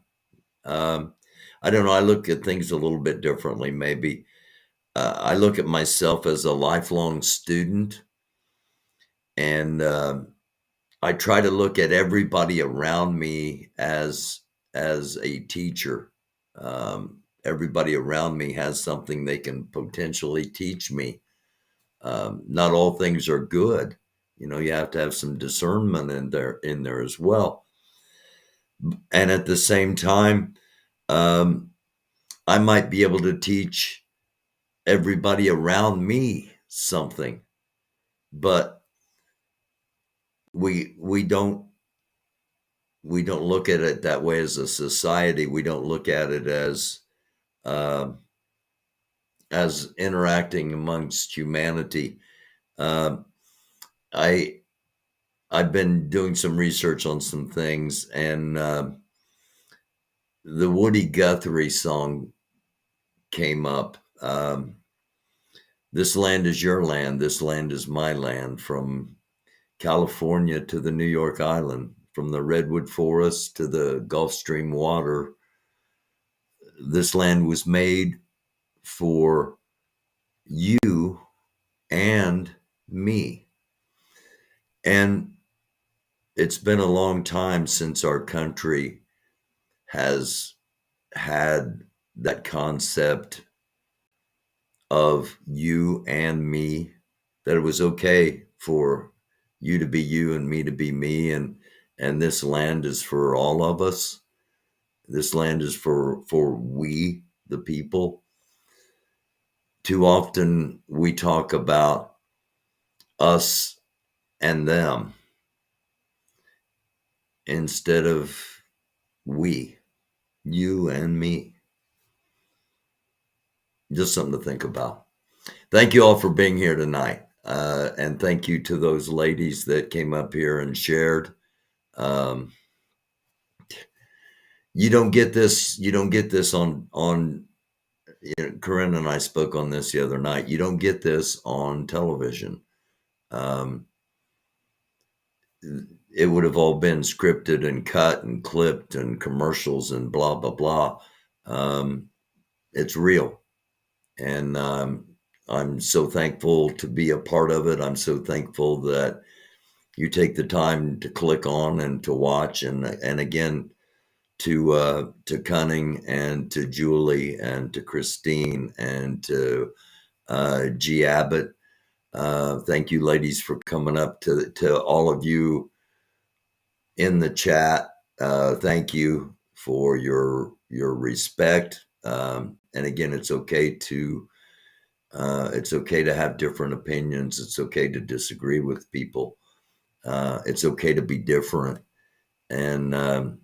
I don't know. I look at things a little bit differently, maybe. I look at myself as a lifelong student, and I try to look at everybody around me as a teacher. Everybody around me has something they can potentially teach me. Not all things are good. You know, you have to have some discernment in there as well. And at the same time, I might be able to teach everybody around me something, but we don't look at it that way as a society. We don't look at it as interacting amongst humanity. I've been doing some research on some things, and the Woody Guthrie song came up. This land is your land. This land is my land. From California to the New York Island, from the redwood forest to the Gulf Stream water, this land was made for you and me. And it's been a long time since our country has had that concept of you and me, that it was okay for you to be you and me to be me, and this land is for all of us. This land is for we, the people. Too often we talk about us and them instead of we, you and me. Just something to think about. Thank you all for being here tonight. And thank you to those ladies that came up here and shared. You don't get this on Corinne and I spoke on this the other night. You don't get this on television. It would have all been scripted and cut and clipped and commercials and blah, blah, blah. It's real. And I'm so thankful to be a part of it. I'm so thankful that you take the time to click on and to watch. And again, to Cunning and to Julie and to Christine and to G. Abbott. Thank you, ladies, for coming up. To all of you in the chat, thank you for your respect. And again, it's okay to have different opinions. It's okay to disagree with people. It's okay to be different, and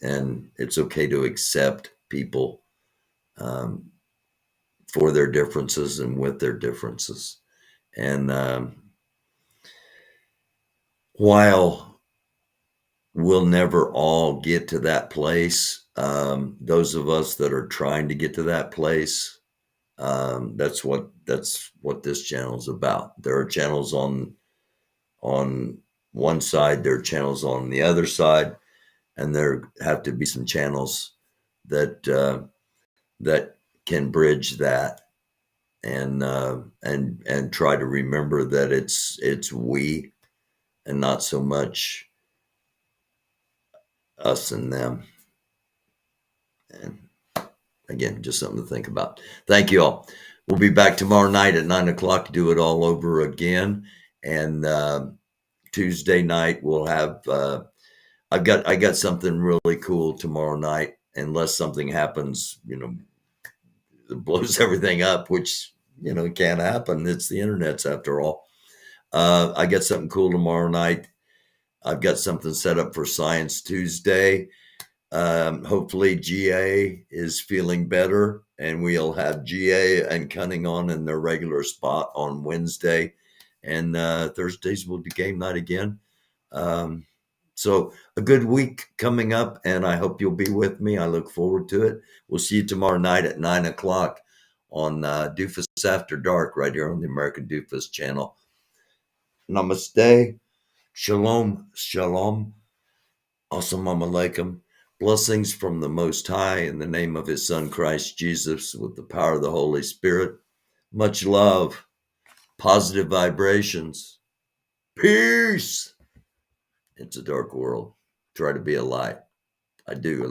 it's okay to accept people for their differences and with their differences. And while we'll never all get to that place, those of us that are trying to get to that place, that's what this channel is about. There are channels on one side, there are channels on the other side, and there have to be some channels that can bridge that and try to remember that it's we and not so much us and them. And again, just something to think about. Thank you all. We'll be back tomorrow night at 9:00 to do it all over again. And Tuesday night we'll have. I got something really cool tomorrow night. Unless something happens, that blows everything up, which can't happen. It's the internet's after all. I got something cool tomorrow night. I've got something set up for Science Tuesday. Hopefully GA is feeling better, and we'll have GA and Cunning on in their regular spot on Wednesday, and Thursdays will be game night again. So a good week coming up, and I hope you'll be with me. I look forward to it. We'll see you tomorrow night at 9:00 on DUFUS After Dark right here on the American DUFUS channel. Namaste. Shalom. Shalom. Assalamu alaikum. Blessings from the Most High in the name of His Son, Christ Jesus, with the power of the Holy Spirit. Much love. Positive vibrations. Peace. It's a dark world. Try to be a light. I do.